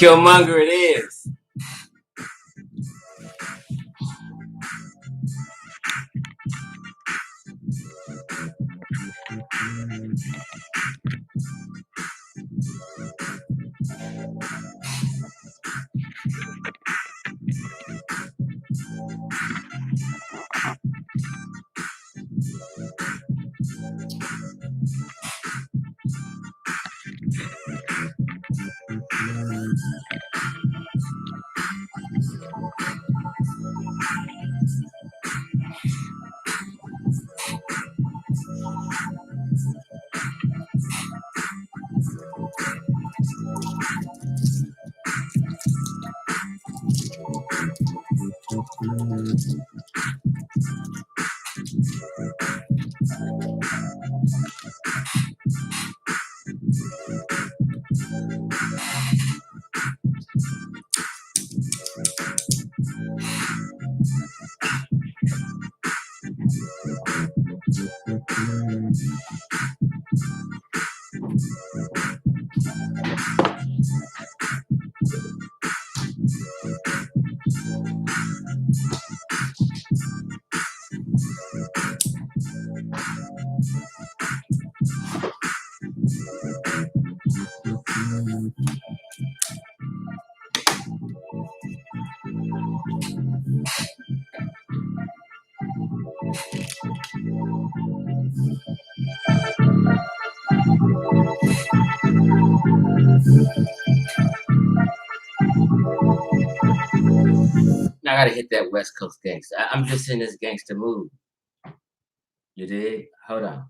Killmonger it is. Now I gotta hit that West Coast gangster. I'm just in this gangster mood. You dig? Hold on.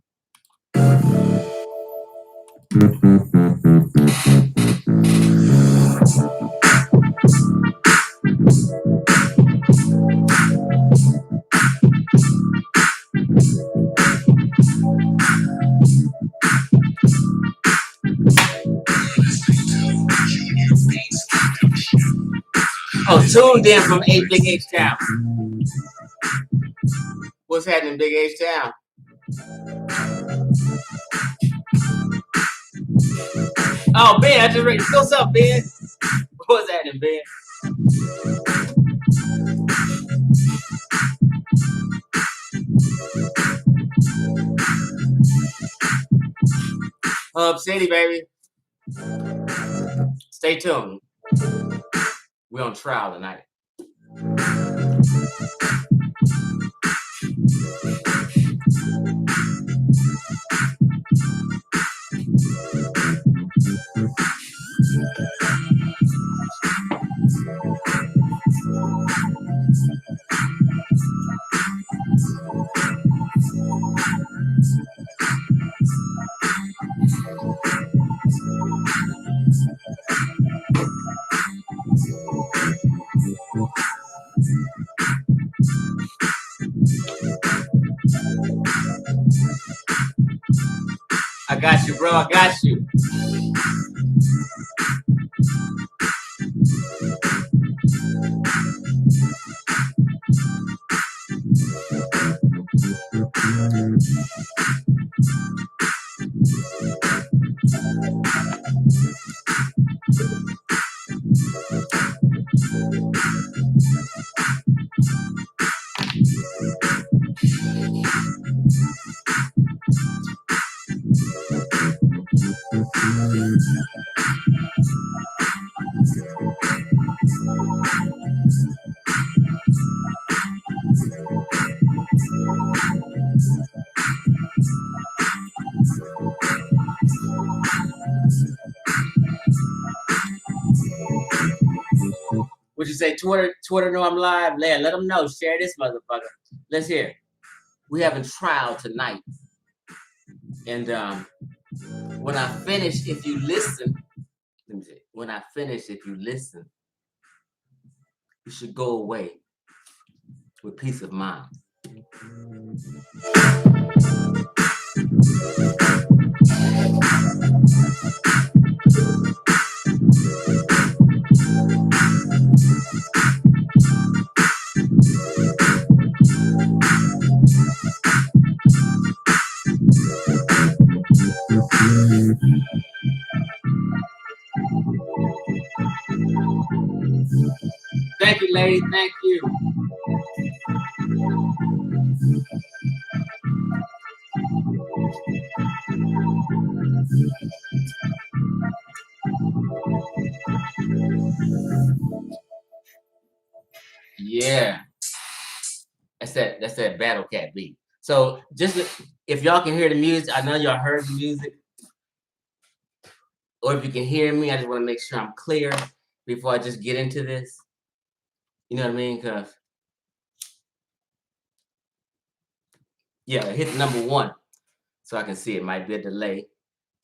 Oh, tuned in from 8 Big H Town. What's happening, Big H Town? Oh, Ben, I just read. What's up, Ben? What's happening, Ben? Hub City, baby. Stay tuned. We're on trial tonight. I got you, bro. I got you. you say? Twitter know I'm live? Let them know. Share this motherfucker. Let's hear. We having trial tonight. And when I finish, if you listen, let me see. When I finish, if you listen, you should go away with peace of mind. Thank you, lady. Thank you. Yeah. That's that Battle Cat beat. So just if y'all can hear the music, I know y'all heard the music. Or if you can hear me, I just want to make sure I'm clear before I just get into this. You know what I mean? Because, yeah, hit number 1 so I can see it. Might be a delay,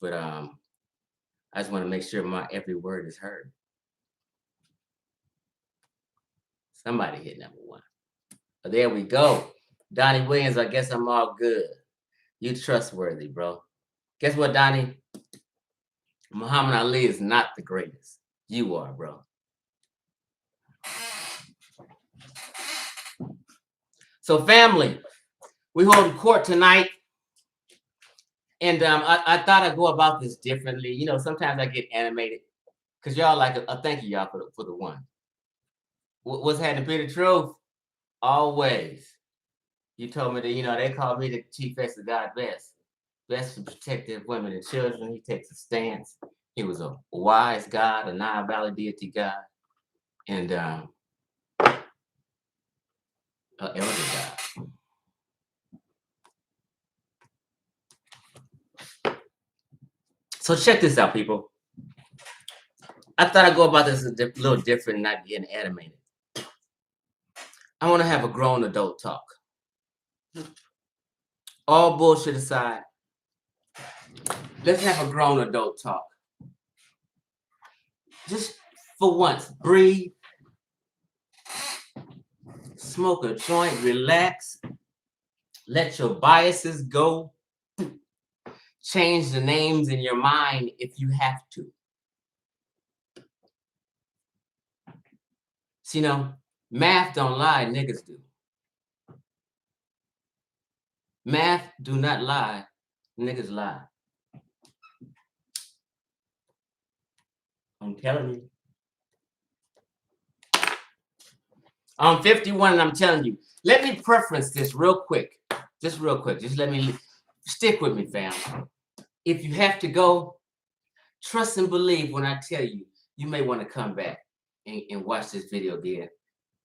but I just want to make sure my every word is heard. Somebody hit number 1. But there we go. Donnie Williams, I guess I'm all good. You trustworthy, bro. Guess what, Donnie? Muhammad Ali is not the greatest. You are, bro. So, family, we hold court tonight. And I thought I'd go about this differently. You know, sometimes I get animated. Because y'all like a thank you, y'all, for the one. What's happening, Peter Truth? Always. You told me that, you know, they called me the chief of God best. Best to protect their women and children. He takes a stance. He was a wise God, a non-valid deity God, and an elder God. So check this out, people. I thought I'd go about this a little different, not getting animated. I want to have a grown adult talk. All bullshit aside, let's have a grown adult talk. Just for once, breathe, smoke a joint, relax, let your biases go, change the names in your mind if you have to. See, you know, math don't lie, niggas do. Math do not lie, niggas lie. I'm telling you. I'm 51 and I'm telling you. Let me preference this real quick. Just real quick. Just let me stick with me, fam. If you have to go, trust and believe when I tell you, you may want to come back and watch this video again.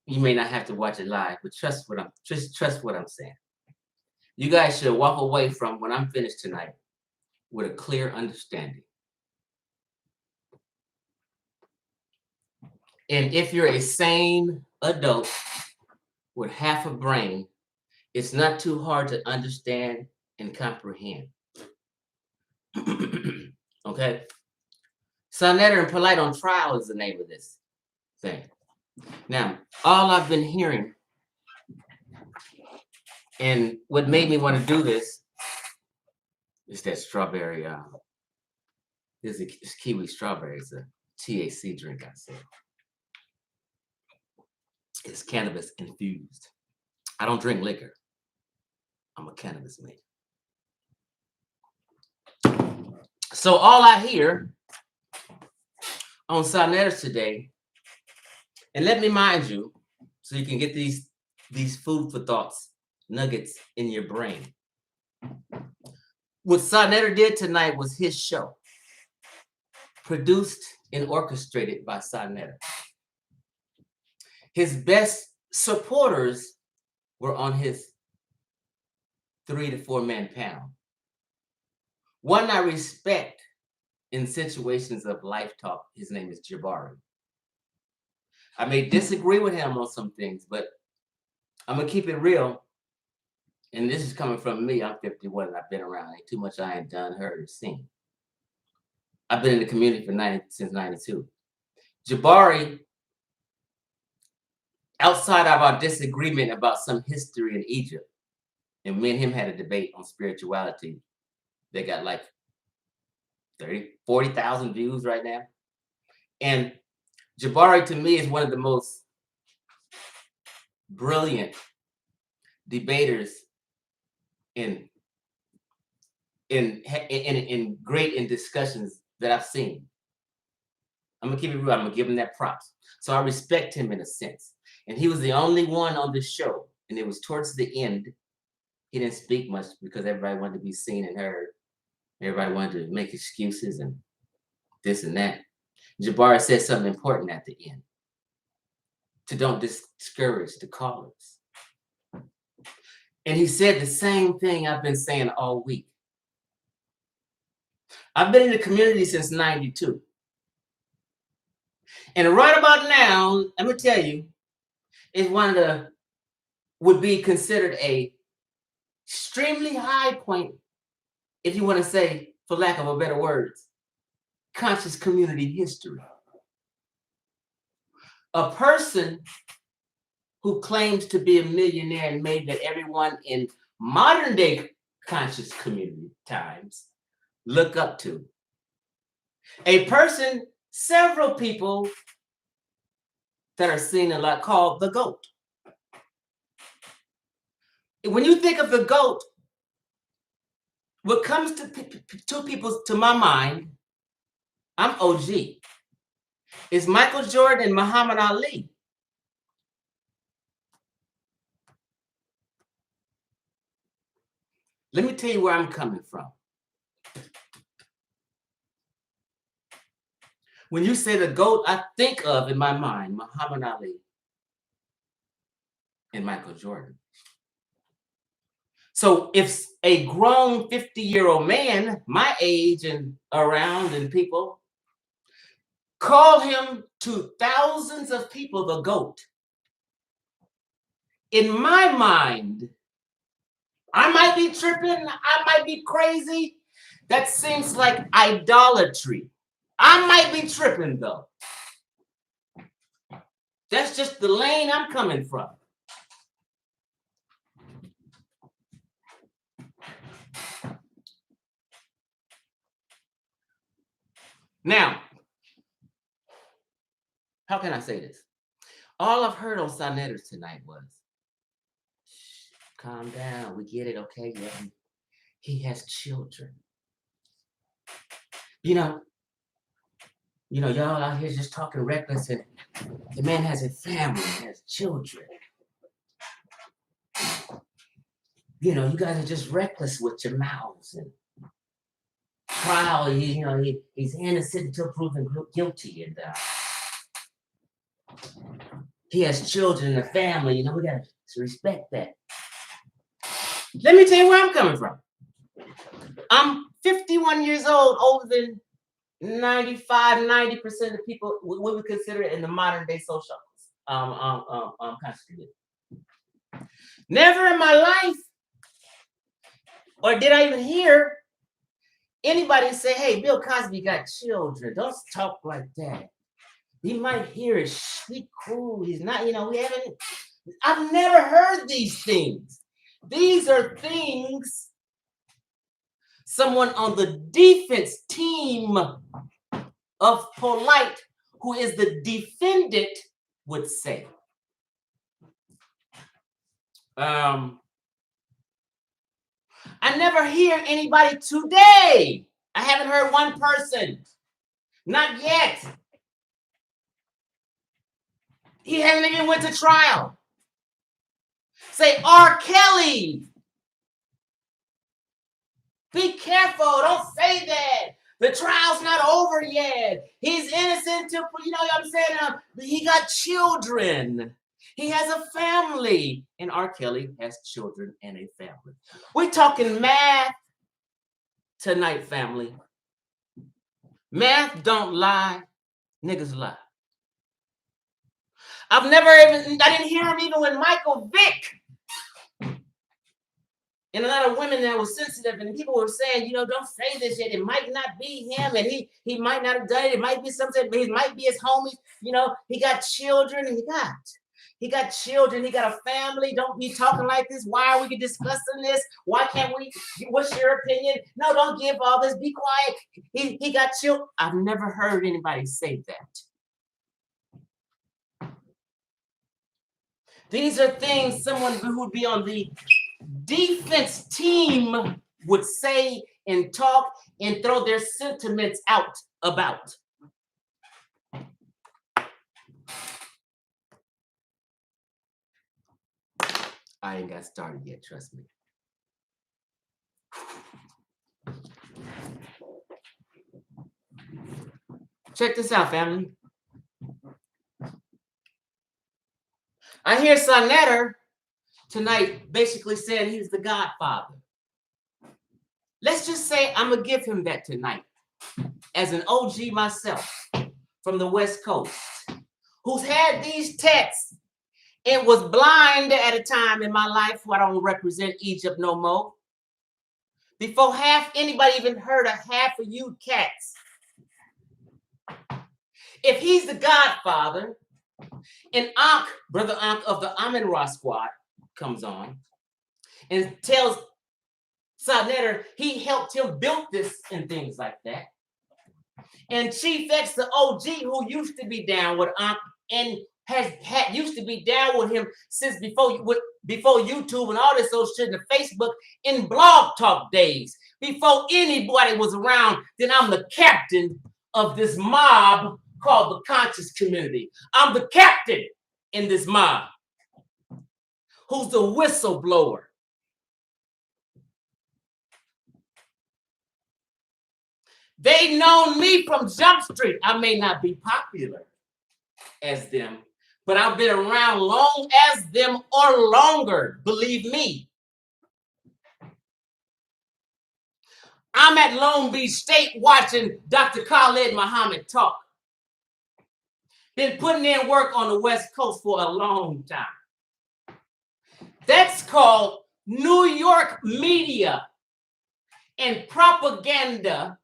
You may not have to watch it live, but trust what I'm saying. You guys should walk away from when I'm finished tonight with a clear understanding. And if you're a sane adult with half a brain, it's not too hard to understand and comprehend. Okay? SaNETER and POLIGHT on trial is the name of this thing. Now, all I've been hearing, and what made me want to do this is that strawberry, it's kiwi strawberry. It's a THC drink, I said. It's cannabis infused. I don't drink liquor. I'm a cannabis man. So all I hear on SaNETER today, and let me mind you, so you can get these food for thoughts nuggets in your brain. What SaNETER did tonight was his show, produced and orchestrated by SaNETER. His best supporters were on his 3 to 4 man panel. One I respect in situations of life talk, his name is Jabari. I may disagree with him on some things, but I'm gonna keep it real. And this is coming from me. I'm 51 and I've been around. Ain't too much I ain't done, heard, or seen. I've been in the community since 92. Jabari, outside of our disagreement about some history in Egypt, and me and him had a debate on spirituality. They got like 40,000 views right now. And Jabari, to me, is one of the most brilliant debaters in great in discussions that I've seen. I'm gonna keep it real. I'm gonna give him that props. So I respect him in a sense. And he was the only one on the show. And it was towards the end. He didn't speak much because everybody wanted to be seen and heard. Everybody wanted to make excuses and this and that. Jabari said something important at the end. To don't discourage the callers. And he said the same thing I've been saying all week. I've been in the community since 92. And right about now, let me tell you, is would be considered a extremely high point, if you want to say, for lack of a better words, conscious community history. A person who claims to be a millionaire and made that everyone in modern day conscious community times look up to. A person, several people that are seen a lot, called the GOAT. When you think of the GOAT, what comes to two people to my mind, I'm OG, is Michael Jordan and Muhammad Ali. Let me tell you where I'm coming from. When you say the GOAT, I think of, in my mind, Muhammad Ali and Michael Jordan. So if a grown 50-year-old man, my age and around, and people, call him to thousands of people the GOAT, in my mind, I might be tripping, I might be crazy. That seems like idolatry. I might be tripping though. That's just the lane I'm coming from. Now, how can I say this? All I've heard on SaNETER tonight was, calm down, we get it, okay? Yeah, he has children. You know, y'all out here just talking reckless, and the man has a family, has children. You know, you guys are just reckless with your mouths and trial. He's innocent until proven guilty, and he has children and a family. You know, we gotta respect that. Let me tell you where I'm coming from. I'm 51 years old, older than 90% of people we would consider it in the modern day social conscious community. Never in my life, or did I even hear anybody say, hey, Bill Cosby got children. Don't talk like that. He might hear it. Be cool. He's not, I've never heard these things. These are things someone on the defense team of POLIGHT, who is the defendant, would say. I never hear anybody today. I haven't heard one person. Not yet. He hasn't even went to trial. Say, R. Kelly. Be careful. Don't say that. The trial's not over yet. He's innocent to, what I'm saying? He got children. He has a family. And R. Kelly has children and a family. We're talking math tonight, family. Math don't lie. Niggas lie. I didn't hear him even when Michael Vick and a lot of women that were sensitive, and people were saying, don't say this yet. It might not be him, and he might not have done it. It might be something, it might be his homies. He got children, and he got children, he got a family. Don't be talking like this. Why are we discussing this? Why can't we? What's your opinion? No, don't give all this. Be quiet. He got children. I've never heard anybody say that. These are things someone who would be on the defense team would say and talk and throw their sentiments out about. I ain't got started yet, trust me. Check this out, family. I hear SaNETER tonight basically saying he's the godfather. Let's just say I'm going to give him that tonight as an OG myself from the West Coast who's had these texts and was blind at a time in my life where I don't represent Egypt no more. Before anybody even heard of half of you cats. If he's the godfather and Brother Ankh of the Amin-Ra squad comes on and tells SaNETER he helped him build this and things like that. And Chief X, the OG, who used to be down with Ankh and used to be down with him since before YouTube and all this old shit, and Facebook in blog talk days, before anybody was around, then I'm the captain of this mob called the conscious community. I'm the captain in this mob who's the whistleblower. They known me from Jump Street. I may not be popular as them, but I've been around long as them or longer, believe me. I'm at Long Beach State watching Dr. Khalid Muhammad talk. Been putting in work on the West Coast for a long time. That's called New York media and propaganda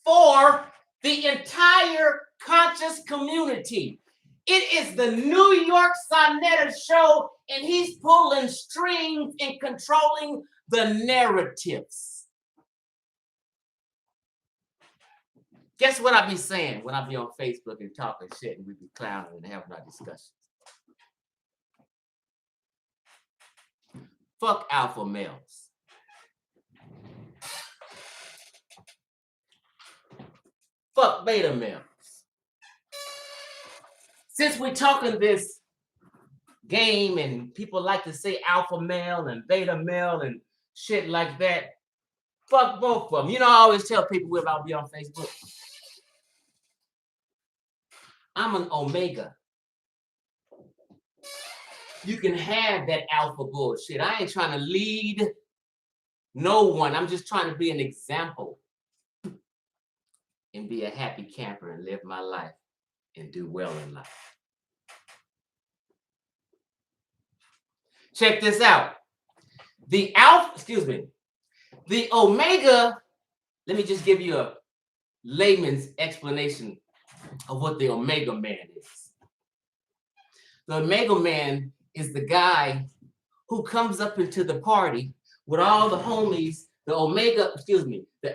for the entire conscious community. It is the New York SaNETER show, and he's pulling strings and controlling the narratives. Guess what I be saying when I be on Facebook and talking shit and we be clowning and having our discussions? Fuck alpha males. Fuck beta males. Since we're talking this game and people like to say alpha male and beta male and shit like that, fuck both of them. I always tell people when I'll be on Facebook, I'm an omega. You can have that alpha bullshit. I ain't trying to lead no one. I'm just trying to be an example and be a happy camper and live my life and do well in life. Check this out. The omega, let me just give you a layman's explanation of what the omega man is. The omega man is the guy who comes up into the party with all the homies, the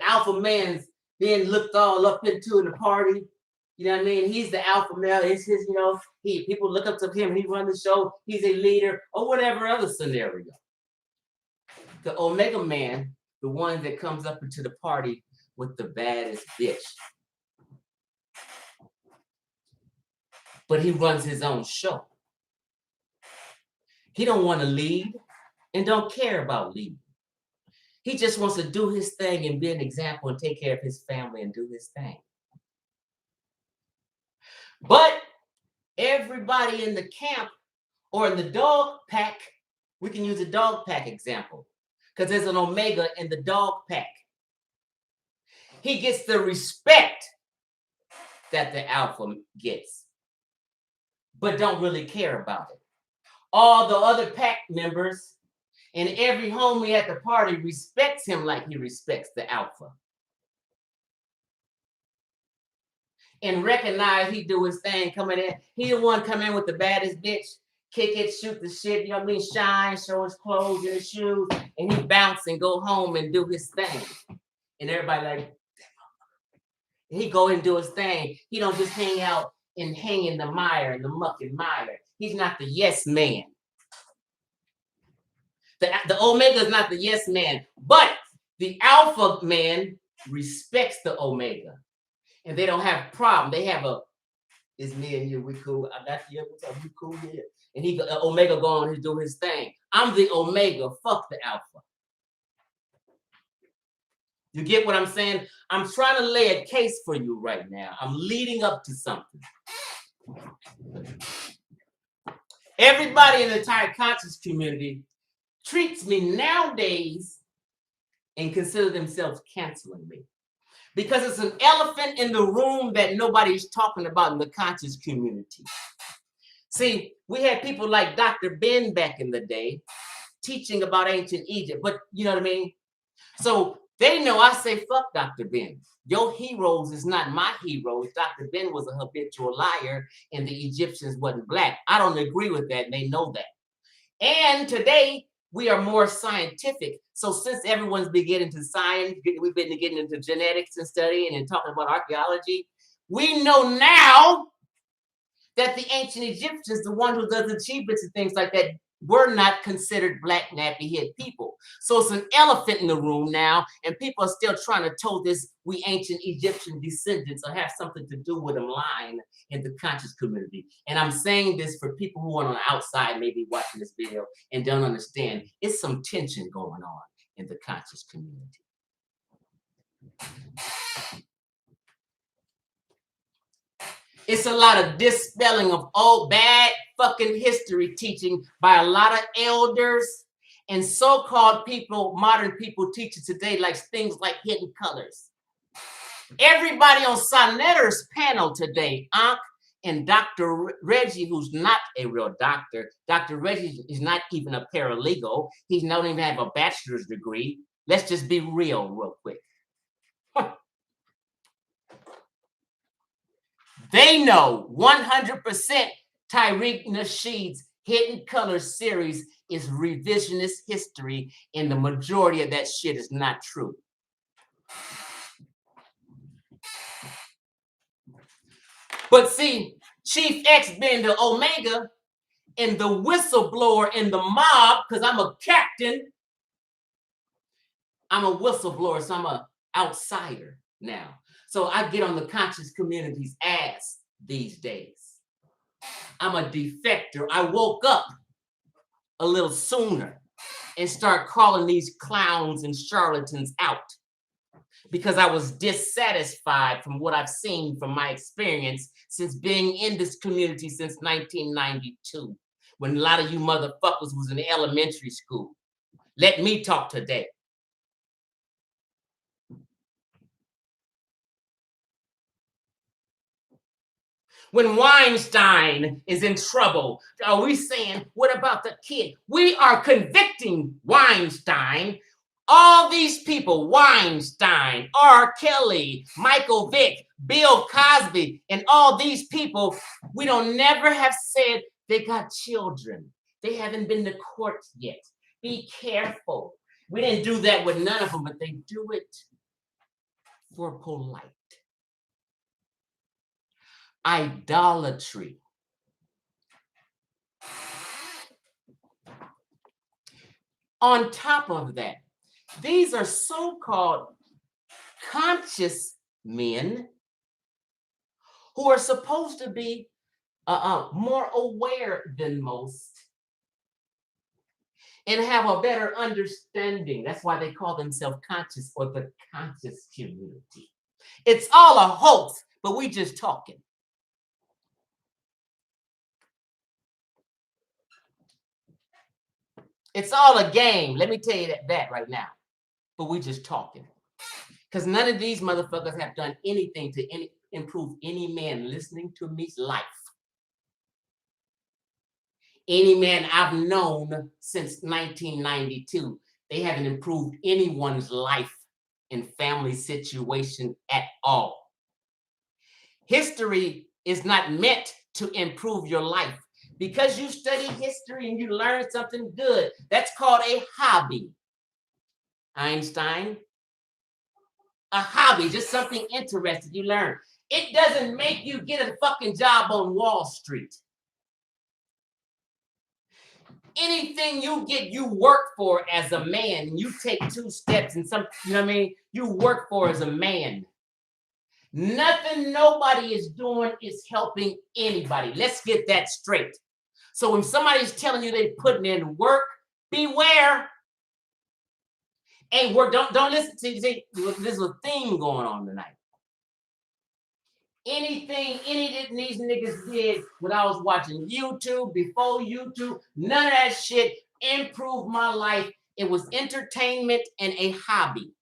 alpha man's then looked all up into in the party. You know what I mean? He's the alpha male. It's his, people look up to him. He runs the show. He's a leader or whatever other scenario. The omega man, the one that comes up into the party with the baddest bitch. But he runs his own show. He don't want to lead and don't care about leading. He just wants to do his thing and be an example and take care of his family and do his thing. But everybody in the camp or in the dog pack, we can use a dog pack example because there's an omega in the dog pack. He gets the respect that the alpha gets. but don't really care about it. All the other pack members and every homie at the party respects him like he respects the alpha. And recognize he do his thing coming in. He the one come in with the baddest bitch, kick it, shoot the shit, you know what I mean, shine, show his clothes and his shoes, and he bounce and go home and do his thing. And everybody like, he go and do his thing. He don't just hang out and hang in the mire and the muck and mire. He's not the yes man. The omega is not the yes man, but the alpha man respects the omega. And they don't have problem. They have it's me and you, we cool. I got you, what's up, you cool here? And omega go on and do his thing. I'm the omega, fuck the alpha. You get what I'm saying? I'm trying to lay a case for you right now. I'm leading up to something. Everybody in the entire conscious community treats me nowadays and consider themselves canceling me. Because it's an elephant in the room that nobody's talking about in the conscious community. See, we had people like Dr. Ben back in the day teaching about ancient Egypt, but you know what I mean? So they know I say, fuck Dr. Ben. Your heroes is not my heroes. Dr. Ben was a habitual liar and the Egyptians wasn't black. I don't agree with that, and they know that. And today, we are more scientific. So since everyone's been getting into science, we've been getting into genetics and studying and talking about archaeology, we know now that the ancient Egyptians, the one who does achievements and things like that, were not considered black nappy-head people. So it's an elephant in the room now, and people are still trying to toe this we ancient Egyptian descendants or have something to do with them line in the conscious community. And I'm saying this for people who are on the outside, maybe watching this video and don't understand. It's some tension going on in the conscious community. It's a lot of dispelling of old bad fucking history teaching by a lot of elders and so-called people, modern people teaching today, like things like hidden colors. Everybody on SaNETER's panel today, Ankh and Dr. Reggie, who's not a real doctor. Dr. Reggie is not even a paralegal. He don't even have a bachelor's degree. Let's just be real quick. They know 100% Tariq Nasheed's Hidden Colors series is revisionist history, and the majority of that shit is not true. But see, Chief X being the omega and the whistleblower in the mob, because I'm a captain, I'm a whistleblower, so I'm an outsider now. So I get on the conscious community's ass these days. I'm a defector. I woke up a little sooner and start calling these clowns and charlatans out because I was dissatisfied from what I've seen from my experience since being in this community since 1992, when a lot of you motherfuckers was in elementary school. Let me talk today. When Weinstein is in trouble, are we saying, what about the kid? We are convicting Weinstein. All these people, Weinstein, R. Kelly, Michael Vick, Bill Cosby, and all these people, we don't never have said they got children. They haven't been to court yet. Be careful. We didn't do that with none of them, but they do it for POLIGHT. Idolatry. On top of that, these are so-called conscious men who are supposed to be more aware than most and have a better understanding. That's why they call themselves conscious or the conscious community. It's all a hoax, but we just talking. It's all a game. Let me tell you that right now. But we just talking. Because none of these motherfuckers have done anything to improve any man listening to me's life. Any man I've known since 1992, they haven't improved anyone's life and family situation at all. History is not meant to improve your life. Because you study history and you learn something good, that's called a hobby. Einstein, a hobby, just something interesting you learn. It doesn't make you get a fucking job on Wall Street. Anything you get, you work for as a man, and you take 2 steps and some, you know what I mean? You work for as a man. Nothing nobody is doing is helping anybody. Let's get that straight. So when somebody's telling you they're putting in work, beware. Ain't work. Don't listen to. See, there's a theme going on tonight. Anything any of these niggas did when I was watching YouTube, before YouTube, none of that shit improved my life. It was entertainment and a hobby,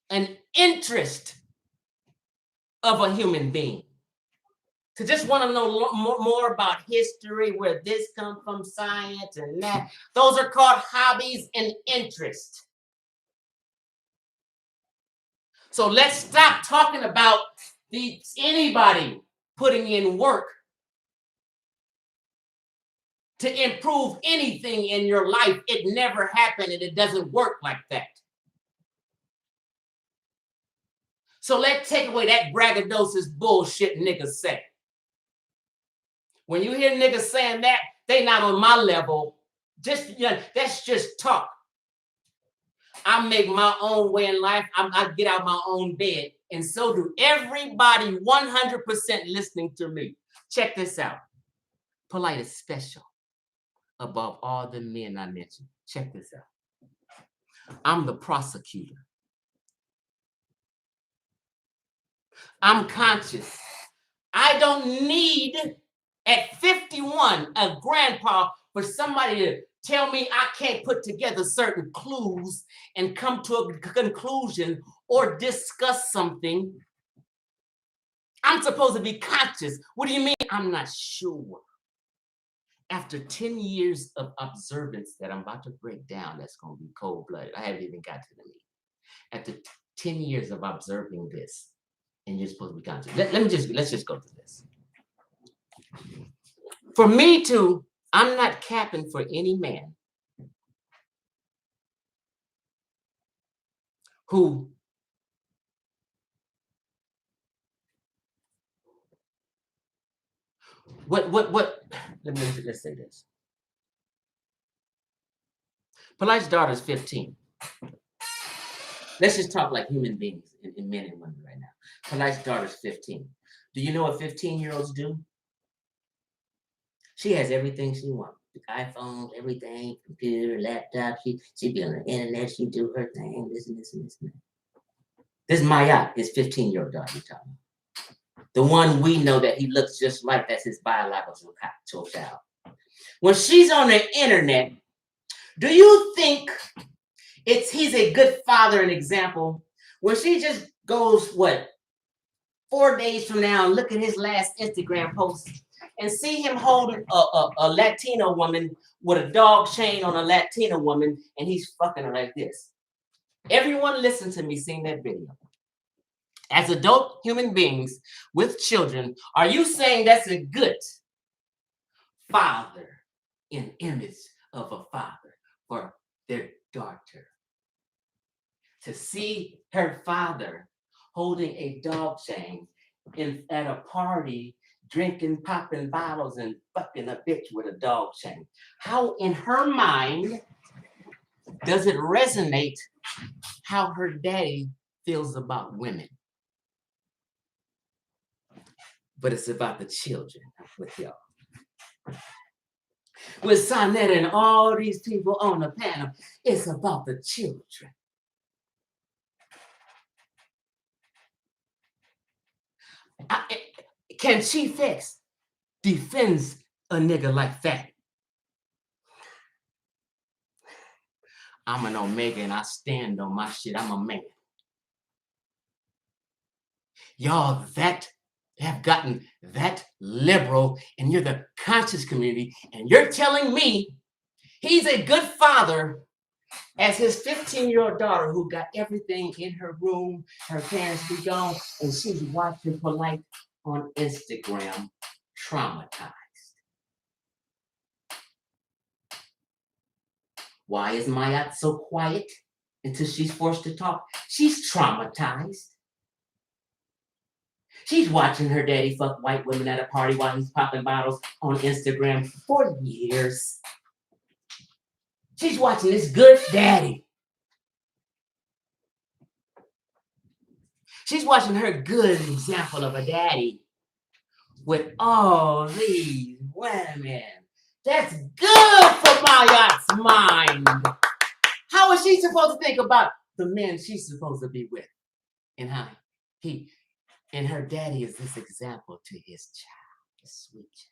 an interest of a human being. To just want to know more about history, where this comes from, science and that. Those are called hobbies and interests. So let's stop talking about anybody putting in work to improve anything in your life. It never happened, and it doesn't work like that. So let's take away that braggadocious bullshit niggas say. When you hear niggas saying that, they not on my level. Just, you know, that's just talk. I make my own way in life. I get out my own bed. And so do everybody 100% listening to me. Check this out. POLIGHT is special above all the men I mentioned. Check this out. I'm the prosecutor. I'm conscious. I don't need, at 51, a grandpa for somebody to tell me I can't put together certain clues and come to a conclusion or discuss something. I'm supposed to be conscious. What do you mean? I'm not sure. After 10 years of observance that I'm about to break down, that's going to be cold-blooded. I haven't even got to the meat. After 10 years of observing this, and you're supposed to be conscious. Let's just go through this. For me to, I'm not capping for any man who let's say this. POLIGHT's daughter is 15. Let's just talk like human beings and men and women right now. POLIGHT's daughter is 15. Do you know what 15-year-olds do? She has everything she wants. iPhone, everything, computer, laptop. She be on the internet. She do her thing. This and this and this and that. This is Maya, his 15-year-old daughter you're talking about. The one we know that he looks just like, that's his biological child. When she's on the internet, do you think he's a good father and example? When she just goes, 4 days from now, and look at his last Instagram post and see him holding a Latino woman with a dog chain on a Latina woman, and he's fucking her like this. Everyone listen to me seeing that video. As adult human beings with children, are you saying that's a good father in image of a father for their daughter? To see her father holding a dog chain at a party, drinking, popping bottles, and fucking a bitch with a dog chain. How in her mind does it resonate how her daddy feels about women? But it's about the children with y'all. With SaNETER and all these people on the panel, it's about the children. Can Chief X defends a nigga like that? I'm an Omega and I stand on my shit. I'm a man. Y'all, that have gotten that liberal, and you're the conscious community, and you're telling me he's a good father as his 15-year-old daughter who got everything in her room, her parents be gone, and she's watching POLIGHT on Instagram, traumatized. Why is Mayat so quiet until she's forced to talk? She's traumatized. She's watching her daddy fuck white women at a party while he's popping bottles on Instagram for years. She's watching this good daddy. She's watching her good example of a daddy with all these women. That's good for Mayat's mind. How is she supposed to think about the men she's supposed to be with? And how he and her daddy is this example to his child, his sweet child.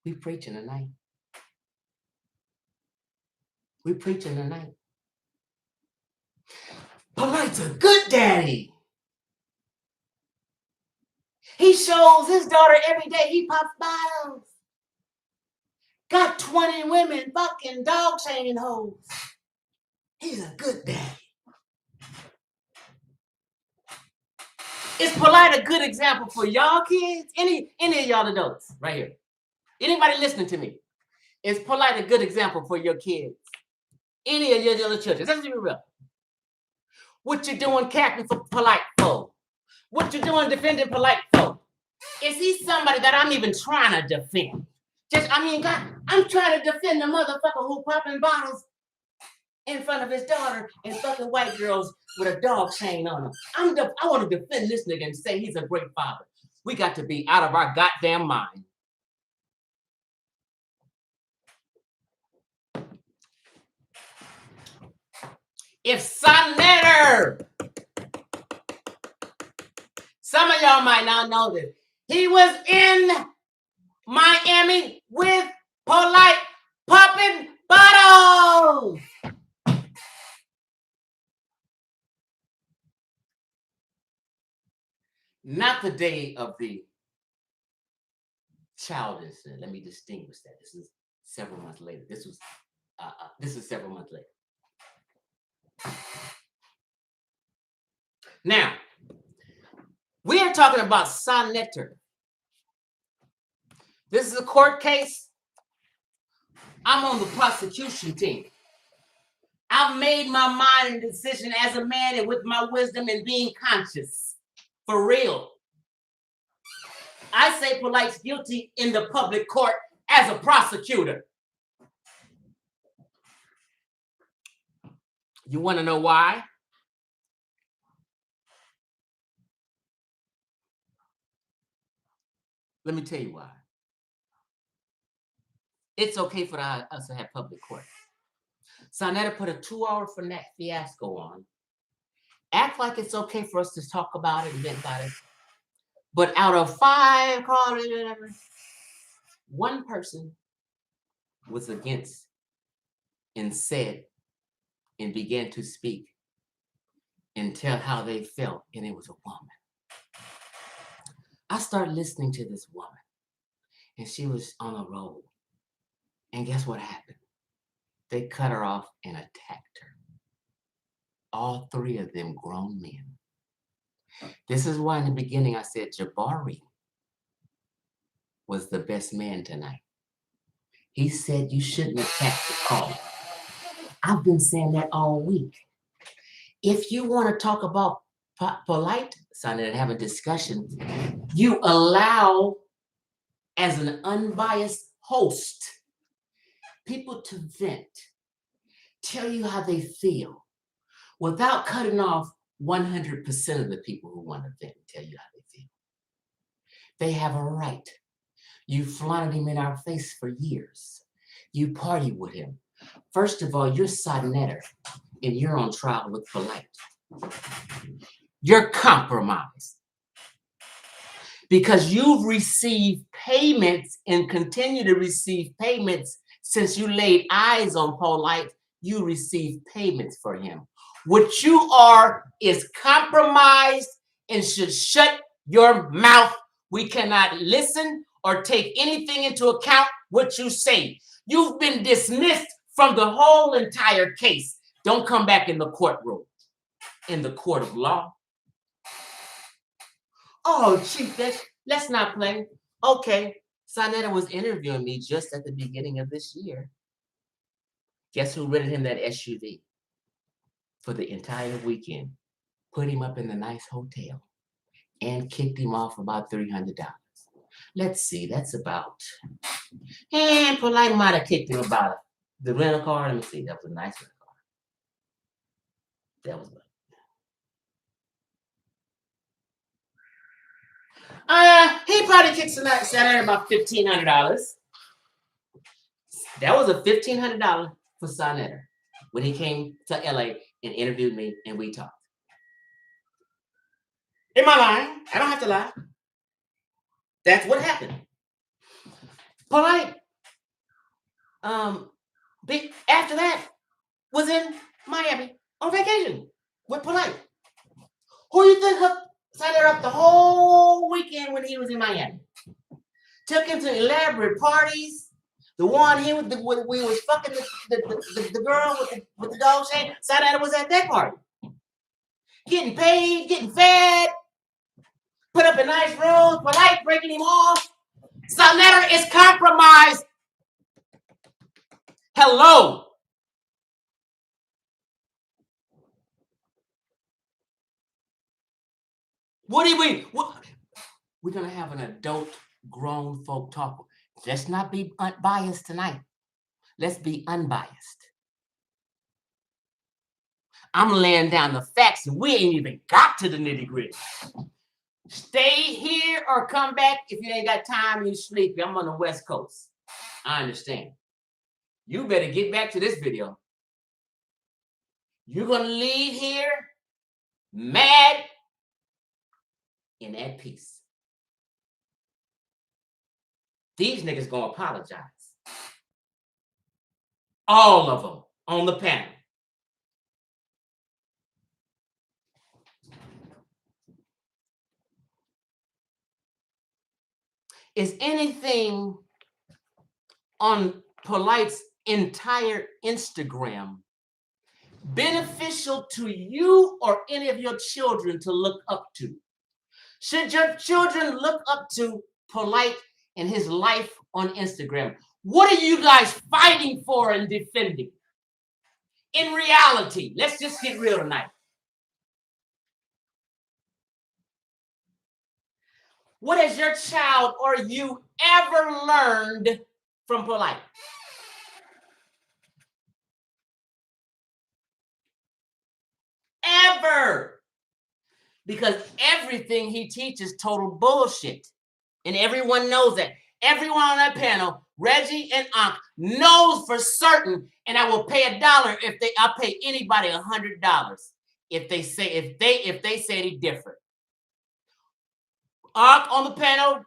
We preaching tonight. We preaching tonight. POLIGHT's a good daddy. He shows his daughter every day he pops bottles. Got 20 women fucking dog chaining hoes. He's a good daddy. Is POLIGHT a good example for y'all kids? Any of y'all adults right here? Anybody listening to me? Is POLIGHT a good example for your kids? Any of your little children? Let's be real. What you doing capping for POLIGHT for? What you doing defending POLIGHT for? Is he somebody that I'm even trying to defend? God, I'm trying to defend the motherfucker who popping bottles in front of his daughter and fucking white girls with a dog chain on him. I want to defend this nigga and say he's a great father. We got to be out of our goddamn mind. If SaNETER, some of y'all might not know this, he was in Miami with POLIGHT popping bottles. Not the day of the child incident. Let me distinguish that. This is several months later. This is several months later. Now, we are talking about SaNETER. This is a court case. I'm on the prosecution team. I've made my mind and decision as a man and with my wisdom and being conscious. For real. I say POLIGHT's guilty in the public court as a prosecutor. You want to know why? Let me tell you why. It's okay for us to have public court. SaNETER put a 2-hour fiasco on. Act like it's okay for us to talk about it and vent about it. But out of 5 callers, one person was against and said and began to speak and tell how they felt, and it was a woman. I started listening to this woman, and she was on a roll. And guess what happened? They cut her off and attacked her. All 3 of them grown men. This is why in the beginning I said Jabari was the best man tonight. He said you shouldn't attack the caller. I've been saying that all week. If you want to talk about POLIGHT, SaNETER, have a discussion, you allow, as an unbiased host, people to vent, tell you how they feel, without cutting off 100% of the people who want to vent and tell you how they feel. They have a right. You flaunted him in our face for years. You party with him. First of all, you're SaNETER, and you're on trial with POLIGHT. You're compromised. Because you've received payments and continue to receive payments since you laid eyes on POLIGHT. You received payments for him. What you are is compromised and should shut your mouth. We cannot listen or take anything into account what you say. You've been dismissed from the whole entire case. Don't come back in the courtroom, in the court of law. Oh, Chief, let's not play. Okay, SaNETER was interviewing me just at the beginning of this year. Guess who rented him that SUV for the entire weekend? Put him up in a nice hotel and kicked him off about $300. Let's see, that's about, and POLIGHT might have kicked him about the rental car. Let me see, that was a nice rental car. That was he probably kicked SaNETER about $1,500. That was a $1,500 for SaNETER when he came to LA and interviewed me and we talked. Am I lying? I don't have to lie. That's what happened. POLIGHT, after that, was in Miami on vacation with POLIGHT. Who you think hooked SaNETER up the whole weekend when he was in Miami? Took him to elaborate parties. The one when we was fucking the girl with the dog chain. SaNETER was at that party. Getting paid, getting fed, put up in nice rooms, POLIGHT breaking him off. SaNETER is compromised. Hello. We're gonna have an adult grown folk talk. Let's not be biased tonight. Let's be unbiased. I'm laying down the facts and we ain't even got to the nitty-gritty. Stay here or come back if you ain't got time and you sleepy. I'm on the West Coast. I understand. You better get back to this video. You're gonna leave here mad and at peace. These niggas gonna apologize. All of them on the panel. Is anything on POLIGHT's entire Instagram beneficial to you or any of your children to look up to? Should your children look up to POLIGHT and his life on Instagram? What are you guys fighting for and defending? In reality, let's just get real tonight. What has your child or you ever learned from POLIGHT? Ever. Because everything he teaches total bullshit. And everyone knows that. Everyone on that panel, Reggie and Ankh, knows for certain, and I will pay $1 if I'll pay anybody $100 if they say any different. Ankh on the panel,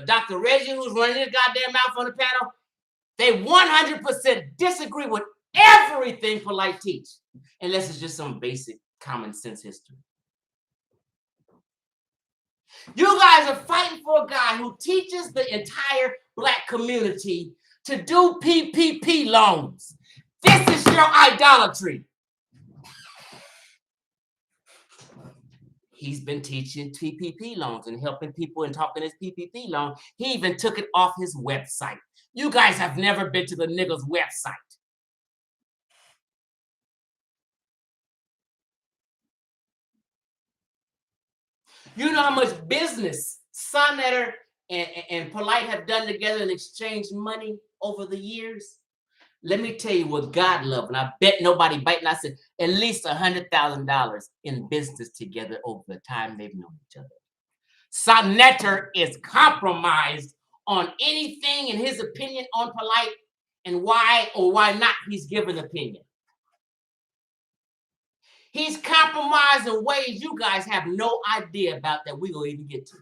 Dr. Reggie, who's running his goddamn mouth on the panel, they 100% disagree with everything POLIGHT teach, unless it's just some basic common sense history. You guys are fighting for a guy who teaches the entire Black community to do PPP loans. This is your idolatry. He's been teaching PPP loans and helping people and talking his PPP loan. He even took it off his website. You guys have never been to the nigga's website. You know how much business SaNETER and POLIGHT have done together and exchanged money over the years? Let me tell you what God loved, and I bet nobody biting. I said at least $100,000 in business together over the time they've known each other. SaNETER is compromised on anything in his opinion on POLIGHT and why or why not he's given opinion. He's compromised in ways you guys have no idea about that we will even get to.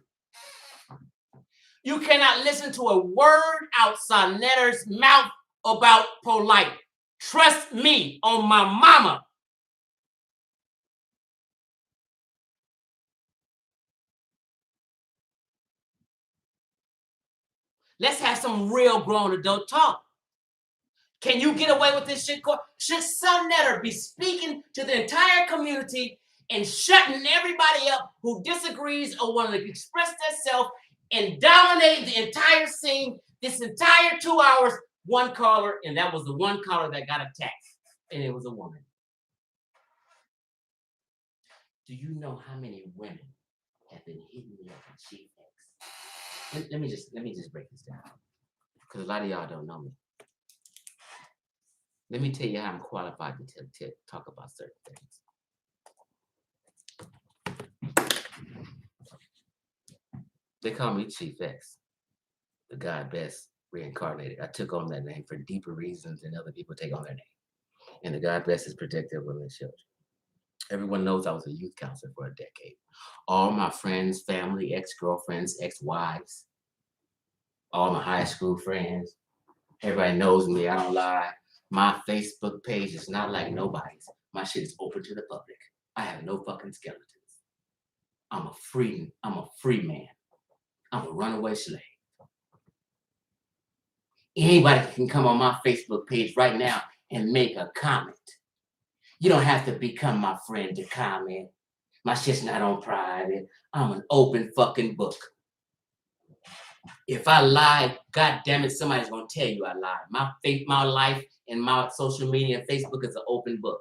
You cannot listen to a word out SaNETER's mouth about POLIGHT. Trust me on my mama. Let's have some real grown adult talk. Can you get away with this shit, court? Should SaNETER be speaking to the entire community and shutting everybody up who disagrees or want to express themselves and dominate the entire scene this entire 2 hours? One caller, and that was the one caller that got attacked, and it was a woman. Do you know how many women have been hitting me up on Chief X? Let me just break this down, because a lot of y'all don't know me. Let me tell you how I'm qualified to talk about certain things. They call me Chief X, the God Best reincarnated. I took on that name for deeper reasons than other people take on their name. And the God Best is protect their women and children. Everyone knows I was a youth counselor for a decade. All my friends, family, ex-girlfriends, ex-wives, all my high school friends, everybody knows me, I don't lie. My Facebook page is not like nobody's. My shit is open to the public. I have no fucking skeletons. I'm a free man. I'm a runaway slave. Anybody can come on my Facebook page right now and make a comment. You don't have to become my friend to comment. My shit's not on private. I'm an open fucking book. If I lie, God damn it, somebody's gonna tell you I lied. My life and my social media and Facebook is an open book.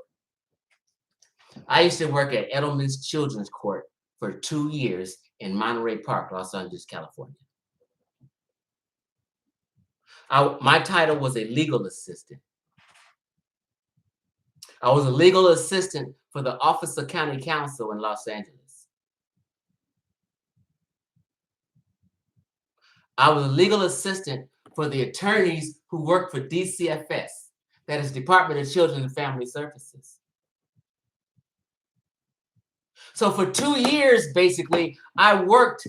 I used to work at Edelman's Children's Court for 2 years in Monterey Park, Los Angeles, California. My title was a legal assistant. I was a legal assistant for the Office of County Counsel in Los Angeles. I was a legal assistant for the attorneys who work for DCFS, that is Department of Children and Family Services. So for 2 years, basically, I worked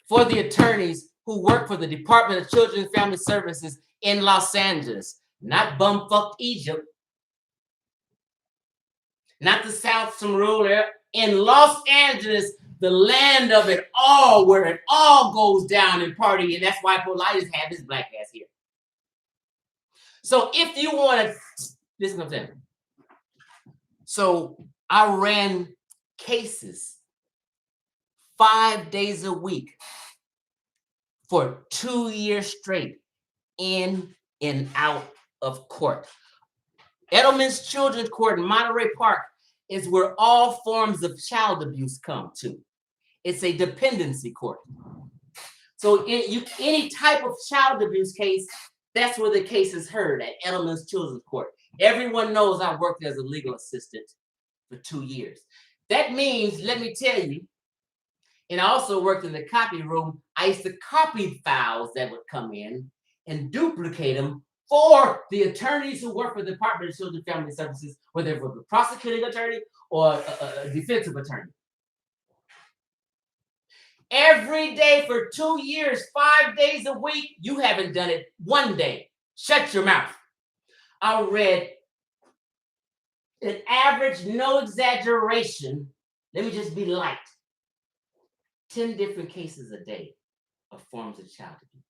for the attorneys who work for the Department of Children and Family Services in Los Angeles, not bumfuck Egypt, not the South, some rural area, in Los Angeles, the land of it all, where it all goes down and party, and that's why POLIGHT have his black ass here. So if you want to, listen to what I'm saying. So I ran cases 5 days a week for 2 years straight, in and out of court. Edelman's Children's Court in Monterey Park is where all forms of child abuse come to. It's a dependency court. So any type of child abuse case, that's where the case is heard, at Edelman's Children's Court. Everyone knows I worked as a legal assistant for 2 years. That means, let me tell you, and I also worked in the copy room. I used to copy files that would come in and duplicate them for the attorneys who work for the Department of Children and Family Services, whether it was a prosecuting attorney or a defensive attorney. Every day for 2 years, 5 days a week, you haven't done it one day. Shut your mouth. I read an average, no exaggeration, let me just be light, 10 different cases a day of forms of child abuse.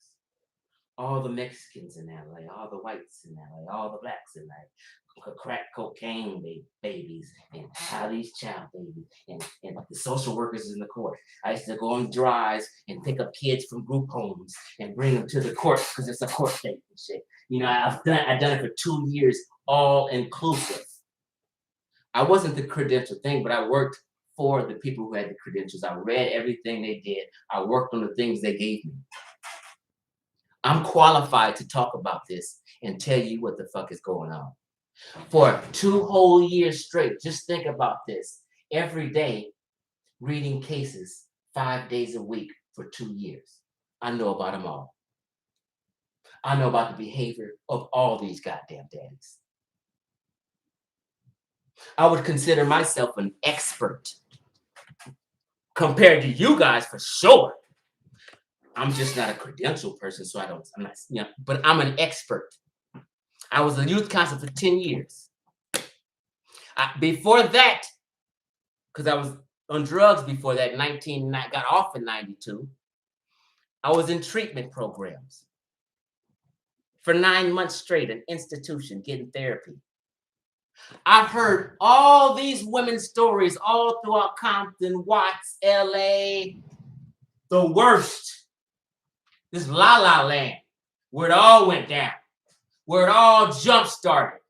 All the Mexicans in LA, all the whites in LA, all the blacks in LA, crack cocaine babies, and how these child babies, and the social workers in the court. I used to go on drives and pick up kids from group homes and bring them to the court because it's a court date and shit. You know, I've done it for 2 years, all inclusive. I wasn't the credential thing, but I worked for the people who had the credentials. I read everything they did. I worked on the things they gave me. I'm qualified to talk about this and tell you what the fuck is going on. For 2 whole years straight, just think about this. Every day, reading cases 5 days a week for 2 years. I know about them all. I know about the behavior of all these goddamn daddies. I would consider myself an expert compared to you guys for sure. I'm just not a credentialed person, so I'm not, you know, but I'm an expert. I was a youth counselor for 10 years. Before that, because I was on drugs before that, got off in 92, I was in treatment programs. for 9 months straight, an institution getting therapy. I've heard all these women's stories all throughout Compton, Watts, LA, the worst. This La La Land, where it all went down, where it all jump started.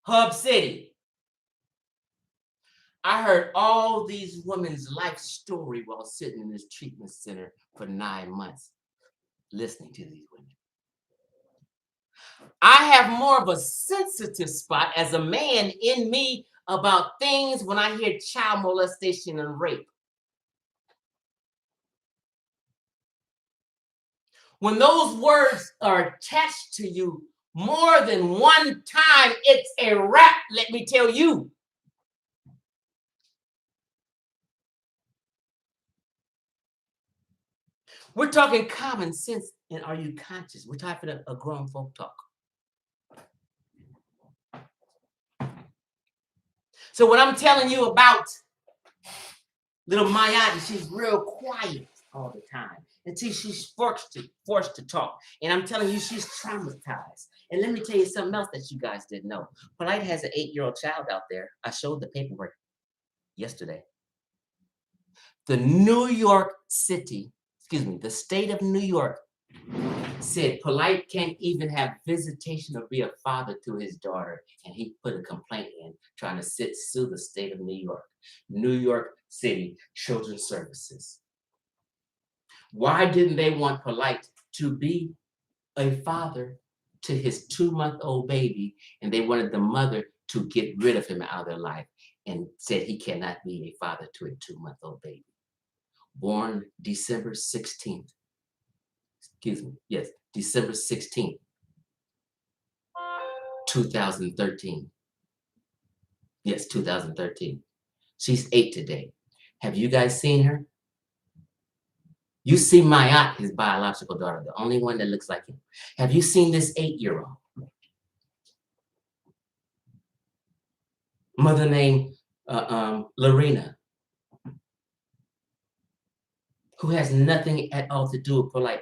Hub City. I heard all these women's life story while sitting in this treatment center for 9 months, listening to these women. I have more of a sensitive spot as a man in me about things when I hear child molestation and rape. When those words are attached to you more than one time, it's a wrap, let me tell you. We're talking common sense, and are you conscious? We're talking a grown folk talk. So what I'm telling you about little Mayati, she's real quiet all the time until she's forced to talk. And I'm telling you, she's traumatized. And let me tell you something else that you guys didn't know. POLIGHT has an 8-year-old child out there. I showed the paperwork yesterday. The state of New York said POLIGHT can't even have visitation or be a father to his daughter. And he put a complaint in trying to sue the state of New York. New York City Children's Services. Why didn't they want POLIGHT to be a father to his 2-month-old baby, and they wanted the mother to get rid of him out of their life and said he cannot be a father to a 2-month-old baby? Born December 16th. December 16th, 2013. Yes, 2013. She's 8 today. Have you guys seen her? You see Mayat, his biological daughter, the only one that looks like him. Have you seen this 8-year-old? Mother named Lorena, who has nothing at all to do with POLIGHT.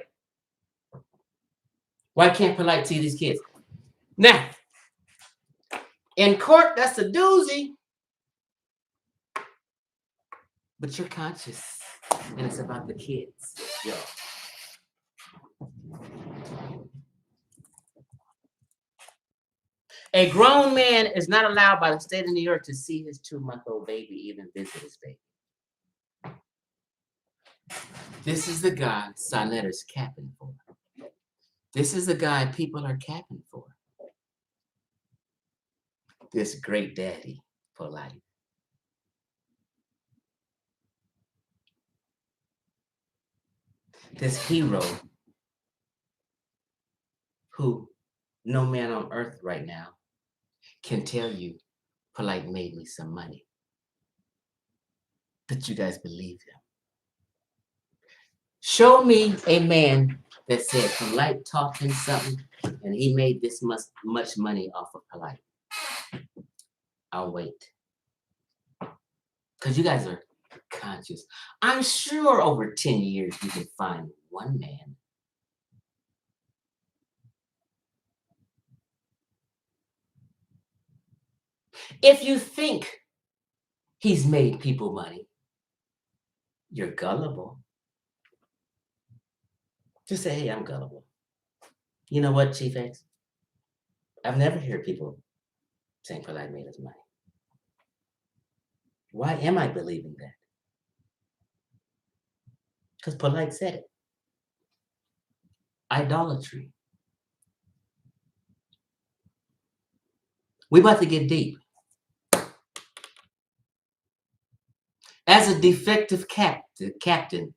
Why can't POLIGHT see these kids? Now, in court, that's a doozy. But you're conscious, and it's about the kids, yo. A grown man is not allowed by the state of New York to see his 2-month-old baby, even visit his baby. This is the guy SaNETER's capping for. This is the guy people are capping for. This great daddy POLIGHT. This hero who no man on earth right now can tell you POLIGHT made me some money. But you guys believe him. Show me a man that said POLIGHT taught him something and he made this much money off of POLIGHT. I'll wait. Because you guys are conscious. I'm sure over 10 years you can find one man if you think he's made people money, you're gullible. Just say, hey, I'm gullible. You know what, Chief X? I've never heard people saying POLIGHT made us money. Why am I believing that? Because POLIGHT said it. Idolatry. We about to get deep. As a defective captain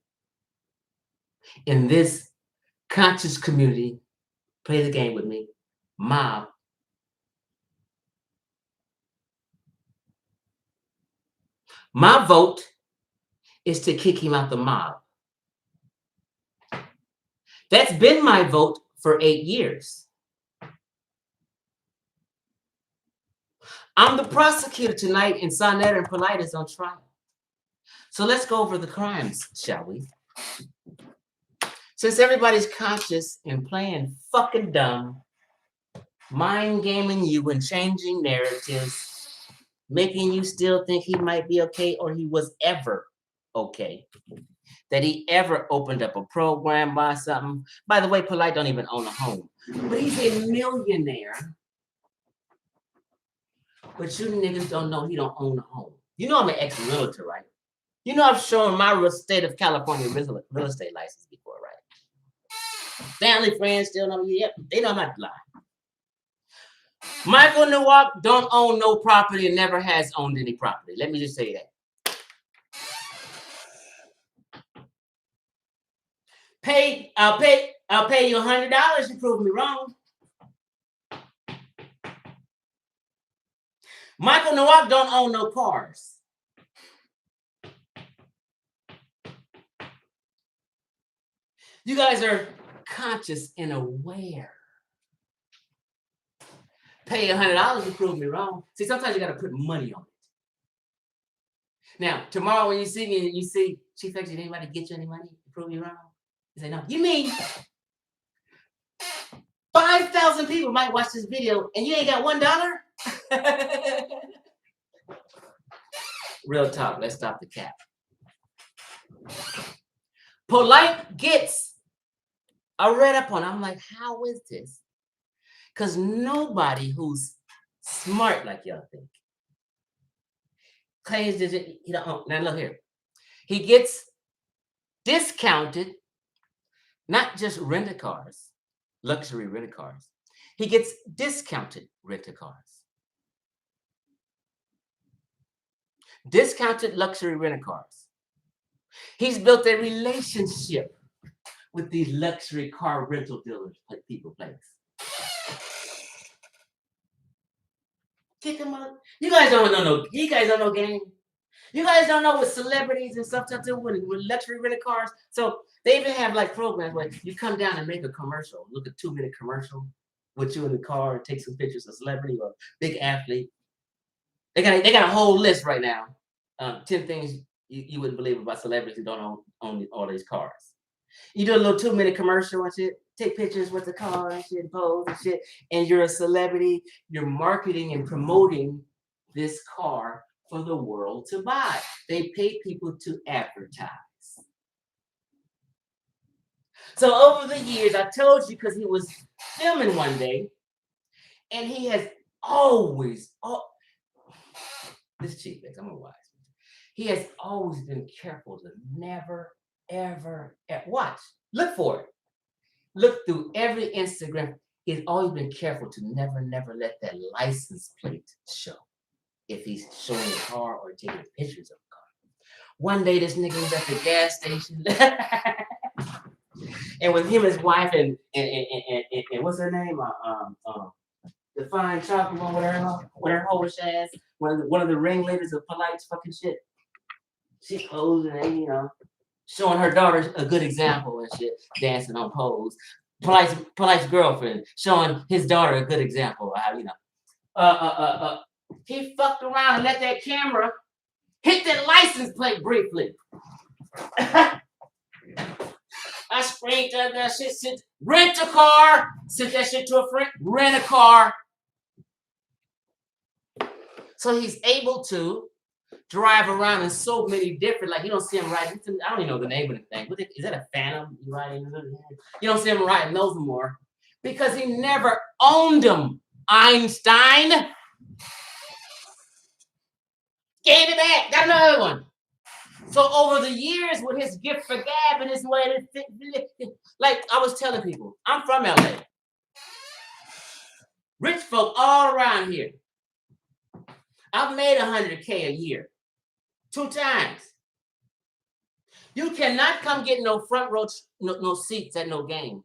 in this conscious community, play the game with me, mob, my vote is to kick him out the mob. That's been my vote for 8 years. I'm the prosecutor tonight, and SaNETER and POLIGHT is on trial. So let's go over the crimes, shall we? Since everybody's conscious and playing fucking dumb, mind gaming you and changing narratives, making you still think he might be okay or he was ever okay, that he ever opened up a program by something. By the way, Polite don't even own a home, but he's a millionaire. But you niggas don't know he don't own a home. You know I'm an ex-realtor, right? You know I've shown my state of California real estate license before, right? Family, friends still know me. Yep, they know I'm not lying. Michael Nowak don't own no property and never has owned any property. Let me just say that. I'll pay you $100 to prove me wrong. Michael Nowak don't own no cars. You guys are conscious and aware. Pay $100 to prove me wrong. See, sometimes you got to put money on it. Now, tomorrow when you see me and you see, Chief X, did anybody get you any money to prove me wrong? You say, no. You mean 5,000 people might watch this video and you ain't got $1? Real talk. Let's stop the cap. Polite gets. I read up on it. I'm like, how is this? Because nobody who's smart like y'all think claims that he don't own. Now look here. He gets discounted, not just rent cars, luxury rent cars. He gets discounted rent cars. Discounted luxury rent cars. He's built a relationship with these luxury car rental dealers, people, place. Kick him up. You guys don't know. You guys don't know game. You guys don't know what celebrities and stuff to do with luxury rental cars. So they even have like programs where you come down and make a commercial, look at 2-minute commercial with you in the car and take some pictures of celebrity or big athlete. They got a whole list right now. 10 things you wouldn't believe about celebrities who don't own all these cars. You do a little 2-minute commercial and shit, take pictures with the car and shit, pose and shit, and you're a celebrity. You're marketing and promoting this car for the world to buy. They pay people to advertise. So over the years, I told you because he was filming one day, and he has always, this Chief X, I'm a wise. He has always been careful to never, ever, watch. Look for it. Look through every Instagram. He's always been careful to never let that license plate show if he's showing a car or taking pictures of a car. One day, this nigga was at the gas station, and with him, his wife, and what's her name? The fine chocolate one with her whorish ass. One of the ringleaders of Polite's fucking shit. She's posing and showing her daughter a good example and shit, dancing on pose. Polite's girlfriend showing his daughter a good example of how, he fucked around and let that camera hit that license plate briefly. I sprayed that shit, rent a car, sent that shit to a friend, rent a car. So he's able to drive around in so many different, like you don't see him riding. I don't even know the name of the thing. Is that a Phantom? You don't see him riding those anymore because he never owned them. Einstein gave it back. Got another one. So over the years, with his gift for gab and his way to, like I was telling people, I'm from LA. Rich folk all around here. I've made $100K a year. 2 times. You cannot come get no front row, no seats at no game.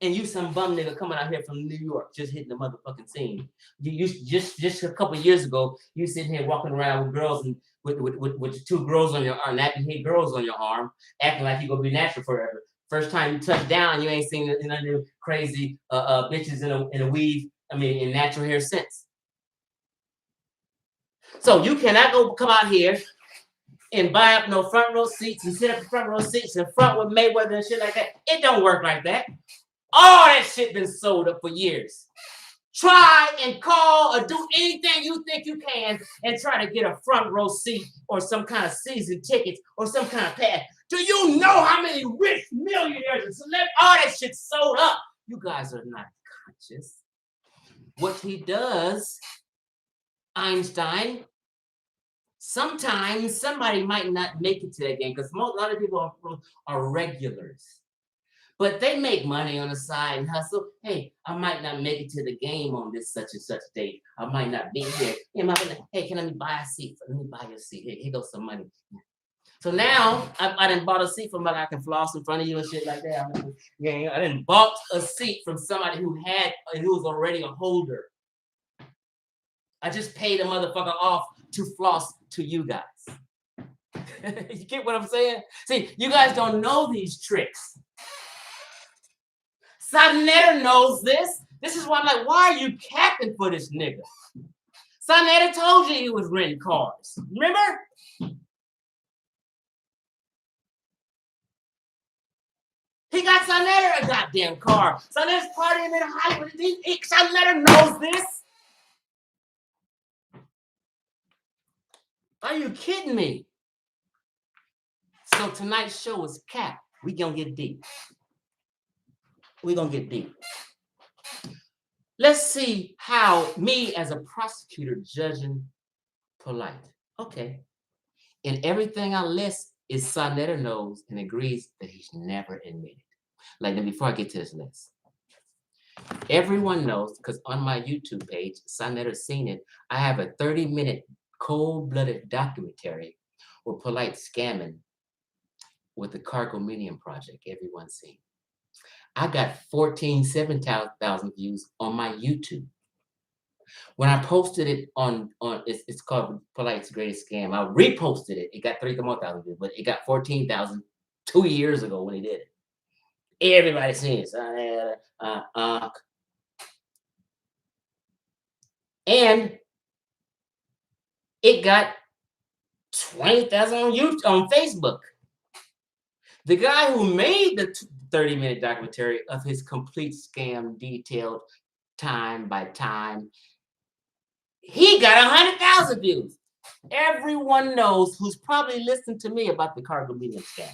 And you some bum nigga coming out here from New York, just hitting the motherfucking scene. You just a couple of years ago, you sitting here walking around with girls and with 2 girls on your arm, nappy girls on your arm, acting like you gonna be natural forever. First time you touch down, you ain't seen none of crazy bitches in a weave. I mean, in natural hair since. So you cannot come out here and buy up no front row seats and sit up in front row seats in front with Mayweather and shit like that. It don't work like that. All that shit been sold up for years. Try and call or do anything you think you can and try to get a front row seat or some kind of season tickets or some kind of pass. Do you know how many rich millionaires and celebrities, all that shit sold up? You guys are not conscious. What he does, Einstein, sometimes somebody might not make it to that game because a lot of people are regulars. But they make money on the side and hustle. Hey, I might not make it to the game on this such and such date. I might not be here. Hey, can I buy a seat? Let me buy your seat. Here goes some money. So now I done bought a seat from somebody I can floss in front of you and shit like that. I done bought a seat from somebody who was already a holder. I just paid a motherfucker off to floss to you guys. You get what I'm saying? See, you guys don't know these tricks. SaNETER knows this. This is why I'm like, why are you capping for this nigga? SaNETER told you he was renting cars. Remember? He got SaNETER a goddamn car. SaNETER's partying in Hollywood. SaNETER knows this. Are you kidding me? So tonight's show is cap. We gonna get deep. We're going to get deep. Let's see how me as a prosecutor judging POLIGHT. Okay. And everything I list is SaNETER knows and agrees that he's never admitted. Like, before I get to this list. Everyone knows, because on my YouTube page, SaNETER's seen it, I have a 30-minute cold-blooded documentary where POLIGHT scamming with the Cargominium project. Everyone's seen. I got 7,000 views on my YouTube. When I posted it on it's called POLIGHT's Greatest Scam. I reposted it. It got 3,000 views, but it got 14,000 2 years ago when he did it. Everybody's seen it. And it got 20,000 on Facebook. The guy who made the 30-minute documentary of his complete scam, detailed time by time, he got 100,000 views. Everyone knows who's probably listened to me about the Cargominium scam.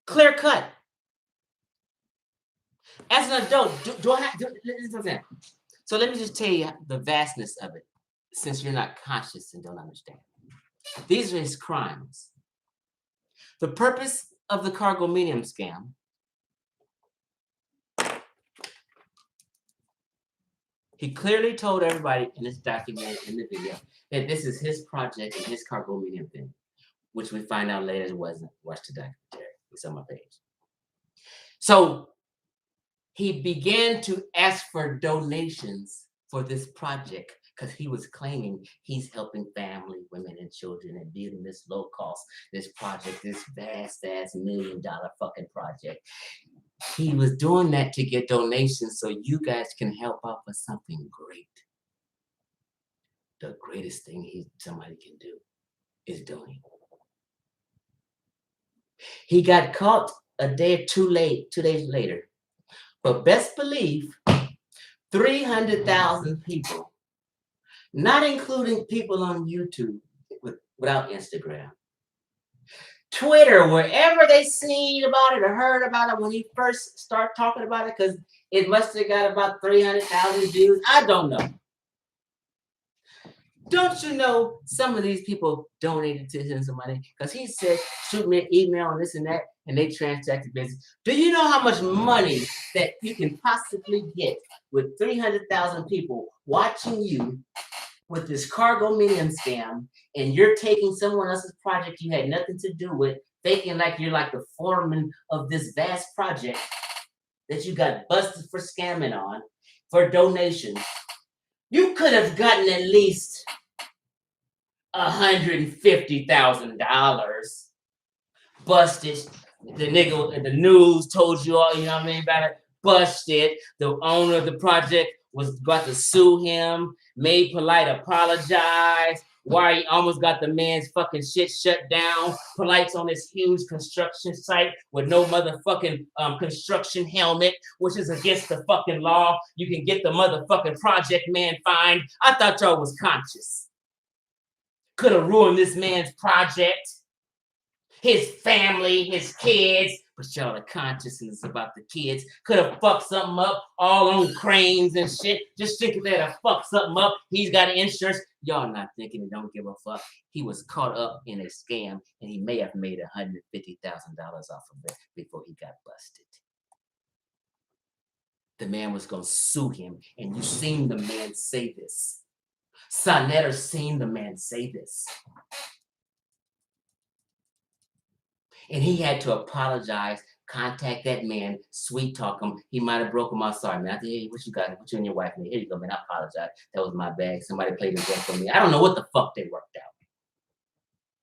Clear cut. As an adult, so let me just tell you the vastness of it, since you're not conscious and don't understand. These are his crimes. The purpose of the Cargominium scam he clearly told everybody in this document, in the video, that this is his project and his Cargominium thing, which we find out later it wasn't. Watch the documentary. It's on my page. So he began to ask for donations for this project because he was claiming he's helping family, women, and children and building this low-cost, this project, this vast-ass $1 million fucking project. He was doing that to get donations so you guys can help out for something great. The greatest thing somebody can do is donate. He got caught a day or 2 days later. But best believe 300,000 people, not including people on YouTube without Instagram, Twitter, wherever they seen about it or heard about it when he first started talking about it, because it must have got about 300,000 views. I don't know. Don't you know some of these people donated to him some money? Because he said, shoot me an email and this and that, and they transacted business. Do you know how much money that you can possibly get with 300,000 people watching you with this Cargominium scam, and you're taking someone else's project you had nothing to do with, faking like you're like the foreman of this vast project that you got busted for scamming on for donations? You could have gotten at least $150,000 busted. The nigga in the news told you all, you know what I mean, about it. Busted. The owner of the project was about to sue him, made Polite apologize. Why he almost got the man's fucking shit shut down. Polite's on this huge construction site with no motherfucking construction helmet, which is against the fucking law. You can get the motherfucking project man fined. I thought y'all was conscious. Could have ruined this man's project, his family, his kids. But y'all are consciousness about the kids. Could have fucked something up all on cranes and shit. Just thinking that I fucked something up. He's got insurance. Y'all not thinking he don't give a fuck. He was caught up in a scam and he may have made $150,000 off of it before he got busted. The man was gonna sue him, and you seen the man say this. SaNETER seen the man say this. And he had to apologize, contact that man, sweet talk him. He might have broke him. I'm sorry, man. I think, hey, what you got? What you and your wife need? Here you go, man. I apologize. That was my bag. Somebody played the game for me. I don't know what the fuck they worked out.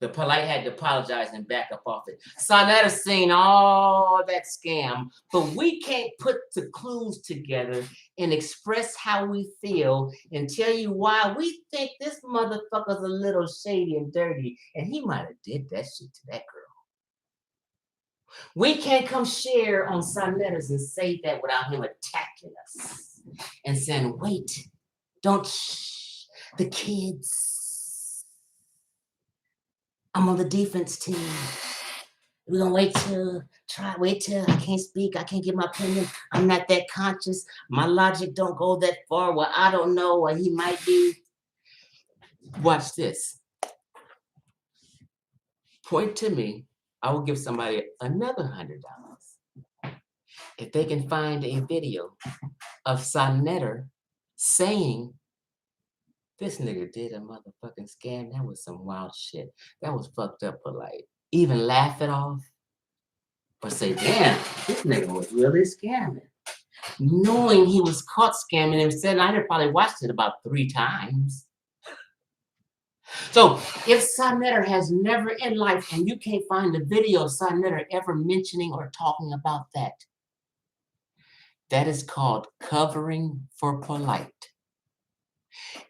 The Polite had to apologize and back up off it. SaNETER seen all that scam, but we can't put the clues together and express how we feel and tell you why we think this motherfucker's a little shady and dirty, and he might have did that shit to that girl. We can't come share on SaNETERs and say that without him attacking us and saying, wait, don't shh, the kids. I'm on the defense team. We're gonna wait till I can't speak, I can't give my opinion. I'm not that conscious. My logic don't go that far. Well, I don't know what he might be. Watch this. Point to me. I will give somebody another $100 if they can find a video of SaNETER saying, this nigga did a motherfucking scam. That was some wild shit. That was fucked up Polite. Even laugh it off or say, damn, this nigga was really scamming. Knowing he was caught scamming him, SaNETER probably watched it about 3 times. So if SaNETER has never in life, and you can't find a video of SaNETER ever mentioning or talking about that, that is called covering for Polite.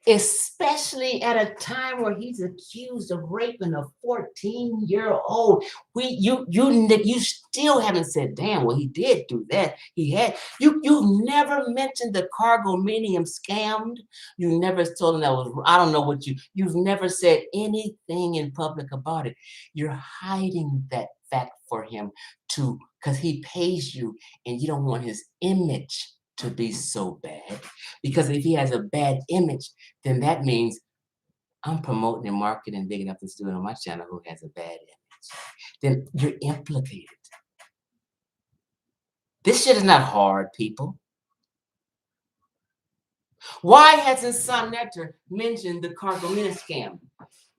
Especially at a time where he's accused of raping a 14-year-old. You still haven't said, damn, well, he did do that. You've never mentioned the Cargominium scammed. You never told him that was, I don't know what you've never said anything in public about it. You're hiding that fact for him because he pays you and you don't want his image to be so bad, because if he has a bad image, then that means I'm promoting and marketing big enough to do it on my channel who has a bad image. Then you're implicated. This shit is not hard, people. Why hasn't SaNETER mentioned the Cargominium scam?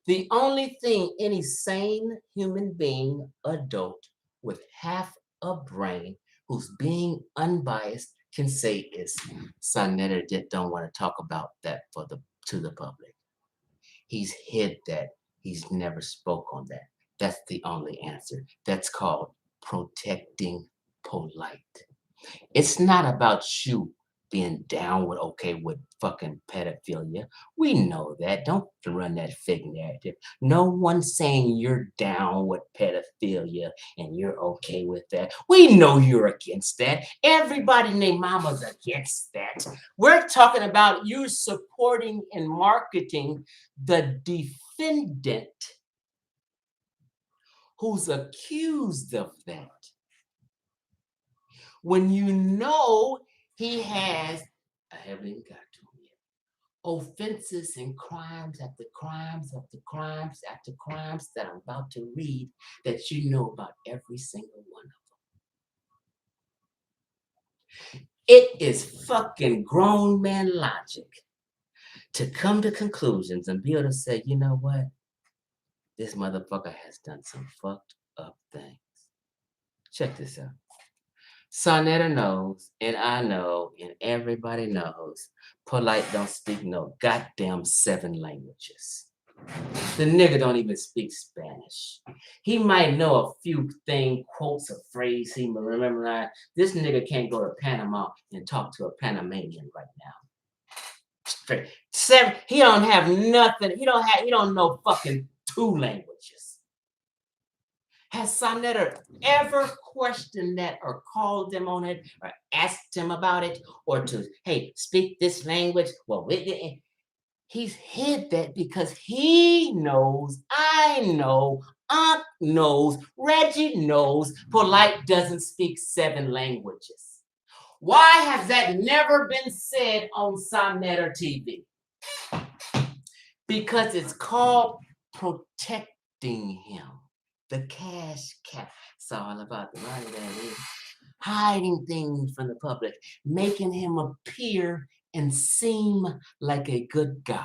The only thing any sane human being, adult, with half a brain, who's being unbiased, can say is SaNETER don't want to talk about that to the public. He's hid that. He's never spoke on that. That's the only answer. That's called protecting Polite. It's not about you being down with fucking pedophilia. We know that. Don't run that fake narrative. No one's saying you're down with pedophilia and you're okay with that. We know you're against that. Everybody named mama's against that. We're talking about you supporting and marketing the defendant who's accused of that. When you know he has, I haven't even got to him yet, offenses and crimes after crimes after crimes after crimes that I'm about to read that you know about every single one of them. It is fucking grown man logic to come to conclusions and be able to say, you know what? This motherfucker has done some fucked up things. Check this out. SaNETER knows, and I know, and everybody knows, Polite don't speak no goddamn 7 languages. The nigga don't even speak Spanish. He might know a few quotes, a phrase he may remember. This nigga can't go to Panama and talk to a Panamanian right now. Straight. 7. He don't have nothing. He don't know fucking 2 languages. Has SaNETER ever questioned that or called them on it or asked him about it or to, hey, speak this language? Well, he's hid that because he knows, I know, Aunt knows, Reggie knows, POLIGHT doesn't speak 7 languages. Why has that never been said on SaNETER TV? Because it's called protecting him. The cash cow. It's all about the money that is. Hiding things from the public, making him appear and seem like a good guy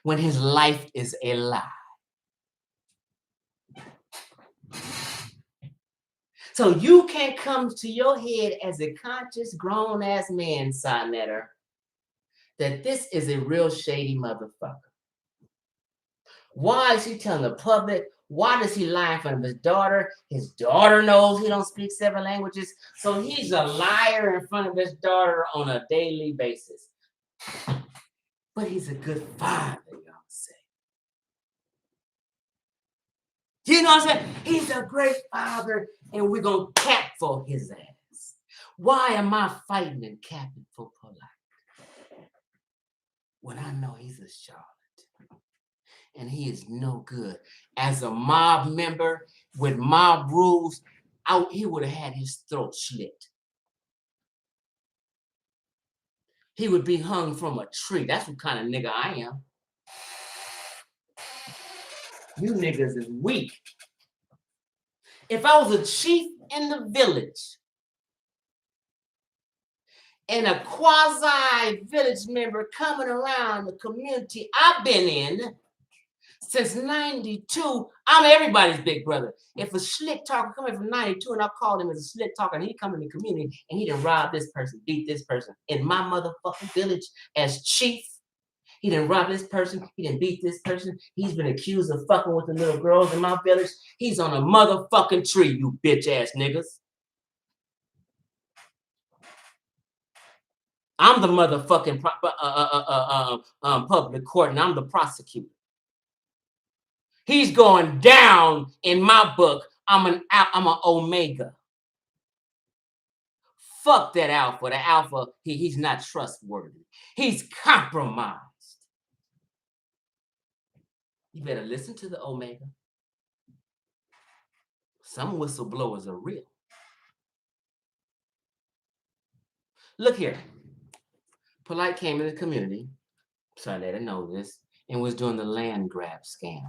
when his life is a lie. So you can't come to your head as a conscious grown-ass man, SaNETER, that this is a real shady motherfucker. Why is he telling the public? Why does he lie in front of his daughter? His daughter knows he don't speak 7 languages. So he's a liar in front of his daughter on a daily basis. But he's a good father, y'all say. You know what I'm saying? He's a great father, and we're going to cap for his ass. Why am I fighting and capping for POLIGHT when I know he's a charlatan? And he is no good. As a mob member with mob rules, he would have had his throat slit. He would be hung from a tree. That's what kind of nigga I am. You niggas is weak. If I was a chief in the village and a quasi-village member coming around the community I've been in, since 92, I'm everybody's big brother. If a slick talker coming from 92 and I called him as a slick talker and he come in the community and he done robbed this person, beat this person in my motherfucking village as chief, he done robbed this person, he done beat this person, he's been accused of fucking with the little girls in my village, he's on a motherfucking tree, you bitch ass niggas. I'm the motherfucking public court and I'm the prosecutor. He's going down in my book. I'm an omega. Fuck that alpha. The alpha, he's not trustworthy. He's compromised. You better listen to the omega. Some whistleblowers are real. Look here. POLIGHT came in the community, SaNETER knows this, and was doing the land grab scam,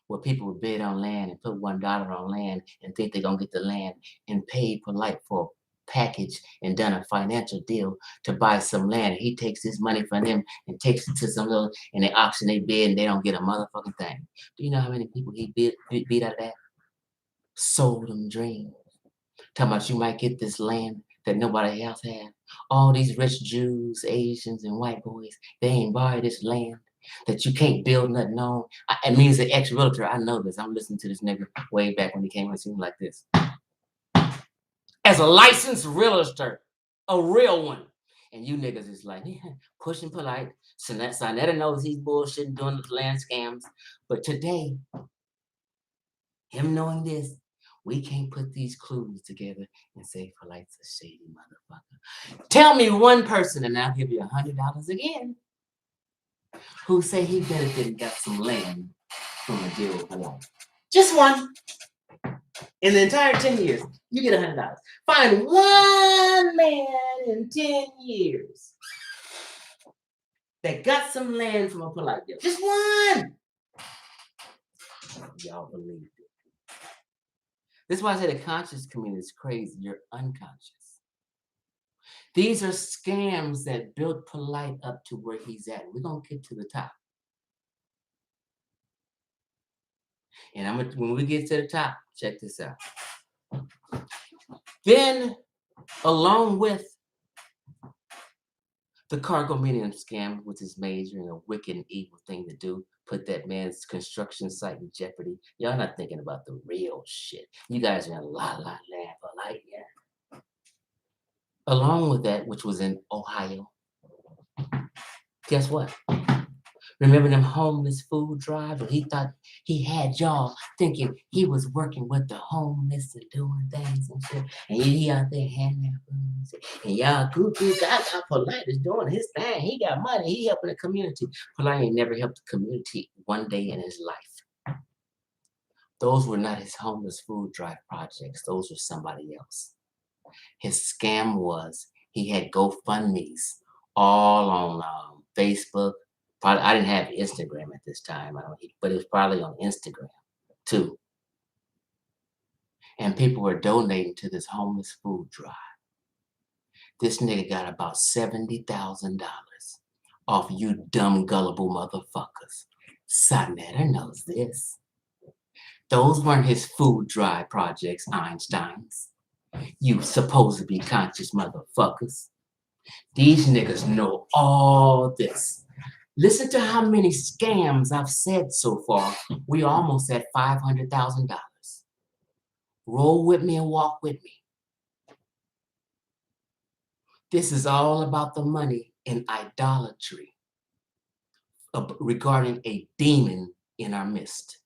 where people would bid on land and put $1 on land and think they're gonna get the land and pay POLIGHT for a package and done a financial deal to buy some land. And he takes this money from them and takes it to some little, and they auction, they bid, and they don't get a motherfucking thing. Do you know how many people he beat out of that? Sold them dreams. Talking about you might get this land that nobody else has. All these rich Jews, Asians, and white boys, they ain't borrowed this land that you can't build nothing on. It means the ex-realtor, I know this. I'm listening to this nigga way back when he came on the scene like this. As a licensed realtor, a real one. And you niggas is like, yeah, pushing POLIGHT. SaNETER knows he's bullshitting, doing the land scams. But today, him knowing this, we can't put these clues together and say POLIGHT's a shady motherfucker. Tell me one person, and I'll give you $100 again, who say he benefited and got some land from a deal with POLIGHT. Just one. In the entire 10 years, you get $100. Find one man in 10 years that got some land from a POLIGHT deal. Just one. Y'all believe it. This is why I say the conscious community is crazy. You're unconscious. These are scams that built POLIGHT up to where he's at. We're going to get to the top. And when we get to the top, check this out. Then, along with the cargo medium scam, which is major and a wicked and evil thing to do, put that man's construction site in jeopardy. Y'all not thinking about the real shit. You guys are in a la land POLIGHT, yeah. Along with that, which was in Ohio, guess what? Remember them homeless food drives? Where he thought he had y'all thinking he was working with the homeless and doing things and shit. And he out there handing out food. And y'all, cuckoo, God, Polite is doing his thing. He got money. He helping the community. Polite ain't never helped the community one day in his life. Those were not his homeless food drive projects. Those were somebody else. His scam was he had GoFundMe's all on Facebook. Probably I didn't have Instagram at this time, but it was probably on Instagram too. And people were donating to this homeless food drive. This nigga got about $70,000 off you dumb gullible motherfuckers. SaNETER knows this. Those weren't his food drive projects, Einsteins. You supposed to be conscious motherfuckers. These niggas know all this. Listen to how many scams I've said so far. We almost at $500,000. Roll with me and walk with me. This is all about the money and idolatry regarding a demon in our midst.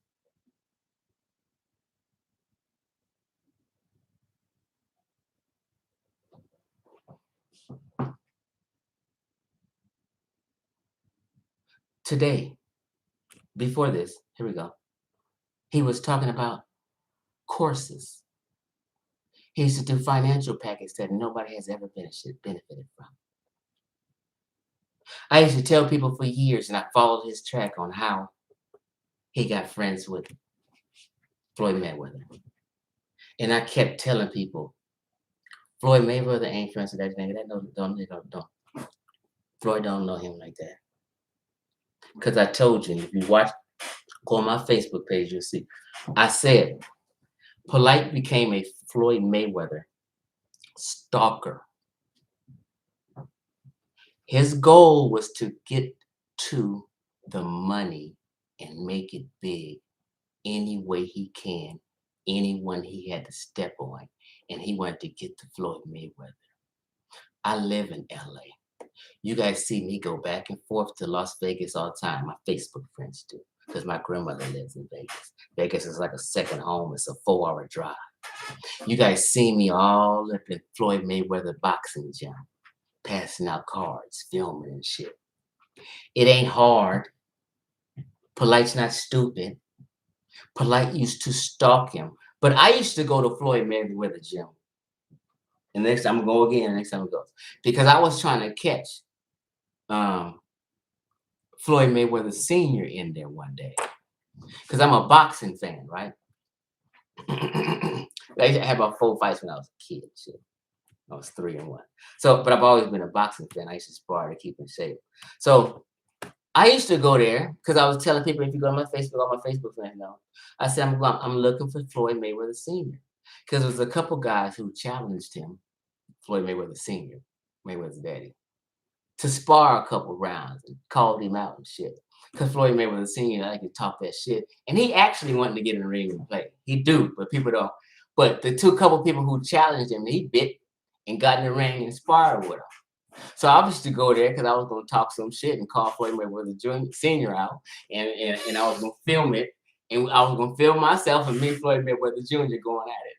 Today, before this, here we go. He was talking about courses. He used to do financial packages that nobody has ever benefited from. I used to tell people for years, and I followed his track on how he got friends with Floyd Mayweather. And I kept telling people, Floyd Mayweather ain't friends with that nigga. That don't. Floyd don't know him like that. Because I told you, if you watch, go on my Facebook page, you'll see. I said, POLIGHT became a Floyd Mayweather stalker. His goal was to get to the money and make it big any way he can, anyone he had to step on. And he wanted to get to Floyd Mayweather. I live in LA. You guys see me go back and forth to Las Vegas all the time. My Facebook friends do, because my grandmother lives in Vegas. Vegas is like a second home. It's a 4-hour drive. You guys see me all up in Floyd Mayweather boxing gym, passing out cards, filming and shit. It ain't hard. POLIGHT's not stupid. POLIGHT used to stalk him. But I used to go to Floyd Mayweather gym. And next time I'm going to go again, next time it goes. Because I was trying to catch Floyd Mayweather Sr. in there one day. Because I'm a boxing fan, right? I had about 4 fights when I was a kid. Shit. I was 3-1. So, but I've always been a boxing fan. I used to spar to keep in shape. So I used to go there because I was telling people, if you go on my Facebook, all my Facebook fans know. I said, I'm looking for Floyd Mayweather Sr. Because there was a couple guys who challenged him, Floyd Mayweather Sr., Mayweather's daddy, to spar a couple rounds and called him out and shit. Because Floyd Mayweather Sr., I could talk that shit. And he actually wanted to get in the ring and play. He do, but people don't. But the couple people who challenged him, he bit and got in the ring and sparred with him. So I used to go there because I was going to talk some shit and call Floyd Mayweather Jr. Sr. out. And I was going to film it. And I was going to film myself and me, Floyd Mayweather Jr. going at it.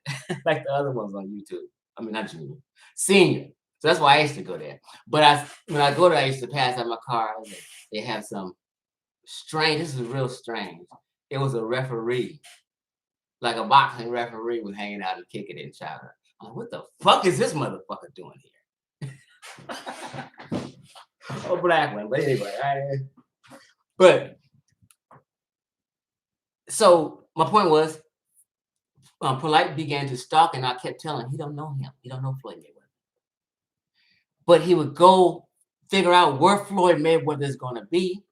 Like the other ones on YouTube. I mean, not Jr. Senior. So that's why I used to go there. But when I go there, I used to pass out my car. They have some strange, this is real strange. It was a referee. Like a boxing referee was hanging out and kicking it and shouting. I'm like, what the fuck is this motherfucker doing here? Oh, black one. But anyway, but so my point was, POLIGHT began to stalk, and I kept telling him, he don't know him. He don't know Floyd Mayweather. But he would go figure out where Floyd Mayweather is going to be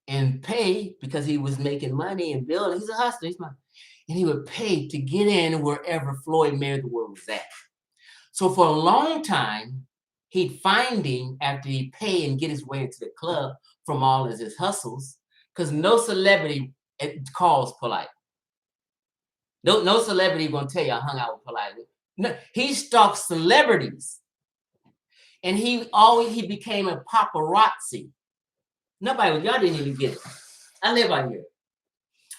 and pay because he was making money and building. He's a hustler. And he would pay to get in wherever Floyd Mayweather was at. So for a long time, he'd find him after he'd pay and get his way into the club from all of his hustles, because no celebrity calls POLIGHT. No celebrity gonna tell you I hung out with POLIGHT. No, he stalks celebrities And he became a paparazzi. Y'all didn't even get it. I live out here.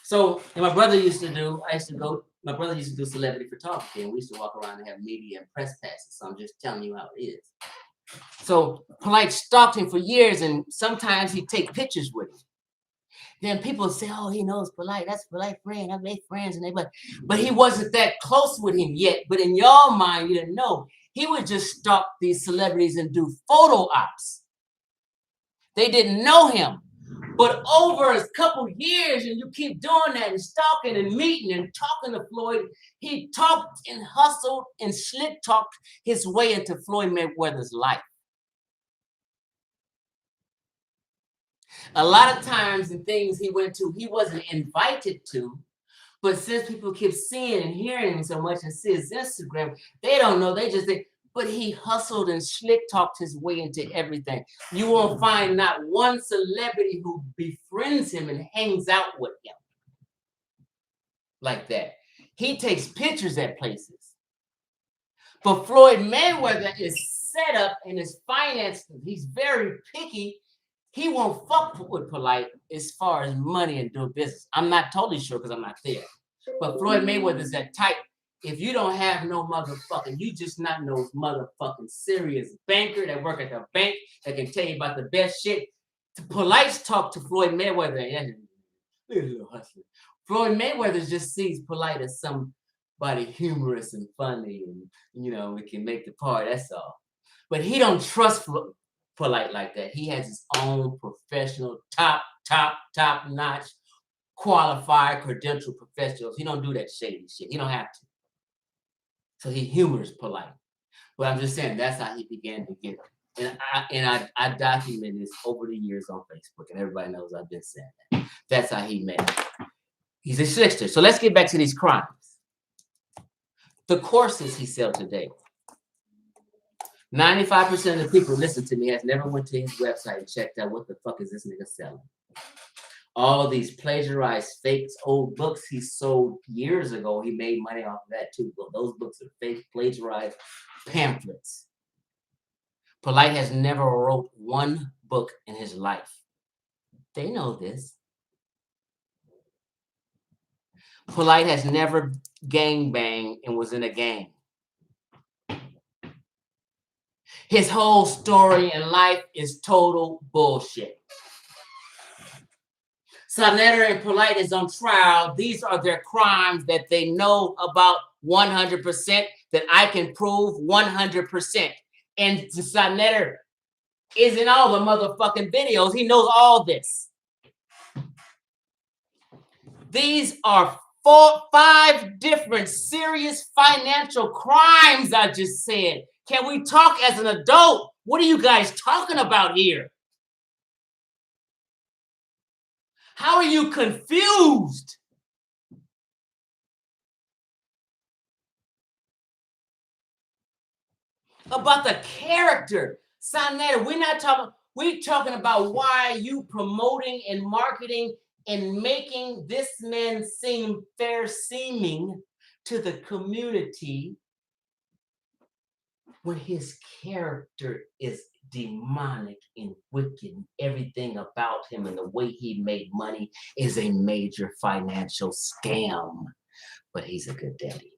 So, and my brother used to do celebrity photography, and we used to walk around and have media and press passes. So I'm just telling you how it is. So POLIGHT stalked him for years, and sometimes he'd take pictures with him. Then people would say, oh, he knows POLIGHT. That's POLIGHT friend. I've made friends. And but he wasn't that close with him yet. But in your mind, you didn't know. He would just stalk these celebrities and do photo ops. They didn't know him. But over a couple years, and you keep doing that and stalking and meeting and talking to Floyd, he talked and hustled and slick talked his way into Floyd Mayweather's life. A lot of times in things he went to, he wasn't invited to, but since people keep seeing and hearing him so much and see his Instagram, they don't know. They just think, but he hustled and slick talked his way into everything. You won't find not one celebrity who befriends him and hangs out with him like that. He takes pictures at places. But Floyd Mayweather is set up and is financed. He's very picky. He won't fuck with POLIGHT as far as money and doing business. I'm not totally sure because I'm not there. But Floyd Mayweather is that type. If you don't have no motherfucking, you just not no motherfucking serious banker that work at the bank that can tell you about the best shit. POLIGHT's talk to Floyd Mayweather. Floyd Mayweather just sees POLIGHT as somebody humorous and funny, and we can make the part. That's all. But he don't trust POLIGHT like that. He has his own professional, top notch, qualified, credentialed professionals. He don't do that shady shit. He don't have to. So he humors POLIGHT. But I'm just saying that's how he began to get it. And I document this over the years on Facebook, and everybody knows I've been saying that. That's how he met it. He's a trickster. So let's get back to these crimes. The courses he sells today. 95% of the people who listen to me has never went to his website and checked out what the fuck is this nigga selling. All these plagiarized fakes, old books he sold years ago, he made money off of that too. But those books are fake, plagiarized pamphlets. POLIGHT has never wrote one book in his life. They know this. POLIGHT has never gangbanged and was in a gang. His whole story in life is total bullshit. SaNETER and POLIGHT is on trial. These are their crimes that they know about 100%, that I can prove 100%. And SaNETER is in all the motherfucking videos. He knows all this. These are 5 different serious financial crimes I just said. Can we talk as an adult? What are you guys talking about here? How are you confused? About the character. SaNETER, we're talking about why you promoting and marketing and making this man seem fair seeming to the community when his character is demonic and wicked. Everything about him and the way he made money is a major financial scam. But he's a good daddy.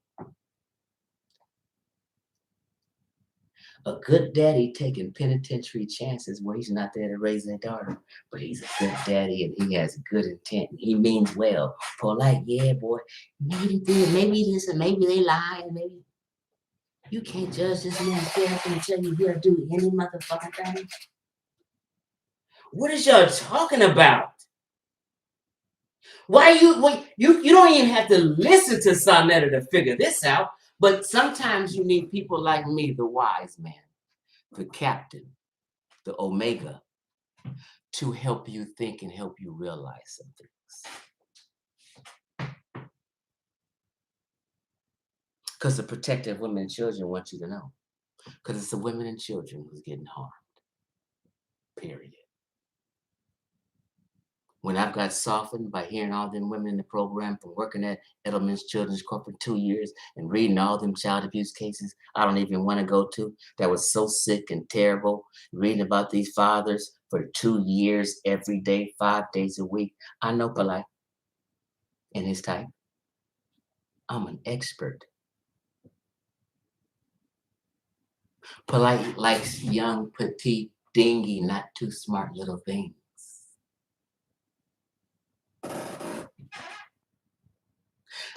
A good daddy taking penitentiary chances where he's not there to raise their daughter, but he's a good daddy and he has good intent. He means well. POLIGHT, yeah, boy. Maybe they lie, maybe. You can't judge this man's character until you hear do any motherfucking thing. What is y'all talking about? Why you don't even have to listen to SaNETER to figure this out. But sometimes you need people like me, the wise man, the captain, the omega, to help you think and help you realize some things. Because the protective women and children want you to know. Because it's the women and children who's getting harmed. Period. When I've got softened by hearing all them women in the program from working at Edelman's Children's Court for 2 years and reading all them child abuse cases I don't even want to go to, that was so sick and terrible, reading about these fathers for 2 years every day, 5 days a week. I know Polite and his type. I'm an expert. Polite likes young, petite, dingy, not too smart little things.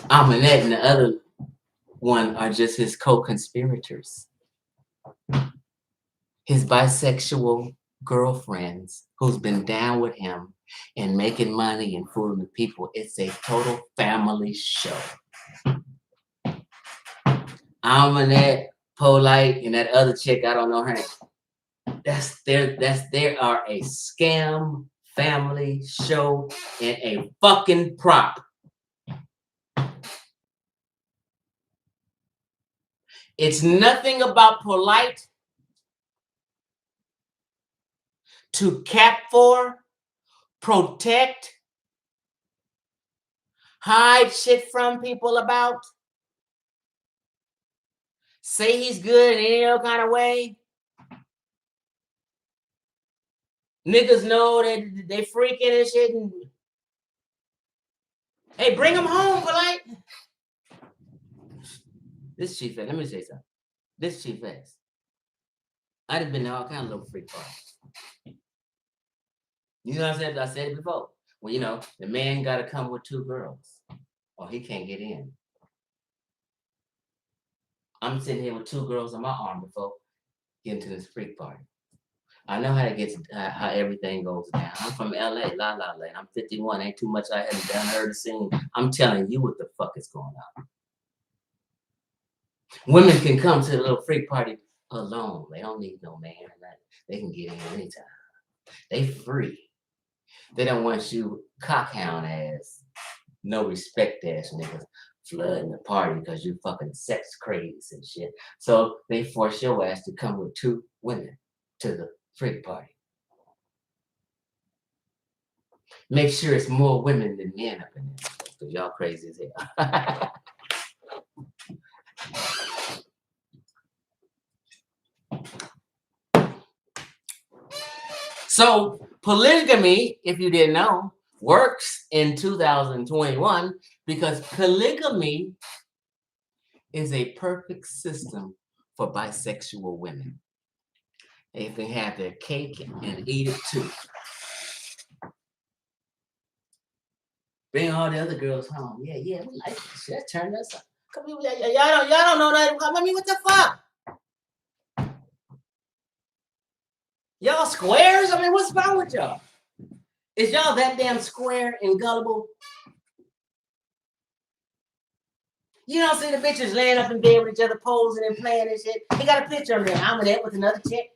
Amanette and the other one are just his co-conspirators. His bisexual girlfriends who's been down with him and making money and fooling the people. It's a total family show. Amanette, Polite, and that other chick, I don't know her name. They are a scam family show and a fucking prop. It's nothing about Polite to cap for, protect, hide shit from people about, say he's good in any other kind of way. Niggas know that they freaking and shit. And, hey, bring them home, Polite. This Chief X, let me say something. This Chief X, I'd have been to all kind of little freak parties. You know what I said? I said it before. Well, you know, the man got to come with 2 girls, or he can't get in. I'm sitting here with 2 girls on my arm before getting to this freak party. I know how everything goes down. I'm from LA, La La Land. I'm 51. Ain't too much I haven't done, heard, or seen. I'm telling you what the fuck is going on. Women can come to the little freak party alone. They don't need no man. They can get in anytime. They free. They don't want you cockhound ass, no respect ass niggas flooding the party because you fucking sex crazy and shit. So they force your ass to come with 2 women to the freak party. Make sure it's more women than men up in there, because y'all crazy as hell. So polygamy, if you didn't know, works in 2021 because polygamy is a perfect system for bisexual women. They can have their cake and eat it too. Bring all the other girls home. Yeah, we like this shit. That turned us up. Come here, y'all don't know that. I mean, what the fuck? Y'all squares? I mean, what's wrong with y'all? Is y'all that damn square and gullible? You don't see the bitches laying up in bed with each other, posing and playing and shit. He got a picture of me. I'm in there with another chick.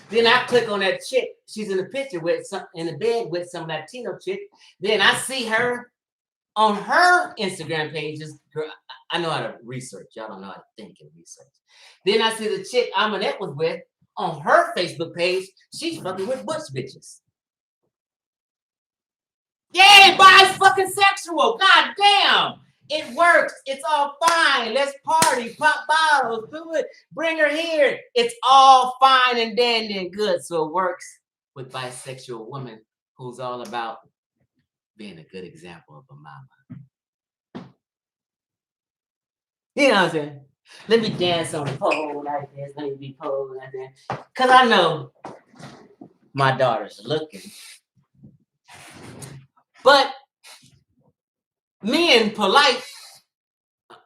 Then I click on that chick. She's in the picture in the bed with some Latino chick. Then I see her on her Instagram pages. Girl, I know how to research. Y'all don't know how to think and research. Then I see the chick Amanette was with on her Facebook page. She's fucking with butch bitches. Yeah, bisexual. God damn. It works. It's all fine. Let's party, pop bottles, do it. Bring her here. It's all fine and dandy and good. So it works with bisexual women who's all about being a good example of a mama. You know what I'm saying? Let me dance on the pole like this. Let me be pole like that. Because I know my daughter's looking. But me and Polite,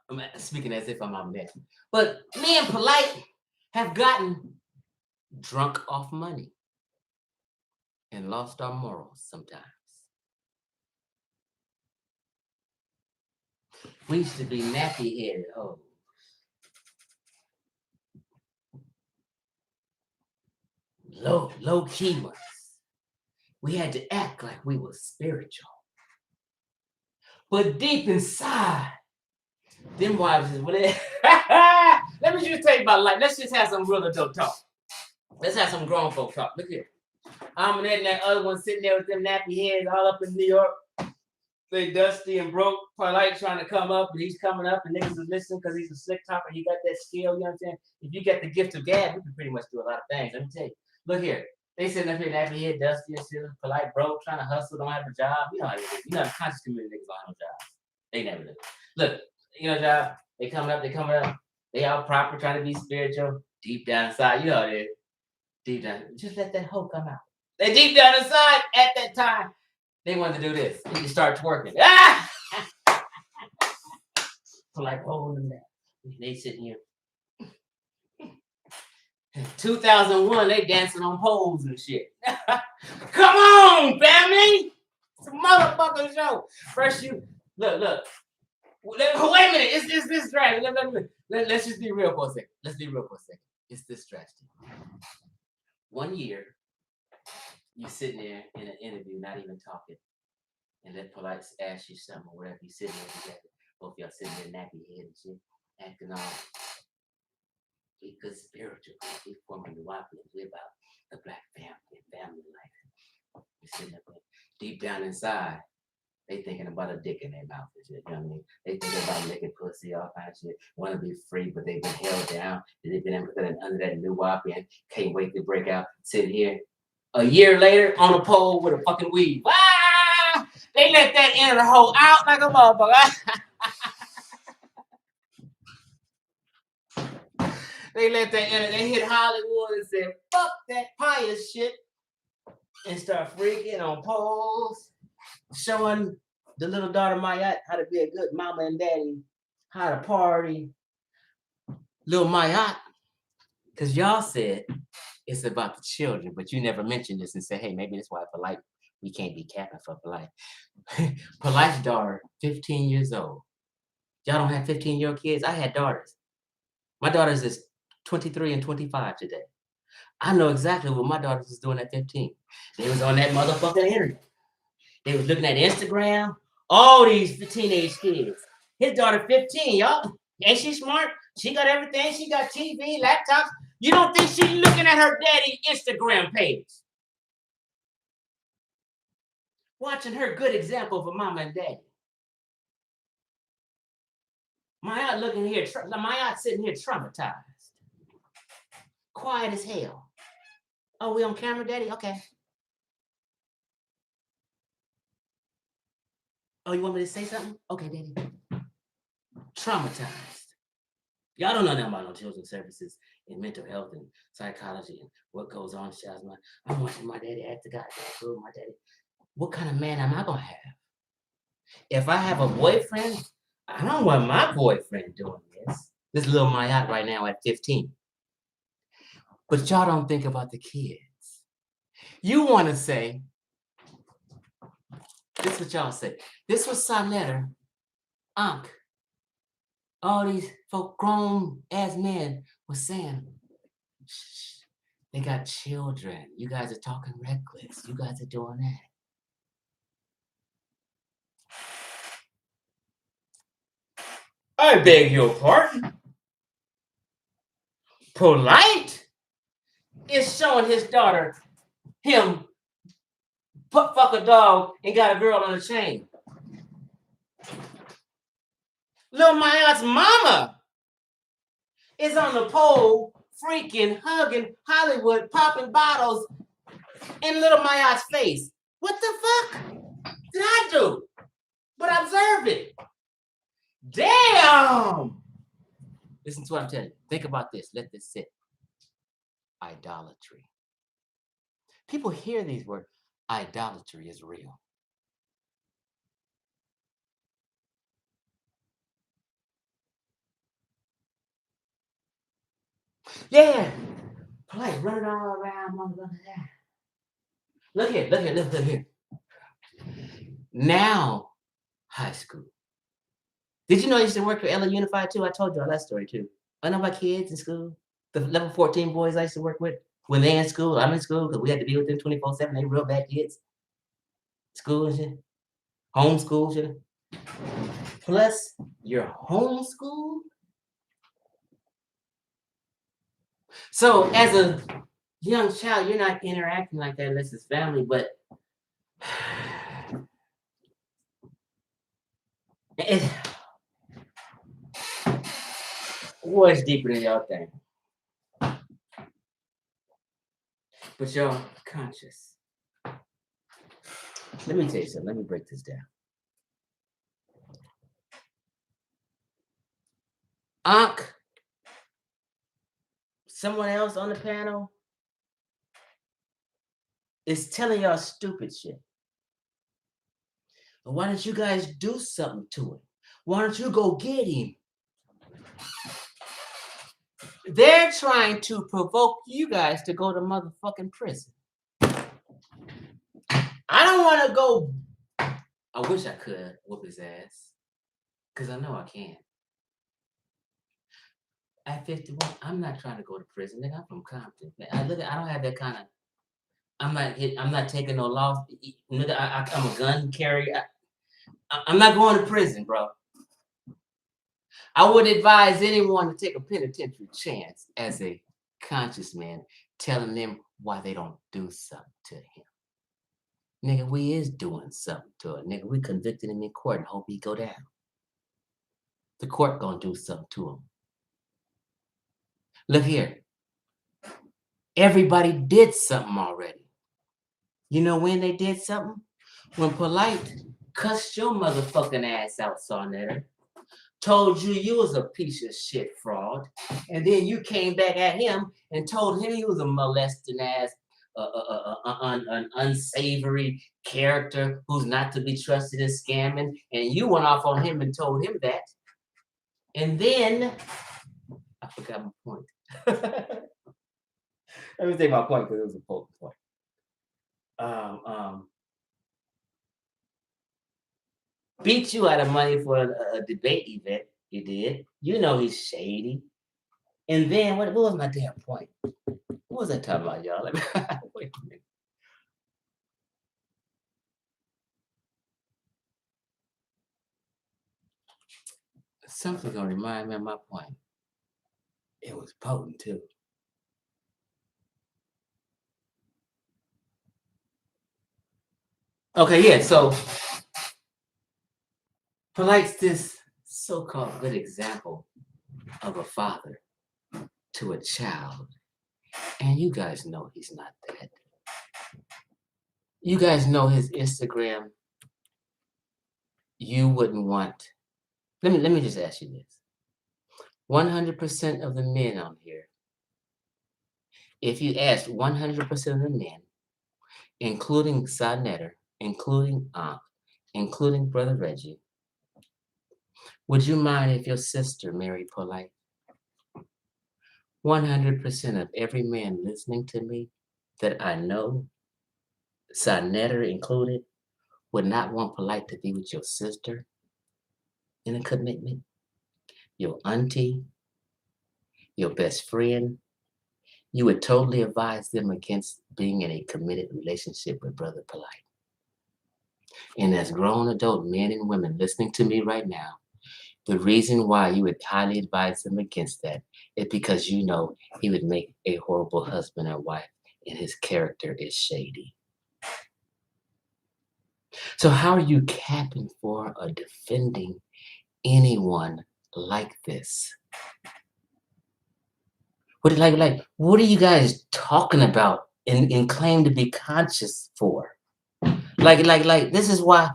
I'm speaking as if I'm on that, but me and Polite have gotten drunk off money and lost our morals sometimes. We used to be nappy-headed hoes. Low-key ones. We had to act like we were spiritual. But deep inside, them wives is let me just tell you about life. Let's just have some real adult talk. Let's have some grown folk talk. Look here. I'm letting that other one sitting there with them nappy heads all up in New York. They dusty and broke. Polite trying to come up, and he's coming up, and niggas is listening because he's a slick talker. He got that skill, you know what I'm saying? If you get the gift of gab, you can pretty much do a lot of things. Let me tell you. Look here. They sitting up here, nappy head, dusty and shit, polite, broke, trying to hustle, don't have a job. You know how it is. You know the conscious community niggas don't have no jobs. They never do. Look, you know, job. They coming up. They all proper, trying to be spiritual. Deep down inside, you know how it is. Deep down. Just let that hoe come out. They deep down inside at that time. They wanted to do this. They just start twerking. Ah! So like holding that. They sitting here. 2001, they dancing on poles and shit. Come on, family! It's a motherfucking show. First you look. Wait a minute. It's this strategy. Let's just be real for a second. It's this strategy. 1 year, you sitting there in an interview, not even talking, and let Polite ask you something or whatever. You sitting there together, both y'all sitting there nappy head and shit, acting all good spiritual. We forming the wapians. We about the black family life. You sitting there, deep down inside, they thinking about a dick in their mouth and shit. You know what I mean? They thinking about licking pussy, all kind of shit. Want to be free, but they've been held down. They've been under that new wapian. Can't wait to break out. Sitting here. A year later, on a pole with a fucking weed. Ah! They let that enter the hole out like a motherfucker. They let that enter. They hit Hollywood and said, fuck that pious shit. And start freaking on poles. Showing the little daughter Mayat how to be a good mama and daddy. How to party. Little Mayat. Because y'all said it's about the children, but you never mentioned this and said, hey, maybe that's why Polite, we can't be capping for Polite. Polite's daughter, 15 years old. Y'all don't have 15-year-old kids? I had daughters. My daughters is 23 and 25 today. I know exactly what my daughters was doing at 15. They was on that motherfucking internet. They was looking at Instagram. All these teenage kids. His daughter 15, y'all. Ain't she smart? She got everything. She got TV, laptops. You don't think she's looking at her daddy's Instagram page? Watching her good example for mama and daddy. Maya looking here, Maya sitting here traumatized. Quiet as hell. Oh, we on camera, daddy? Okay. Oh, you want me to say something? Okay, daddy. Traumatized. Y'all don't know nothing about no children's services and mental health and psychology and what goes on in child's mind. I'm watching my daddy act the goddamn fool. My daddy. What kind of man am I gonna have? If I have a boyfriend, I don't want my boyfriend doing this. This little Mayat right now at 15. But y'all don't think about the kids. You want to say, this is what y'all say. This was SaNETER, Ankh. All these folk, grown ass men were saying, shh, they got children. You guys are talking reckless. You guys are doing that. I beg your pardon. Polite is showing his daughter him fuck a dog and got a girl on a chain. Lil Mayat's mama is on the pole freaking hugging Hollywood, popping bottles in little Mayat's face. What the fuck did I do? But observe it. Damn! Listen to what I'm telling you. Think about this. Let this sit. Idolatry. People hear these words. Idolatry is real. Yeah. Polite, run it all around. Look here. Now, high school. Did you know I used to work for LA Unified too? I told you all that story too. I know my kids in school. The level 14 boys I used to work with. When they're in school, I'm in school because we had to be with them 24/7. They real bad kids. School and shit. Homeschool shit. Plus, you're homeschooled. So as a young child, you're not interacting like that unless it's family, but it was deeper than y'all think. But y'all conscious. Let me tell you something. Let me break this down. Ankh, someone else on the panel is telling y'all stupid shit. Well, why don't you guys do something to him? Why don't you go get him? They're trying to provoke you guys to go to motherfucking prison. I don't want to go. I wish I could whoop his ass. Because I know I can. At 51, I'm not trying to go to prison. Nigga, I'm from Compton. I don't have that kind of. I'm not taking no loss. Nigga, I'm a gun carrier. I'm not going to prison, bro. I would advise anyone to take a penitentiary chance as a conscious man, telling them why they don't do something to him. Nigga, we is doing something to it. Nigga, we convicted him in court and hope he go down. The court gonna do something to him. Look here. Everybody did something already. You know when they did something? When POLIGHT cussed your motherfucking ass out, SaNETER. Told you was a piece of shit fraud. And then you came back at him and told him he was a molesting ass, an unsavory character who's not to be trusted and scamming. And you went off on him and told him that. And then, I forgot my point. Let me take my point because it was a potent point. Beat you out of money for a debate event. You did. You know he's shady. And then what was my damn point? What was I talking about, y'all? Wait a minute. Something's gonna remind me of my point. It was potent too. Okay, yeah, so POLIGHT's this so-called good example of a father to a child. And you guys know he's not that. You guys know his Instagram. You wouldn't want. Let me just ask you this. 100% of the men on here, if you asked 100% of the men, including SaNETER, including Ankh, including Brother Reggie, would you mind if your sister married POLIGHT? 100% of every man listening to me that I know, SaNETER included, would not want POLIGHT to be with your sister in a commitment, your auntie, your best friend. You would totally advise them against being in a committed relationship with Brother POLIGHT. And as grown adult men and women listening to me right now, the reason why you would highly advise them against that is because you know he would make a horrible husband or wife and his character is shady. So how are you capping for or defending anyone like this? What are you guys talking about and claim to be conscious for? Like this is why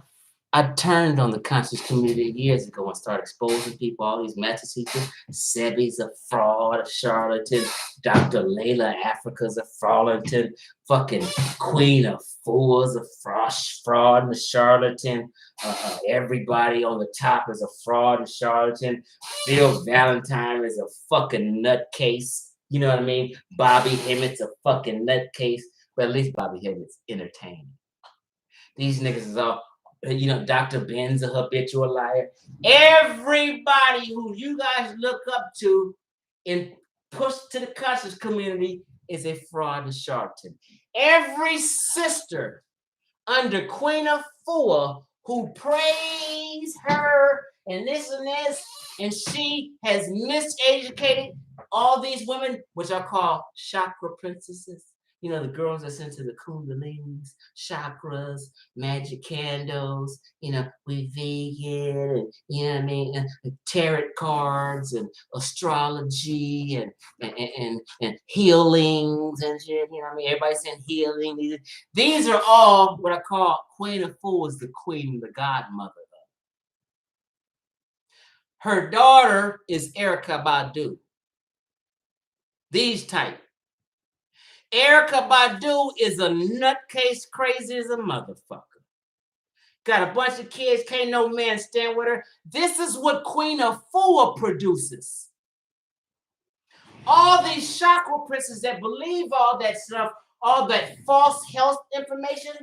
I turned on the conscious community years ago and started exposing people, all these messages. Sebi's a fraud, a charlatan. Dr. Layla Africa's a fraudulent. Fucking Queen of Fools, a fraud and a charlatan. Everybody on the top is a fraud and charlatan. Phil Valentine is a fucking nutcase. You know what I mean? Bobby Emmett's a fucking nutcase. But at least Bobby Emmett's entertaining. These niggas is all, you know, Dr. Ben's a habitual liar. Everybody who you guys look up to and push to the conscious community is a fraud and charlatan. Every sister under Queen of Four who praise her and this, and she has miseducated all these women, which are called chakra princesses. You know, the girls that's into the kundalini's, chakras, magic candles, you know, we vegan, and, you know what I mean, and tarot cards and astrology and healings and shit, you know what I mean? Everybody's saying healing. These are all what I call Queen of Fools, the queen, the godmother. Her daughter is Erykah Badu. These type. Erykah Badu is a nutcase, crazy as a motherfucker. Got a bunch of kids, can't no man stand with her. This is what Queen of Fool produces. All these chakra princes that believe all that stuff, all that false health information.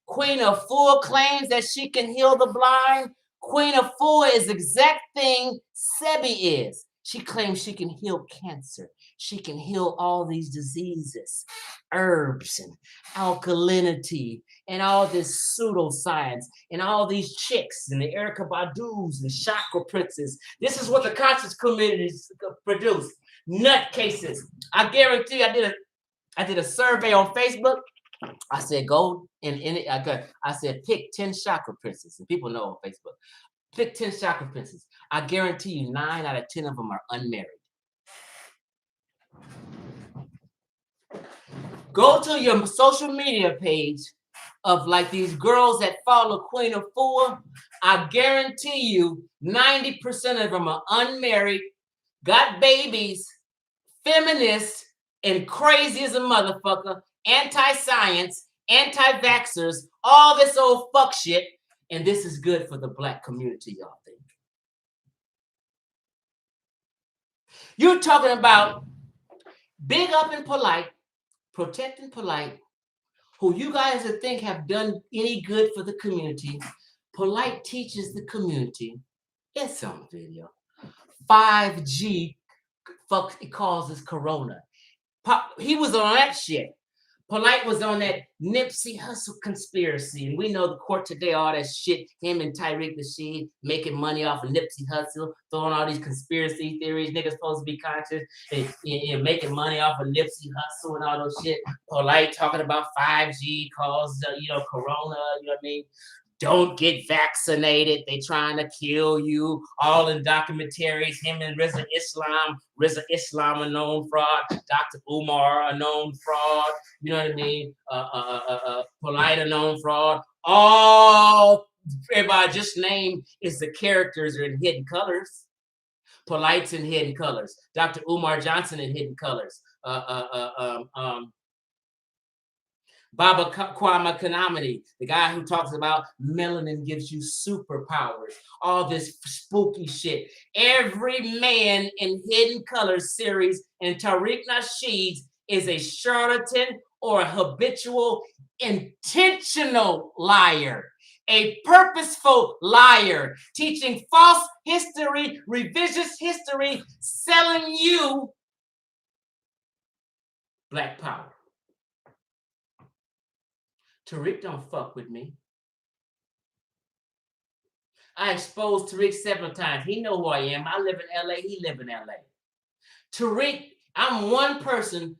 Queen of Fool claims that she can heal the blind. Queen of Fool is the exact thing Sebi is. She claims she can heal cancer. She can heal all these diseases, herbs and alkalinity, and all this pseudoscience, and all these chicks and the Erykah Badus and chakra princes. This is what the conscious communities produce. Nutcases. I guarantee I did a survey on Facebook. I said go and in it. I said pick 10 chakra princes, and people know on Facebook. Pick 10 chakra princes. I guarantee you 9 out of 10 of them are unmarried. Go to your social media page of like these girls that follow Queen of Fool. I guarantee you 90% of them are unmarried, got babies, feminist, and crazy as a motherfucker, anti-science, anti-vaxxers, all this old fuck shit, and this is good for the black community, y'all think. You're talking about big up and polite, protecting polite, who you guys think have done any good for the community. Polite teaches the community. It's on video. 5G, fuck, it causes corona. He was on that shit. Polite was on that Nipsey Hussle conspiracy. And we know the court today, all that shit, him and Tyreek Nasheed making money off of Nipsey Hussle, throwing all these conspiracy theories, niggas supposed to be conscious, and making money off of Nipsey Hussle and all those shit. Polite talking about 5G caused, corona, you know what I mean? Don't get vaccinated. They trying to kill you. All in documentaries. Him and Rizza Islam, a known fraud. Dr. Umar, a known fraud. You know what I mean? Polite, a known fraud. All everybody just named is the characters are in Hidden Colors. Polite's in Hidden Colors. Dr. Umar Johnson in Hidden Colors. Baba Kwame Kanamity, the guy who talks about melanin gives you superpowers, all this spooky shit. Every man in Hidden Colors series and Tariq Nasheed is a charlatan or a habitual, intentional liar, a purposeful liar, teaching false history, revisionist history, selling you black power. Tariq don't fuck with me. I exposed Tariq several times. He know who I am. I live in LA. He live in LA. Tariq, I'm one person.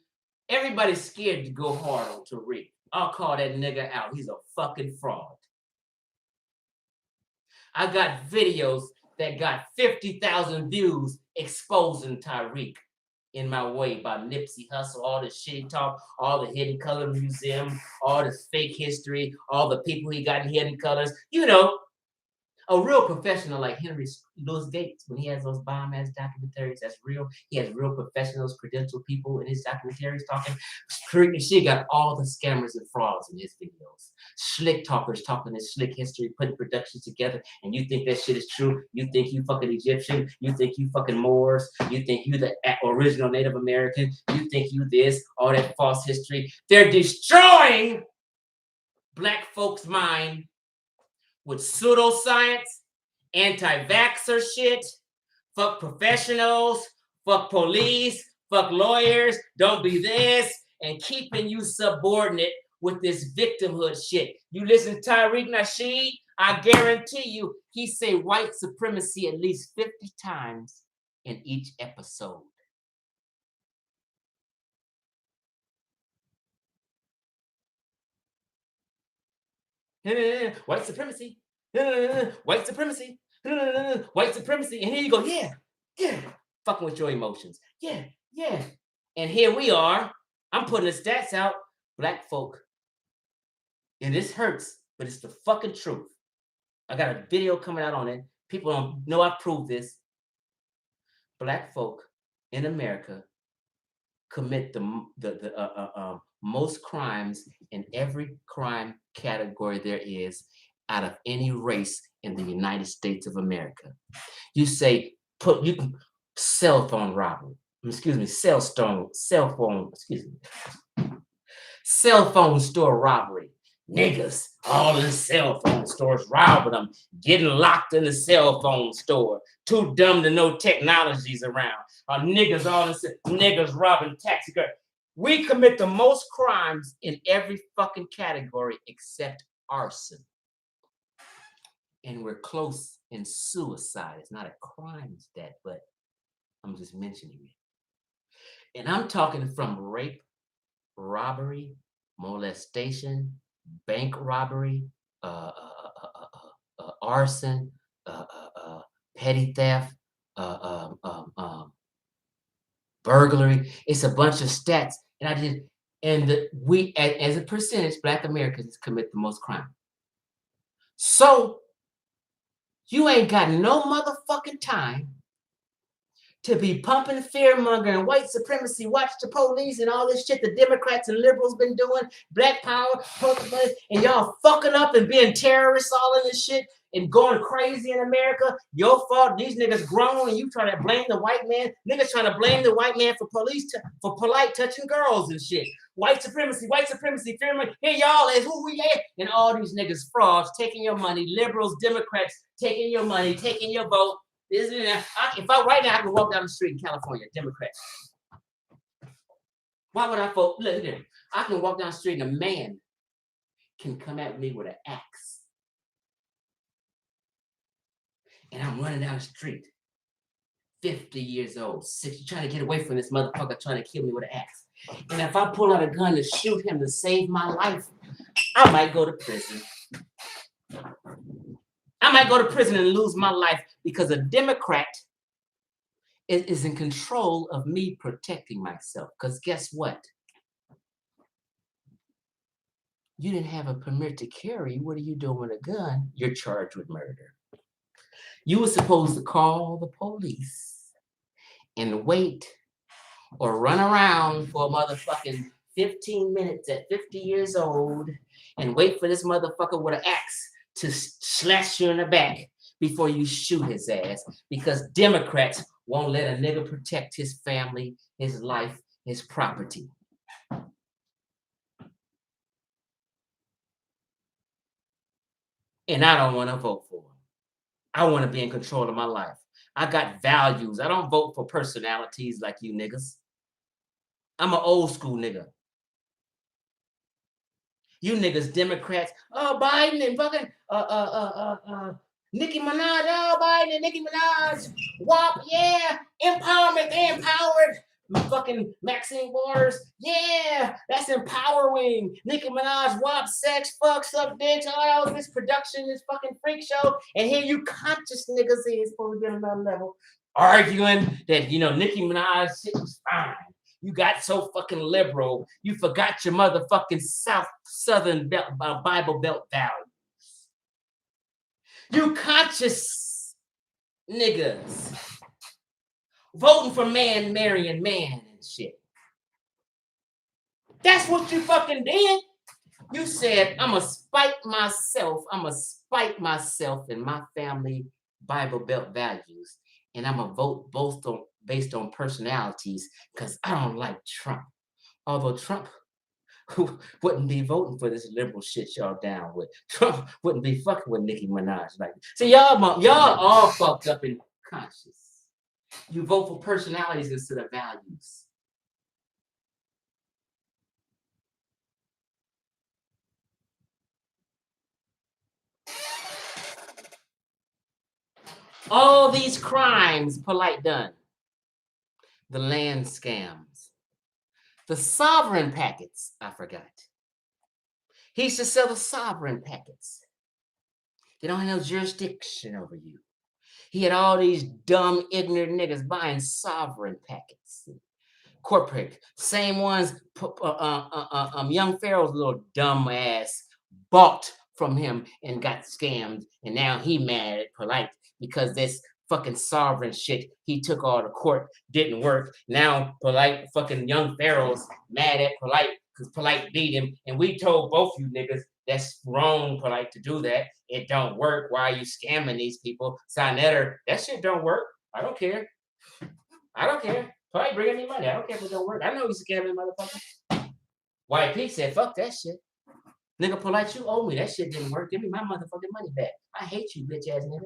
Everybody's scared to go hard on Tariq. I'll call that nigga out. He's a fucking fraud. I got videos that got 50,000 views exposing Tariq in my way by Nipsey Hussle, all the shit he talk, all the Hidden Color Museum, all this fake history, all the people he got in Hidden Colors. You know, a real professional like Henry Louis Gates, when he has those bomb-ass documentaries, that's real. He has real professionals, credentialed people in his documentaries talking. She got all the scammers and frauds in his videos. Slick talkers talking this slick history, putting productions together, and you think that shit is true? You think you fucking Egyptian? You think you fucking Moors? You think you the original Native American? You think you this? All that false history. They're destroying black folks' mind with pseudoscience, anti-vaxxer shit, fuck professionals, fuck police, fuck lawyers, don't be this, and keeping you subordinate with this victimhood shit. You listen to Tariq Nasheed, I guarantee you, he say white supremacy at least 50 times in each episode. white supremacy, white supremacy, white supremacy. And here you go, yeah, fucking with your emotions. Yeah. And here we are. I'm putting the stats out. Black folk. And this hurts, but it's the fucking truth. I got a video coming out on it. People don't know I proved this. Black folk in America commit the most crimes in every crime category there is out of any race in the United States of America. You say cell phone robbery. Cell phone store robbery. Niggas all in the cell phone stores robbing them, getting locked in the cell phone store. Too dumb to know technologies around. Niggas niggas robbing taxi cars. We commit the most crimes in every fucking category except arson. And we're close in suicide. It's not a crime stat, but I'm just mentioning it. And I'm talking from rape, robbery, molestation, bank robbery, arson, petty theft, burglary. It's a bunch of stats, as a percentage, Black Americans commit the most crime. So you ain't got no motherfucking time to be pumping fear-mongering, white supremacy, watch the police, and all this shit the Democrats and liberals been doing, black power, and y'all fucking up and being terrorists all in this shit and going crazy in America. Your fault. These niggas grown and you trying to blame the white man. Niggas trying to blame the white man for for polite touching girls and shit. White supremacy, fear-mongering. Here y'all is who we at. And all these niggas frauds taking your money, liberals, Democrats taking your money, taking your vote. If I right now I can walk down the street in California, Democrat. Why would I vote? Look here. I can walk down the street and a man can come at me with an axe. And I'm running down the street, 50 years old, 60, trying to get away from this motherfucker trying to kill me with an axe. And if I pull out a gun to shoot him to save my life, I might go to prison. I might go to prison and lose my life because a Democrat is in control of me protecting myself. Because guess what? You didn't have a permit to carry. What are you doing with a gun? You're charged with murder. You were supposed to call the police and wait or run around for a motherfucking 15 minutes at 50 years old and wait for this motherfucker with an axe to slash you in the back before you shoot his ass, because Democrats won't let a nigga protect his family, his life, his property. And I don't want to vote for him. I want to be in control of my life. I got values. I don't vote for personalities like you niggas. I'm an old school nigga. You niggas, Democrats, Biden and fucking Nicki Minaj, Biden and Nicki Minaj, WAP, yeah, empowerment, they empowered. Fucking Maxine Waters, yeah, that's empowering. Nicki Minaj, WAP, sex, fuck, suck, bitch, all this production, this fucking freak show, and here you conscious niggas is supposed to be on another level, arguing that, Nicki Minaj shit was fine. You got so fucking liberal, you forgot your motherfucking Southern Bible Belt values. You conscious niggas voting for man marrying man and shit. That's what you fucking did. You said, I'm going to spite myself. I'm going to spite myself and my family Bible Belt values. And I'm going to vote based on personalities because I don't like Trump. Although Trump wouldn't be voting for this liberal shit y'all down with. Trump wouldn't be fucking with Nicki Minaj like that. See, y'all all fucked up and conscious. You vote for personalities instead of values. All these crimes POLIGHT done. The land scams. The sovereign packets, I forgot. He used to sell the sovereign packets. They don't have no jurisdiction over you. He had all these dumb, ignorant niggas buying sovereign packets. Corporate, same ones young Pharaoh's little dumb ass bought from him and got scammed, and now he mad at POLIGHT because this fucking sovereign shit he took all to court didn't work. Now POLIGHT, fucking young Pharaoh's mad at POLIGHT because POLIGHT beat him, and we told both you niggas that's wrong, POLIGHT, to do that. It don't work. Why are you scamming these people? SaNETER, that shit don't work. I don't care. I don't care. POLIGHT bringing me money. I don't care if it don't work. I know he's scamming motherfucker. YP said, fuck that shit. Nigga, POLIGHT, you owe me. That shit didn't work. Give me my motherfucking money back. I hate you, bitch ass nigga.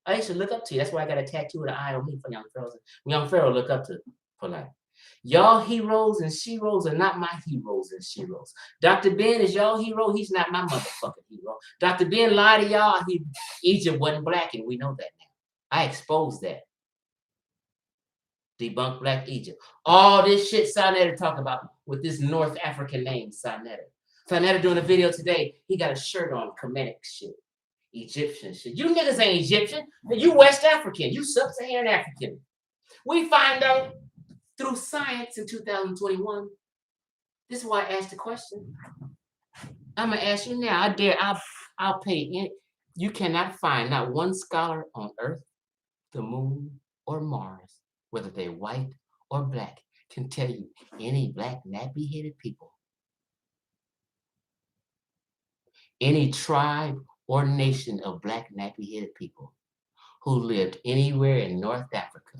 I used to look up to you. That's why I got a tattoo of the eye on me for young Pharaoh. Young Pharaoh look up to POLIGHT. Y'all heroes and sheroes are not my heroes and sheroes. Dr. Ben is y'all hero. He's not my motherfucking hero. Dr. Ben lied to y'all. Egypt wasn't black, and we know that now. I exposed that. Debunk Black Egypt. All this shit SaNETER talk about with this North African name, SaNETER. SaNETER doing a video today. He got a shirt on, Kemetic shit. Egyptian shit. You niggas ain't Egyptian. You West African. You Sub-Saharan African. We find out through science in 2021. This is why I asked the question. I'm gonna ask you now. I dare. I'll pay it. You cannot find not one scholar on Earth, the Moon, or Mars, whether they're white or black, can tell you any black nappy-headed people, any tribe or nation of black nappy-headed people who lived anywhere in North Africa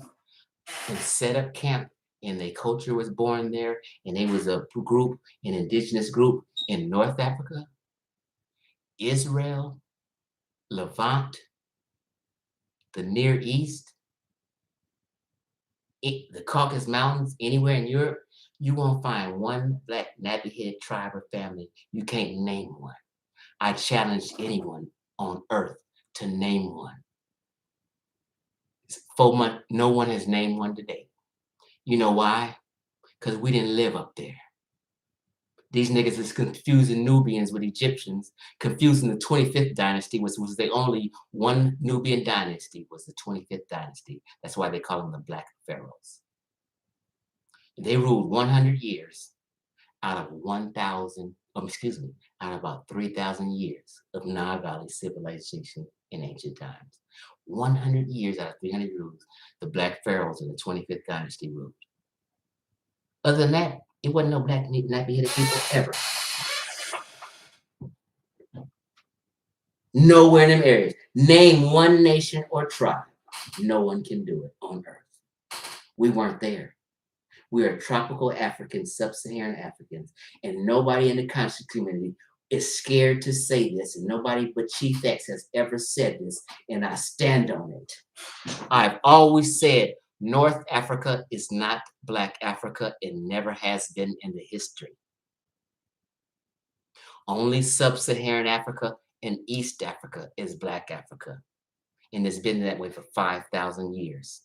and set up camp, and their culture was born there, and they was a group, an indigenous group in North Africa, Israel, Levant, the Near East, the Caucasus Mountains, anywhere in Europe, you won't find one black nappy-headed tribe or family. You can't name one. I challenge anyone on Earth to name one. 4 months, no one has named one today. You know why? Because we didn't live up there. These niggas is confusing Nubians with Egyptians, confusing the 25th dynasty, which was the only one Nubian dynasty, was the 25th dynasty. That's why they call them the Black Pharaohs. They ruled 100 years out of 1,000, out of about 3,000 years of Nile Valley civilization in ancient times. 100 years out of 300 years, the Black Pharaohs of the 25th dynasty ruled. Other than that, it wasn't no black nappy-headed people ever. Nowhere in them areas. Name one nation or tribe. No one can do it on Earth. We weren't there. We are tropical Africans, sub-Saharan Africans, and nobody in the conscious community is scared to say this, and nobody but Chief X has ever said this, and I stand on it. I've always said North Africa is not Black Africa and never has been in the history. Only Sub-Saharan Africa and East Africa is Black Africa, and it's been that way for 5,000 years.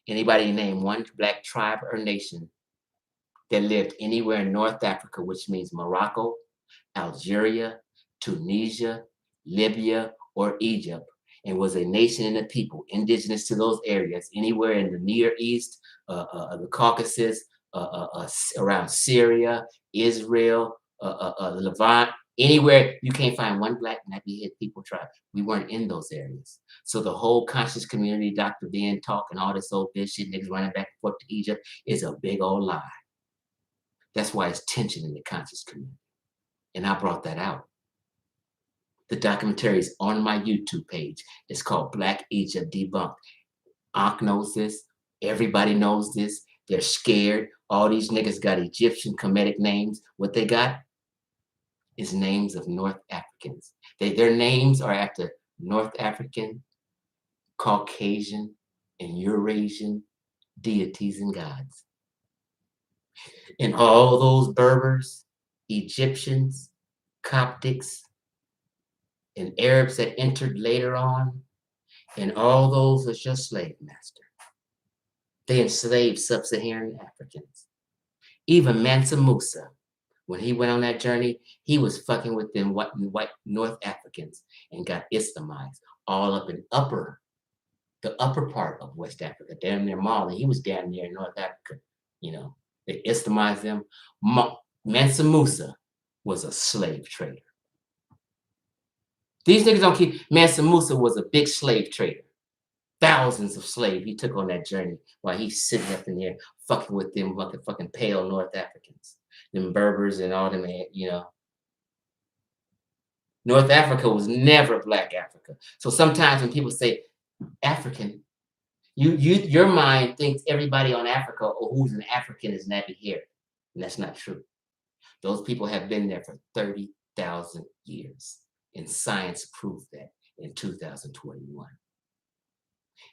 Anybody name one black tribe or nation that lived anywhere in North Africa, which means Morocco, Algeria, Tunisia, Libya, or Egypt, and was a nation and a people indigenous to those areas, anywhere in the Near East, the Caucasus, around Syria, Israel, Levant, anywhere, you can't find one black nappy-head people tribe. We weren't in those areas. So the whole conscious community, Dr. Ben talk and all this old bitch shit, niggas running back and forth to Egypt, is a big old lie. That's why it's tension in the conscious community. And I brought that out. The documentary is on my YouTube page. It's called Black Egypt Debunked. Ankh knows this. Everybody knows this. They're scared. All these niggas got Egyptian Kemetic names. What they got is names of North Africans. Their names are after North African, Caucasian, and Eurasian deities and gods. And all those Berbers, Egyptians, Coptics, and Arabs that entered later on, and all those was your slave master. They enslaved Sub-Saharan Africans. Even Mansa Musa, When he went on that journey, he was fucking with them white North Africans and got Islamized all up in the upper part of West Africa, down near Mali. He was down there in North Africa. You know, they Islamized them. Mansa Musa was a slave trader. These niggas don't keep. Mansa Musa was a big slave trader. Thousands of slaves he took on that journey while he's sitting up in there fucking with them fucking pale North Africans, them Berbers and all them, you know. North Africa was never Black Africa. So sometimes when people say African, your mind thinks everybody on Africa or who's an African is nappy hair, and that's not true. Those people have been there for 30,000 years, and science proved that in 2021.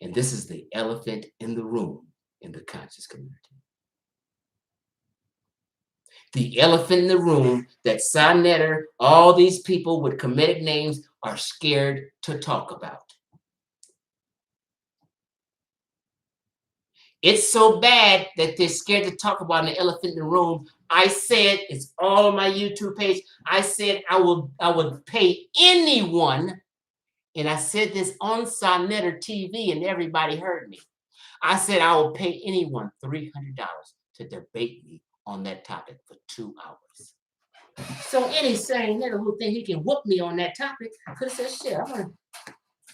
And this is the elephant in the room in the conscious community. The elephant in the room that SaNETER, all these people with Kemetic names are scared to talk about. It's so bad that they're scared to talk about an elephant in the room. I said, it's all on my YouTube page. I said I would pay anyone, and I said this on SaNETER TV, and everybody heard me. I said I will pay anyone $300 to debate me on that topic for 2 hours. So any sane nigga who think he can whoop me on that topic could have said, shit, I'm gonna,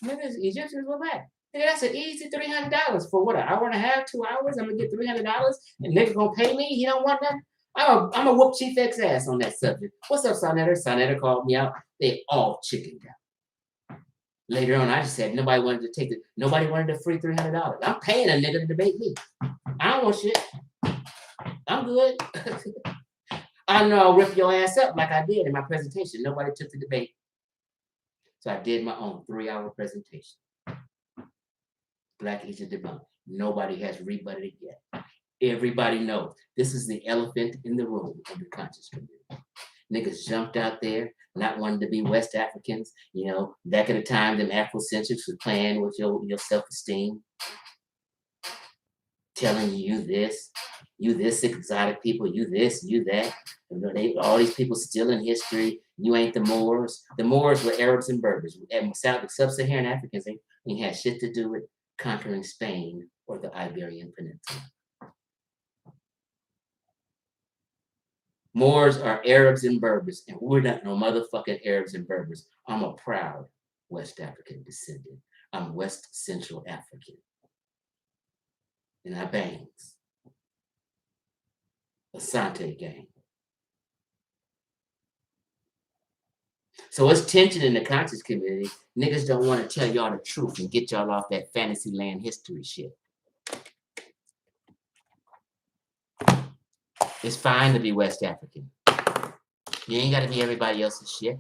niggas, Egyptians go back. Nigga, that's an easy $300 for what, an hour and a half, 2 hours? I'm gonna get $300 and nigga gonna pay me? He don't want that? I'm gonna whoop Chief X ass on that subject. What's up, SaNETER? SaNETER called me out. They all chickened out. Later on, I just said nobody wanted the free $300. I'm paying a nigga to debate me. I don't want shit. I'm good. I know I'll rip your ass up like I did in my presentation. Nobody took the debate. So I did my own 3-hour presentation. Black Egypt debunked. Nobody has rebutted it yet. Everybody knows this is the elephant in the room of the conscious community. Niggas jumped out there, not wanting to be West Africans. You know, back at the time, them Afrocentrics were playing with your self-esteem, telling you this exotic people, you this, you that. You know, all these people stealing history. You ain't the Moors. The Moors were Arabs and Berbers. And sub-Saharan Africans ain't had shit to do with conquering Spain or the Iberian Peninsula. Moors are Arabs and Berbers, and we're not no motherfucking Arabs and Berbers. I'm a proud West African descendant. I'm West Central African. And I bangs. Asante gang. So it's tension in the conscious community. Niggas don't want to tell y'all the truth and get y'all off that fantasy land history shit. It's fine to be West African. You ain't got to be everybody else's shit.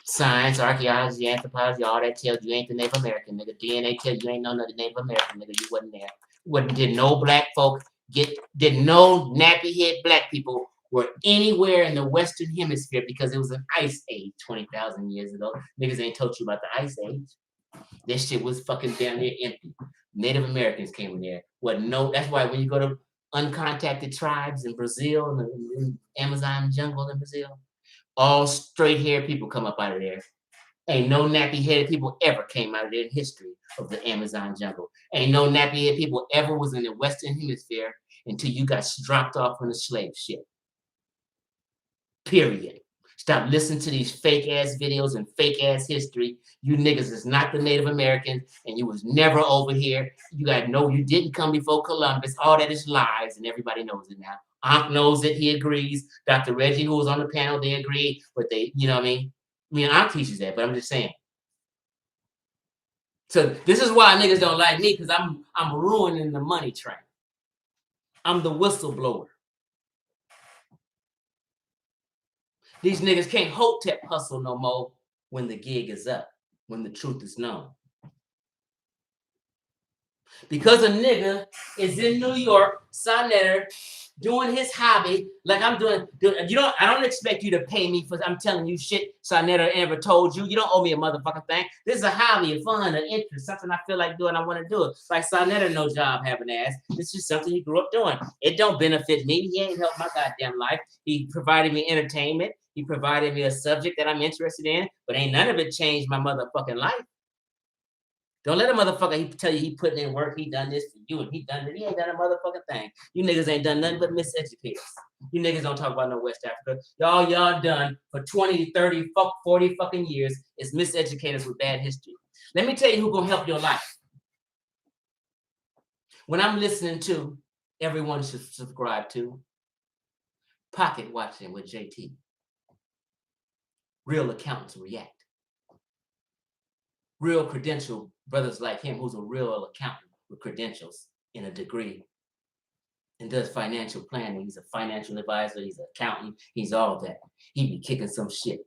Science, archaeology, anthropology, all that tells you ain't the Native American, nigga. DNA tells you ain't no Native American, nigga. You wasn't there. Did no black folk did no nappy head black people were anywhere in the Western Hemisphere because it was an ice age 20,000 years ago. Niggas ain't told you about the ice age. This shit was fucking down there empty. Native Americans came in there. That's why when you go to uncontacted tribes in Brazil, in the Amazon jungle in Brazil, all straight-haired people come up out of there. Ain't no nappy-headed people ever came out of there in history of the Amazon jungle. Ain't no nappy-headed people ever was in the Western Hemisphere until you got dropped off on a slave ship. Period. Stop listening to these fake-ass videos and fake-ass history. You niggas is not the Native Americans, and you was never over here. You got to know you didn't come before Columbus. All that is lies, and everybody knows it now. Ankh knows it. He agrees. Dr. Reggie, who was on the panel, they agree. But they, you know what I mean? Ankh teaches that, but I'm just saying. So this is why niggas don't like me, because I'm ruining the money train. I'm the whistleblower. These niggas can't hotep hustle no more when the gig is up, when the truth is known. Because a nigga is in New York, SaNETER, doing his hobby, like I'm doing. I don't expect you to pay me for. I'm telling you shit SaNETER ever told you. You don't owe me a motherfucking thing. This is a hobby, a fun, an interest, something I feel like doing. I want to do it. Like SaNETER, no job having ass. This is something he grew up doing. It don't benefit me. He ain't helped my goddamn life. He provided me entertainment. He provided me a subject that I'm interested in, but ain't none of it changed my motherfucking life. Don't let a motherfucker tell you he putting in work, he done this for you, and he done it. He ain't done a motherfucking thing. You niggas ain't done nothing but miseducate us. You niggas don't talk about no West Africa. Y'all done for 20, 30, 40 fucking years is miseducate us with bad history. Let me tell you who gonna help your life. When I'm listening to, everyone should subscribe to Pocket Watching with JT. Real accountants react. Real credential brothers like him, who's a real accountant with credentials and a degree and does financial planning. He's a financial advisor. He's an accountant. He's all that. He be kicking some shit.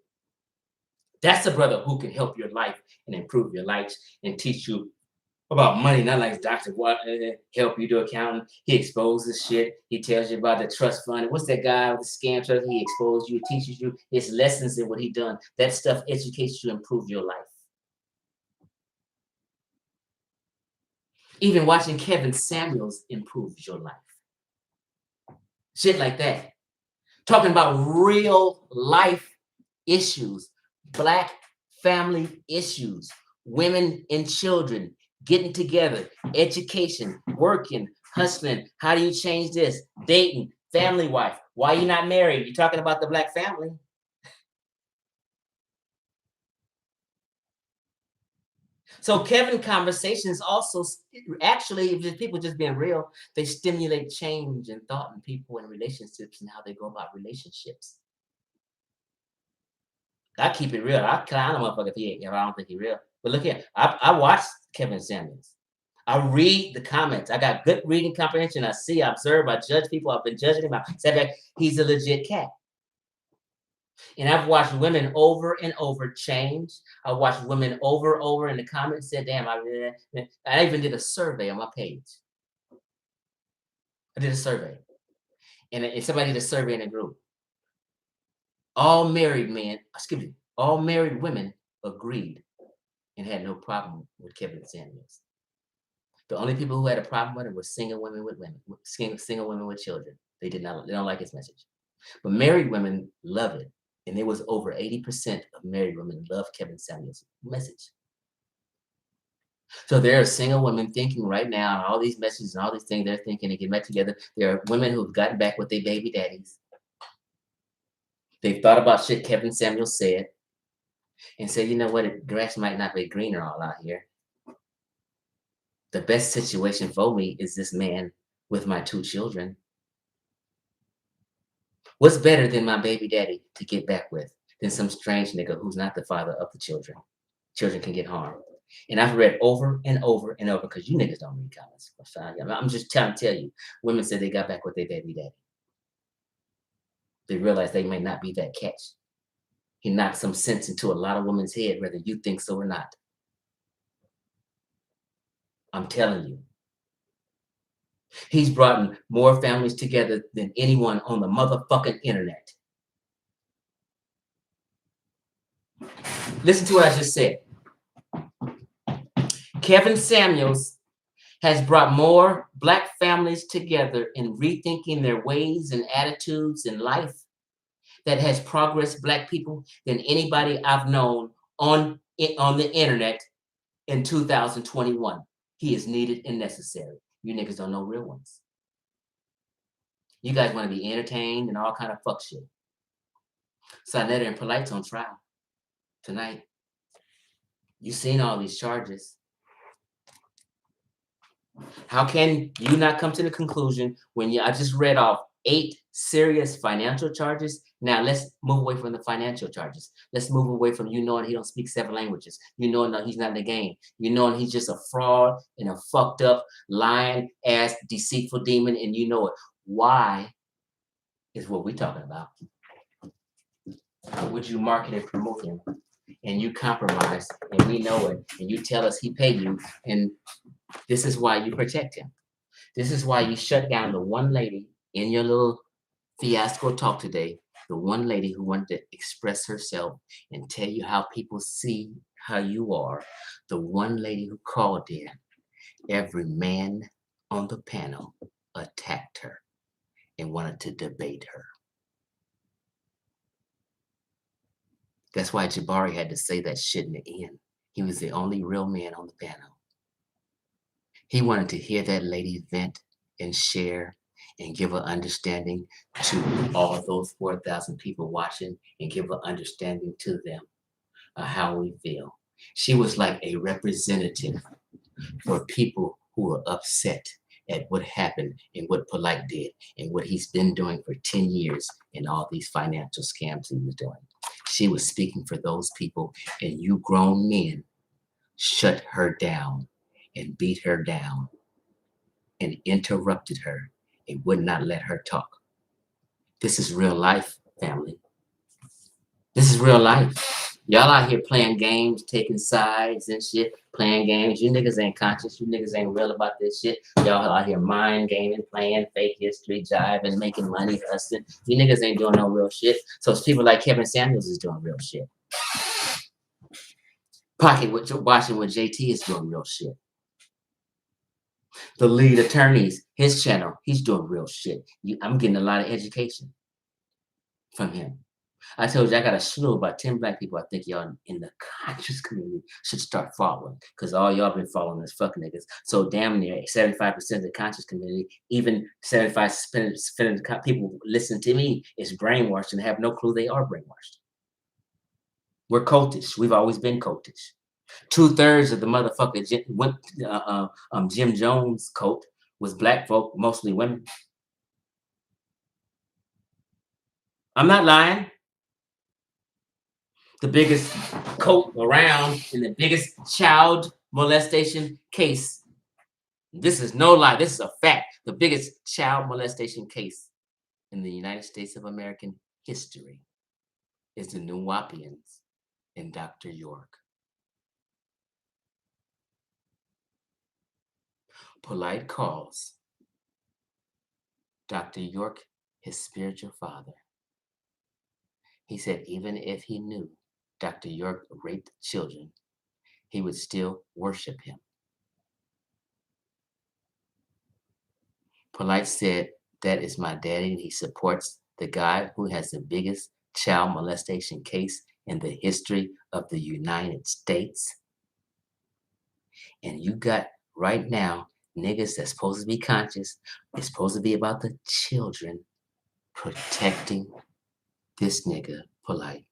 That's a brother who can help your life and improve your life and teach you about money. Not like Dr. Watt help you do accounting. He exposes shit. He tells you about the trust fund. What's that guy with the scam trust? He exposes you, teaches you his lessons in what he done. That stuff educates you to improve your life. Even watching Kevin Samuels improves your life. Shit like that. Talking about real life issues, Black family issues, women and children getting together, education, working, hustling. How do you change this? Dating, family life. Why you not married? You're talking about the Black family. So Kevin conversations also, actually, if people just being real, they stimulate change and thought in people and relationships and how they go about relationships. I keep it real. I don't motherfucker if I don't think he's real. But look here, I watch Kevin Samuels. I read the comments. I got good reading comprehension. I observe, I judge people. I've been judging him. I said that he's a legit cat. And I've watched women over and over change. I watched women over in the comments said, damn, I even did a survey on my page. I did a survey. And somebody did a survey in a group. All married women agreed and had no problem with Kevin Samuels. The only people who had a problem with it were single women with children. They don't like his message. But married women love it. And it was over 80% of married women love Kevin Samuels' message. So there are single women thinking right now, all these messages and all these things they're thinking to get back together. There are women who've gotten back with their baby daddies. They've thought about shit Kevin Samuels said and said, you know what, grass might not be greener all out here. The best situation for me is this man with my 2 children. What's better than my baby daddy to get back with than some strange nigga who's not the father of the children? Children can get harmed. And I've read over and over and over, because you niggas don't read comments. I'm just trying to tell you, women said they got back with their baby daddy. They realized they may not be that catch. He knocked some sense into a lot of women's head, whether you think so or not. I'm telling you. He's brought more families together than anyone on the motherfucking internet. Listen to what I just said. Kevin Samuels has brought more Black families together in rethinking their ways and attitudes in life that has progressed Black people than anybody I've known on the internet in 2021. He is needed and necessary. You niggas don't know real ones. You guys want to be entertained and all kind of fuck shit. SaNETER and POLIGHT's on trial tonight. You've seen all these charges. How can you not come to the conclusion when I just read off 8 serious financial charges? Now let's move away from the financial charges. Let's move away from you knowing he don't speak 7 languages. You knowing that he's not in the game. You knowing he's just a fraud and a fucked up, lying ass, deceitful demon, and you know it. Why is what we're talking about. How would you market and promote him? And you compromise, and we know it, and you tell us he paid you, and This is why you protect him. This is why you shut down the one lady in your little fiasco talk today, the one lady who wanted to express herself and tell you how people see how you are, the one lady who called in. Every man on the panel attacked her and wanted to debate her. That's why Jabari had to say that shit in the end. He was the only real man on the panel. He wanted to hear that lady vent and share and give an understanding to all those 4,000 people watching and give an understanding to them of how we feel. She was like a representative for people who were upset at what happened and what POLIGHT did and what he's been doing for 10 years and all these financial scams he was doing. She was speaking for those people, and you grown men shut her down and beat her down and interrupted her and would not let her talk. This is real life, family. This is real life. Y'all out here playing games, taking sides and shit, playing games. You niggas ain't conscious. You niggas ain't real about this shit. Y'all out here mind gaming, playing fake history, jiving, making money, hustling. You niggas ain't doing no real shit. So it's people like Kevin Samuels is doing real shit. Watching what JT is doing real shit. The lead attorneys, his channel, he's doing real shit. I'm getting a lot of education from him. I told you I got a slew about 10 black people I think y'all in the conscious community should start following, because all y'all been following is fuck niggas. So damn near 75% of the conscious community, even 75% of the people listen to me is brainwashed and have no clue they are brainwashed. We're cultish. We've always been cultish. 2/3 of the motherfucker Jim Jones cult was black folk, mostly women. I'm not lying. The biggest cult around and the biggest child molestation case. This is no lie. This is a fact. The biggest child molestation case in the United States of American history is the Nuwaubians and Dr. York. POLIGHT calls Dr. York his spiritual father. He said even if he knew Dr. York raped children, he would still worship him. POLIGHT said, that is my daddy, and he supports the guy who has the biggest child molestation case in the history of the United States. And you got right now niggas that's supposed to be conscious, it's supposed to be about the children, protecting this nigga POLIGHT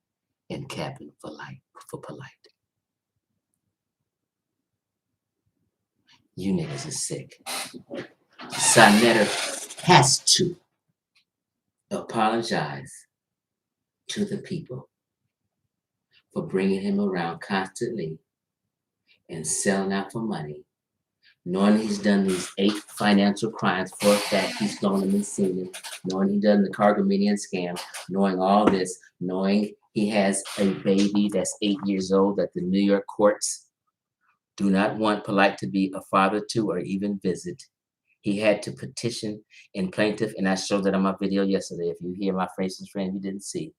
and capping for POLIGHT. You niggas is sick. SaNETER has to apologize to the people for bringing him around constantly and selling out for money, knowing he's done these 8 financial crimes. For a fact, he's known them and seen them, knowing he done the Cargominian scam, knowing all this, knowing he has a baby that's 8 years old that the New York courts do not want POLIGHT to be a father to or even visit. He had to petition and plaintiff, and I showed that on my video yesterday. If you hear my faceless friend, you didn't see.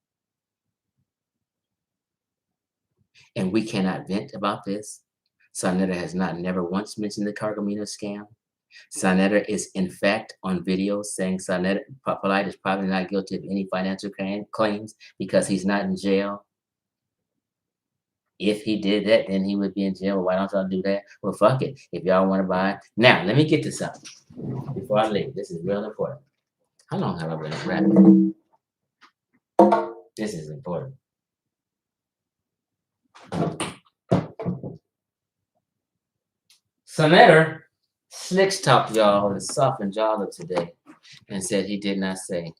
And we cannot vent about this. SaNETER has never once mentioned the Cargomino scam. SaNETER is in fact on video saying POLIGHT is probably not guilty of any financial claims because he's not in jail. If he did that, then he would be in jail. Why don't y'all do that? Well, fuck it. If y'all want to buy it. Now, let me get to something before I leave. This is real important. How long have I been rapping? This is important. SaNETER slicks talked y'all and softened y'all today and said he did not say,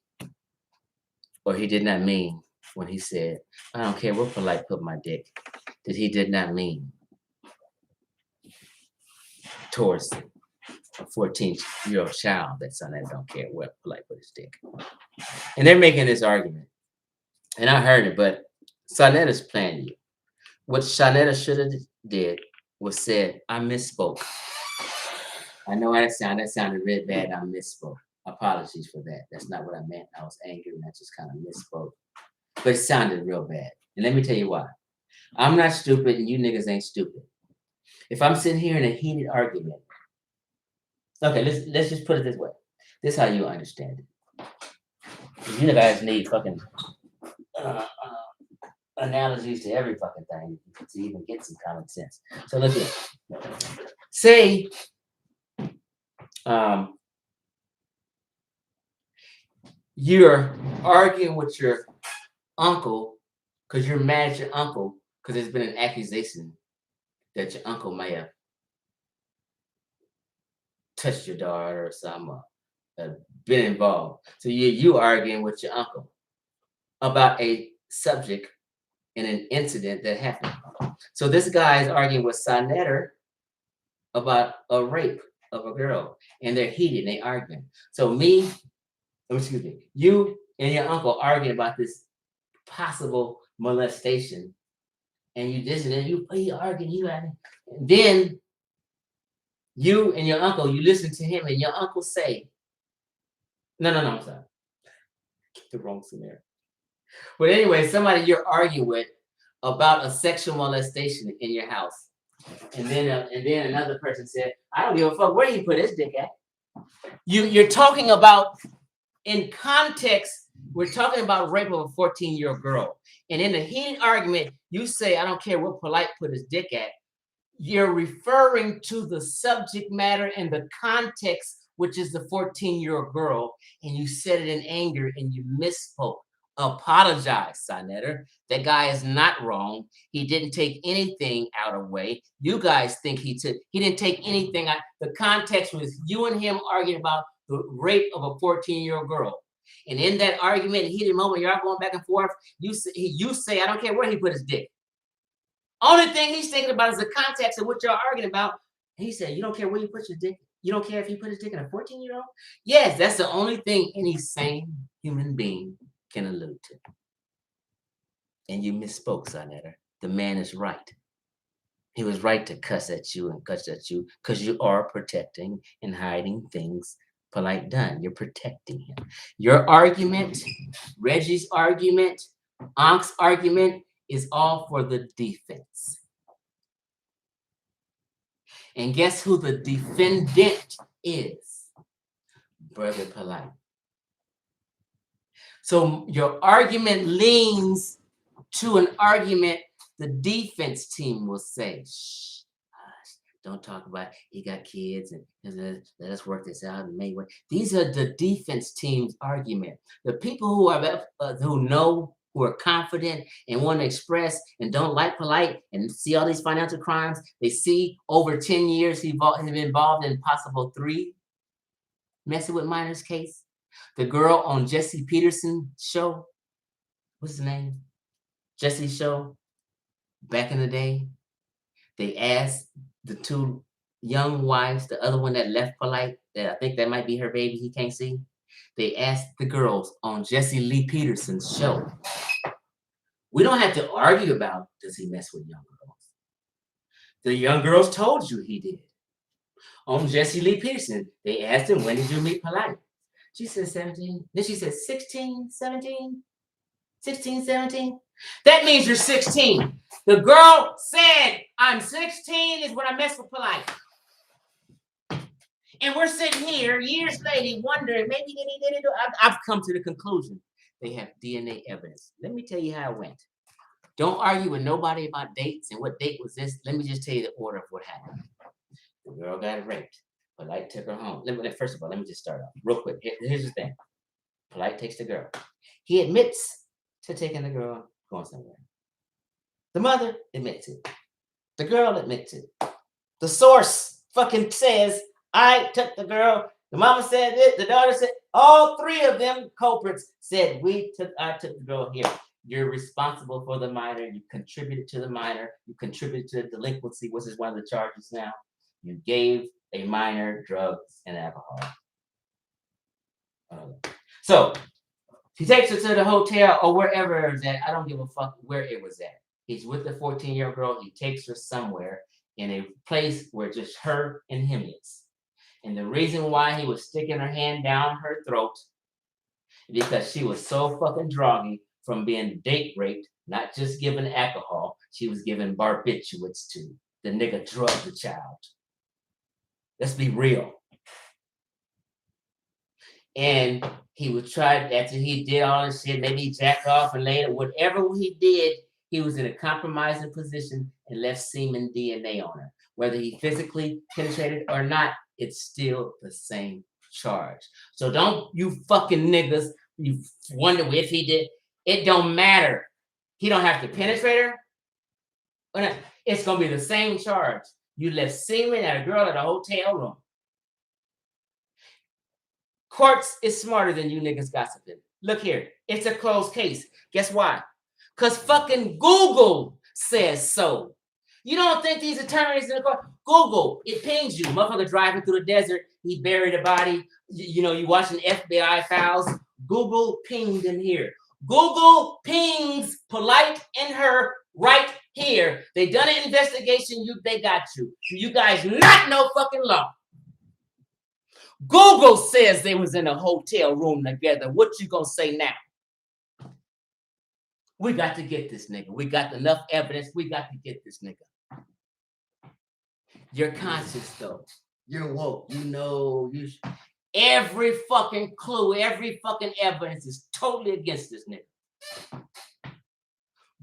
or he did not mean when he said, I don't care where POLIGHT put my dick, that he did not mean towards a 14-year-old child that SaNETER don't care where POLIGHT put his dick. And they're making this argument. And I heard it, but SaNETER's playing you. What SaNETER should have did was said, I misspoke. I know how that sounded. That sounded real bad. I misspoke. Apologies for that. That's not what I meant. I was angry and I just kind of misspoke. But it sounded real bad. And let me tell you why. I'm not stupid and you niggas ain't stupid. If I'm sitting here in a heated argument, okay, let's just put it this way. This is how you understand it. You guys need fucking analogies to every fucking thing to even get some common sense. So look here. Say, you're arguing with your uncle because you're mad at your uncle because there's been an accusation that your uncle may have touched your daughter or something, been involved. So you arguing with your uncle about a subject in an incident that happened. So this guy is arguing with SaNETER about a rape of a girl, and they're heated, they arguing. So you and your uncle arguing about this possible molestation, and you arguing, and then you and your uncle, you listen to him, and your uncle say, no, I'm sorry. The wrong scenario. But anyway, somebody you're arguing with about a sexual molestation in your house. And then another person said, I don't give a fuck where he put his dick at. You're talking about, in context, we're talking about rape of a 14-year-old girl. And in a heated argument, you say, I don't care what POLIGHT put his dick at. You're referring to the subject matter and the context, which is the 14-year-old girl, and you said it in anger and you misspoke. Apologize, SaNETER. That guy is not wrong. He didn't take anything out of way. You guys think he didn't take anything out. The context was you and him arguing about the rape of a 14-year-old girl. And in that argument, heated moment, you're going back and forth. You say, I don't care where he put his dick. Only thing he's thinking about is the context of what you're arguing about. And he said, you don't care where you put your dick? You don't care if he put his dick in a 14-year-old? Yes, that's the only thing any sane human being can allude to. And you misspoke, SaNETER. The man is right. He was right to cuss at you because you are protecting and hiding things POLIGHT done. You're protecting him. Your argument, Reggie's argument, Ank's argument is all for the defense. And guess who the defendant is? Brother POLIGHT. So your argument leans to an argument the defense team will say, shh, don't talk about it. He got kids and let us work this out and make work. These are the defense team's argument. The people who are who know, who are confident and want to express and don't like POLIGHT and see all these financial crimes. They see over 10 years he's been involved in possible 3 messing with minors case. The girl on Jesse Peterson's show, what's his name? Jesse's show, back in the day, they asked the 2 young wives, the other one that left POLIGHT, that I think that might be her baby, he can't see. They asked the girls on Jesse Lee Peterson's show. We don't have to argue about, does he mess with young girls? The young girls told you he did. On Jesse Lee Peterson, they asked him, when did you meet POLIGHT? She said 17. Then she said 16, 17, 16, 17. That means you're 16. The girl said, I'm 16 is when I messed with POLIGHT. And we're sitting here years later wondering, maybe they didn't do it. I've come to the conclusion. They have DNA evidence. Let me tell you how it went. Don't argue with nobody about dates and what date was this. Let me just tell you the order of what happened. The girl got raped. POLIGHT took her home. First of all, let me just start off real quick. Here's the thing. POLIGHT takes the girl. He admits to taking the girl, going somewhere. The mother admits it. The girl admits it. The source fucking says, I took the girl. The mama said it. The daughter said, all 3 of them culprits said, I took the girl here. You're responsible for the minor. You contributed to the minor. You contributed to the delinquency, which is one of the charges now. You gave a minor drugs and alcohol. So he takes her to the hotel or wherever it was at. I don't give a fuck where it was at. He's with the 14-year-old girl. He takes her somewhere in a place where just her and him is. And the reason why he was sticking her hand down her throat, because she was so fucking droggy from being date raped, not just given alcohol, she was given barbiturates to. The nigga drugged the child. Let's be real. And he would try, after he did all this shit, maybe he jacked off and later, whatever he did, he was in a compromising position and left semen DNA on her. Whether he physically penetrated or not, it's still the same charge. So don't you fucking niggas, you wonder if he did. It don't matter. He don't have to penetrate her. It's going to be the same charge. You left semen at a girl at a hotel room. Courts is smarter than you niggas gossiping. Look here, it's a closed case. Guess why? Because fucking Google says so. You don't think these attorneys in the court? Google, it pings you. Motherfucker driving through the desert, he buried a body. You know, you watching FBI files. Google pinged him here. Google pings POLIGHT and her right here. They done an investigation. They got you. You guys not know fucking law. Google says they was in a hotel room together. What you gonna say now? We got to get this nigga. We got enough evidence. We got to get this nigga. You're conscious though. You're woke. You know, every fucking clue, every fucking evidence is totally against this nigga.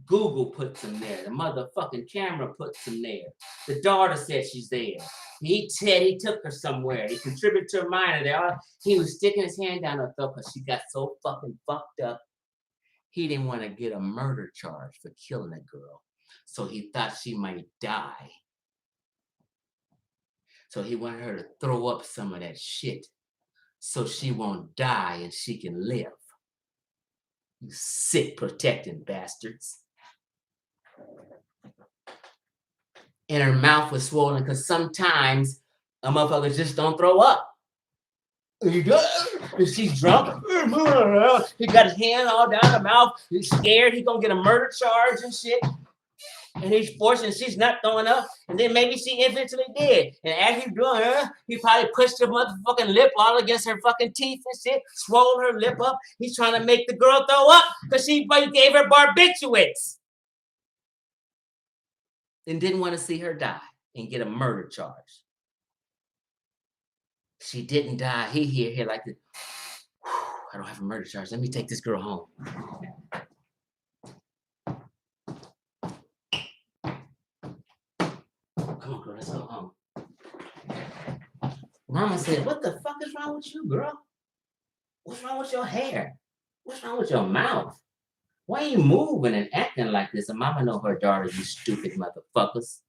Google puts him there. The motherfucking camera puts him there. The daughter said she's there. He said he took her somewhere. He contributed to her minor there. He was sticking his hand down her throat because she got so fucking fucked up. He didn't want to get a murder charge for killing that girl. So he thought she might die. So he wanted her to throw up some of that shit so she won't die and she can live. You sick protecting bastards. And her mouth was swollen because sometimes a motherfucker just don't throw up. She's drunk. He got his hand all down her mouth. He's scared he's gonna get a murder charge and shit. And he's forcing, she's not throwing up. And then maybe she eventually did. And as he's doing her, he probably pushed her motherfucking lip all against her fucking teeth and shit, swole her lip up. He's trying to make the girl throw up because she gave her barbiturates. And didn't want to see her die and get a murder charge. She didn't die. He here like this. I don't have a murder charge. Let me take this girl home. Come on, girl, let's go home. Mama said, what the fuck is wrong with you, girl? What's wrong with your hair? What's wrong with your mouth? Why are you moving and acting like this? And mama know her daughter, you stupid motherfuckers.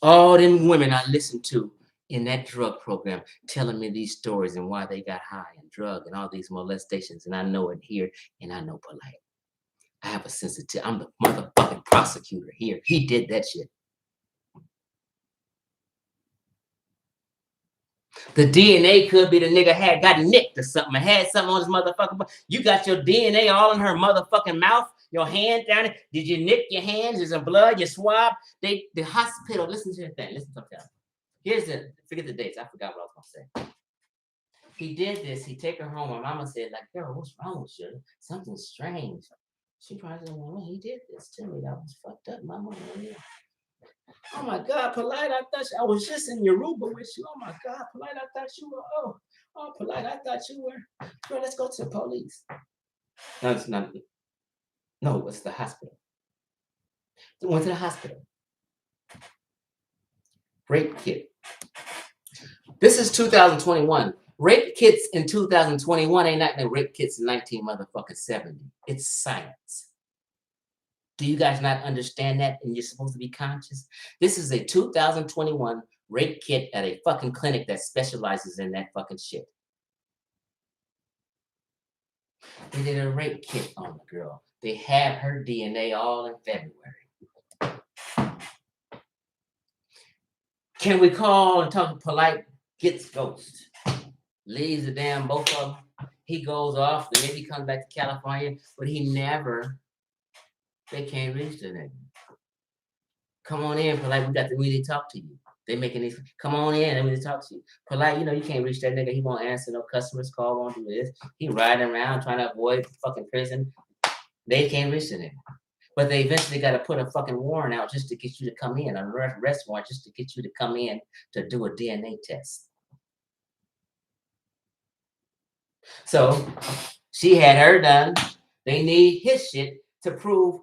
All them women I listened to in that drug program telling me these stories and why they got high and drug and all these molestations. And I know it here and I know POLIGHT. I have a sensitivity. I'm the motherfucking prosecutor here. He did that shit. The DNA could be the nigga had got nicked or something. Had something on his motherfucking. You got your DNA all in her motherfucking mouth. Your hand down it. Did you nick your hands? Is there blood? You swab? The hospital. Listen to the thing. Listen to that. Here's the. Forget the dates. I forgot what I was gonna say. He did this. He take her home. My mama said, like, girl, what's wrong with you? Something strange. She probably said, well, he did this to me. That was fucked up, mama. Oh my God, POLIGHT, I thought I was just in Yoruba with you. Oh my God, POLIGHT, I thought you were, oh, POLIGHT, I thought you were, girl, let's go to the police. No, it's not, no, it's the hospital. They went to the hospital. Rape kit. This is 2021. Rape kits in 2021 ain't nothing rape kits in 1970. It's science. Do you guys not understand that? And you're supposed to be conscious? This is a 2021 rape kit at a fucking clinic that specializes in that fucking shit. They did a rape kit on the girl. They have her DNA all in February. Can we call and talk to POLIGHT? Gets ghost. Leaves the damn both of them. He goes off, then maybe he comes back to California, but he never. They can't reach the nigga. Come on in, Polite. We got to really talk to you. They making these. Come on in. Let me talk to you. Polite. You can't reach that nigga. He won't answer no customers call. Won't do this. He riding around trying to avoid fucking prison. They can't reach the nigga. But they eventually got to put a fucking warrant out just to get you to come in, an arrest warrant just to get you to come in to do a DNA test. So she had her done. They need his shit to prove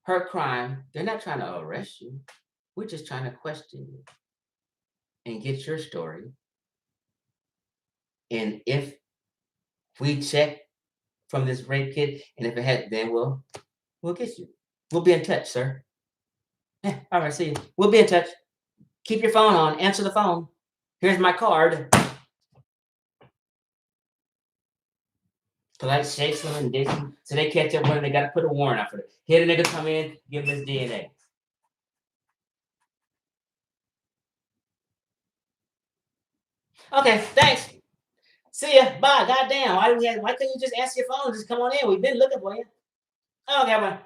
her crime. They're not trying to arrest you. We're just trying to question you and get your story. And if we check from this rape kit, and if it had, then we'll get you. We'll be in touch, sir. Yeah, all right, see you. We'll be in touch. Keep your phone on. Answer the phone. Here's my card. Polite shakes them and digs them. So they catch up when they got to put a warrant out for it. Here the nigga come in, give him his DNA. Okay, thanks. See ya. Bye. Goddamn. Why couldn't you just answer your phone? Just come on in. We've been looking for you. Okay, bye.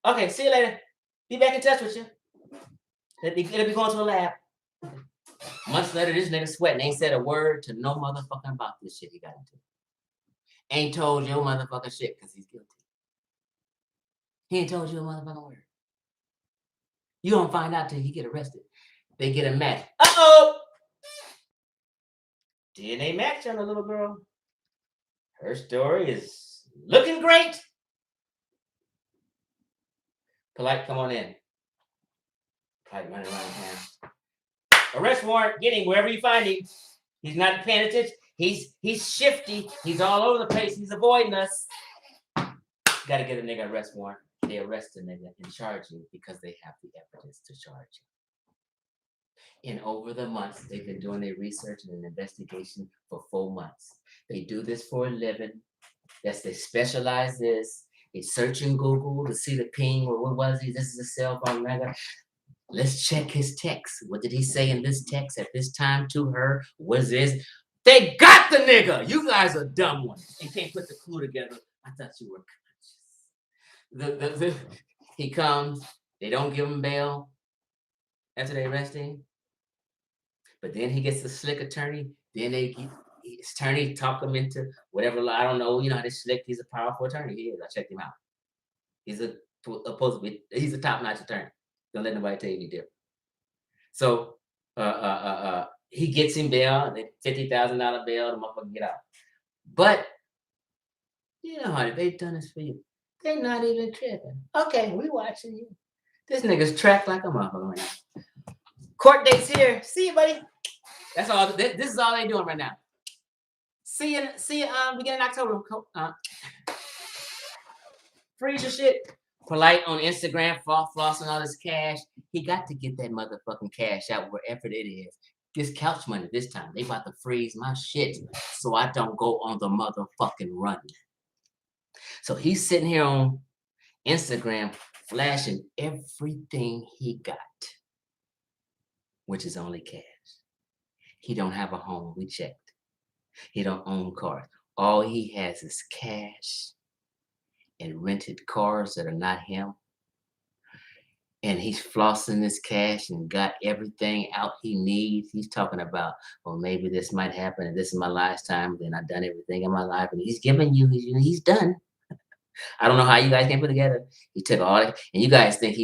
Okay, see you later. Be back in touch with you. It'll be going to the lab. Months later, this nigga sweating. Ain't said a word to no motherfucking about this shit he got into. Ain't told your motherfucking shit because he's guilty. He ain't told you a motherfucking word. You don't find out till he get arrested. They get a match. Uh-oh! DNA match on the little girl. Her story is looking great. Polite, come on in. Polite running around town. Arrest warrant, get him wherever you find him. He's not paying attention. He's shifty. He's all over the place. He's avoiding us. Gotta get a nigga arrest warrant. They arrest the nigga and charge him because they have the evidence to charge him. And over the months, they've been doing their research and an investigation for 4 months. They do this for a living. Yes, they specialize this. They search in Google to see the ping or what was he? This is a cell phone number. Let's check his text. What did he say in this text at this time to her? What is this? They got the nigga. You guys are dumb ones and can't put the clue together. I thought you were conscious. He comes. They don't give him bail after they arrest him. But then he gets a slick attorney. Then his attorney talk him into whatever. I don't know. You know how they slick. He's a powerful attorney. He is. I checked him out. He's he's a top-notch attorney. Don't let nobody tell you any different. So he gets him bail, $50,000 bail, the motherfucker get out. But you know how they've done this for you. They're not even tripping. Okay, we watching you. This nigga's tracked like a motherfucker right now. Court date's here. See you, buddy. That's all. This is all they doing right now. See you beginning October. Freeze your shit. Polite on Instagram, flossing all his cash. He got to get that motherfucking cash out wherever it is. This couch money this time. They about to freeze my shit so I don't go on the motherfucking run. So he's sitting here on Instagram flashing everything he got, which is only cash. He don't have a home. We checked. He don't own cars. All he has is cash and rented cars that are not him. And he's flossing this cash and got everything out he needs. He's talking about, well, maybe this might happen and this is my last time. Then I've done everything in my life. And he's giving you, he's done. I don't know how you guys can put together. He took all that. And you guys think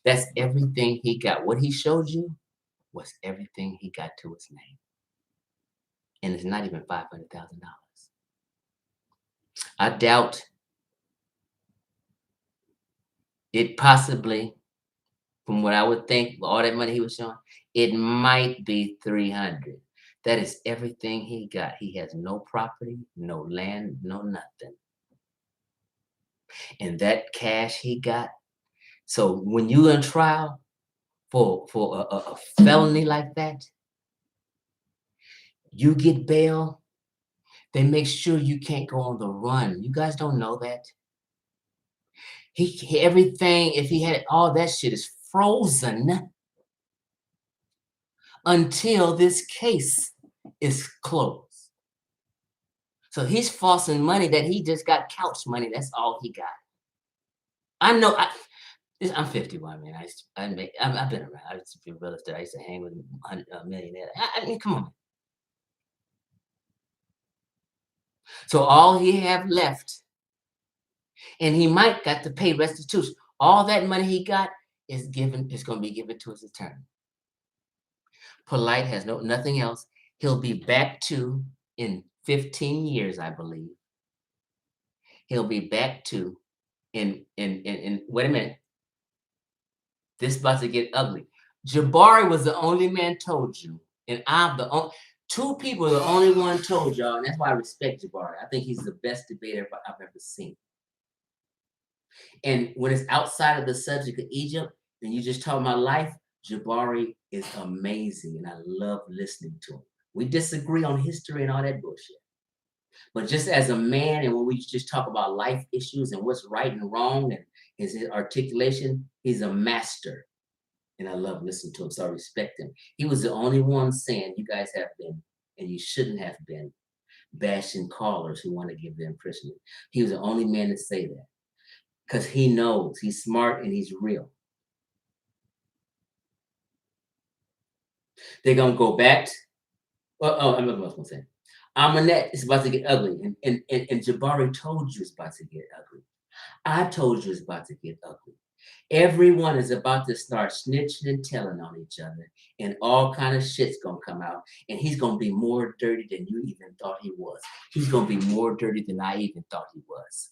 that's everything he got. What he showed you was everything he got to his name. And it's not even $500,000. I doubt it possibly, from what I would think, all that money he was showing, it might be 300. That is everything he got. He has no property, no land, no nothing. And that cash he got. So when you're in trial for a felony like that, you get bail, they make sure you can't go on the run. You guys don't know that. Everything, if he had all that shit is frozen until this case is closed. So he's flossing money that he just got couch money. That's all he got. I know. I'm 51, man. I've been around. I used to be real estate. I used to hang with millionaires. I mean, come on. So all he have left, and he might got to pay restitution. All that money he got is going to be given to his attorney. Polite has nothing else. He'll be back to in 15 years, I believe. He'll be back to in wait a minute. This about to get ugly. Jabari was the only man told you, and I'm the only. Two people are the only one told y'all, and that's why I respect Jabari. I think he's the best debater I've ever seen. And when it's outside of the subject of Egypt, and you just talk about life, Jabari is amazing, and I love listening to him. We disagree on history and all that bullshit. But just as a man, and when we just talk about life issues and what's right and wrong and his articulation, he's a master. And I love listening to him, so I respect him. He was the only one saying, you guys have been, and you shouldn't have been, bashing callers who want to give them imprisonment. He was the only man to say that. Because he knows, he's smart and he's real. They're going to go back. I'm not going to say. Amunet is about to get ugly. And Jabari told you it's about to get ugly. I told you it's about to get ugly. Everyone is about to start snitching and telling on each other, and all kind of shit's gonna come out, and he's gonna be more dirty than you even thought he was. He's gonna be more dirty than I even thought he was.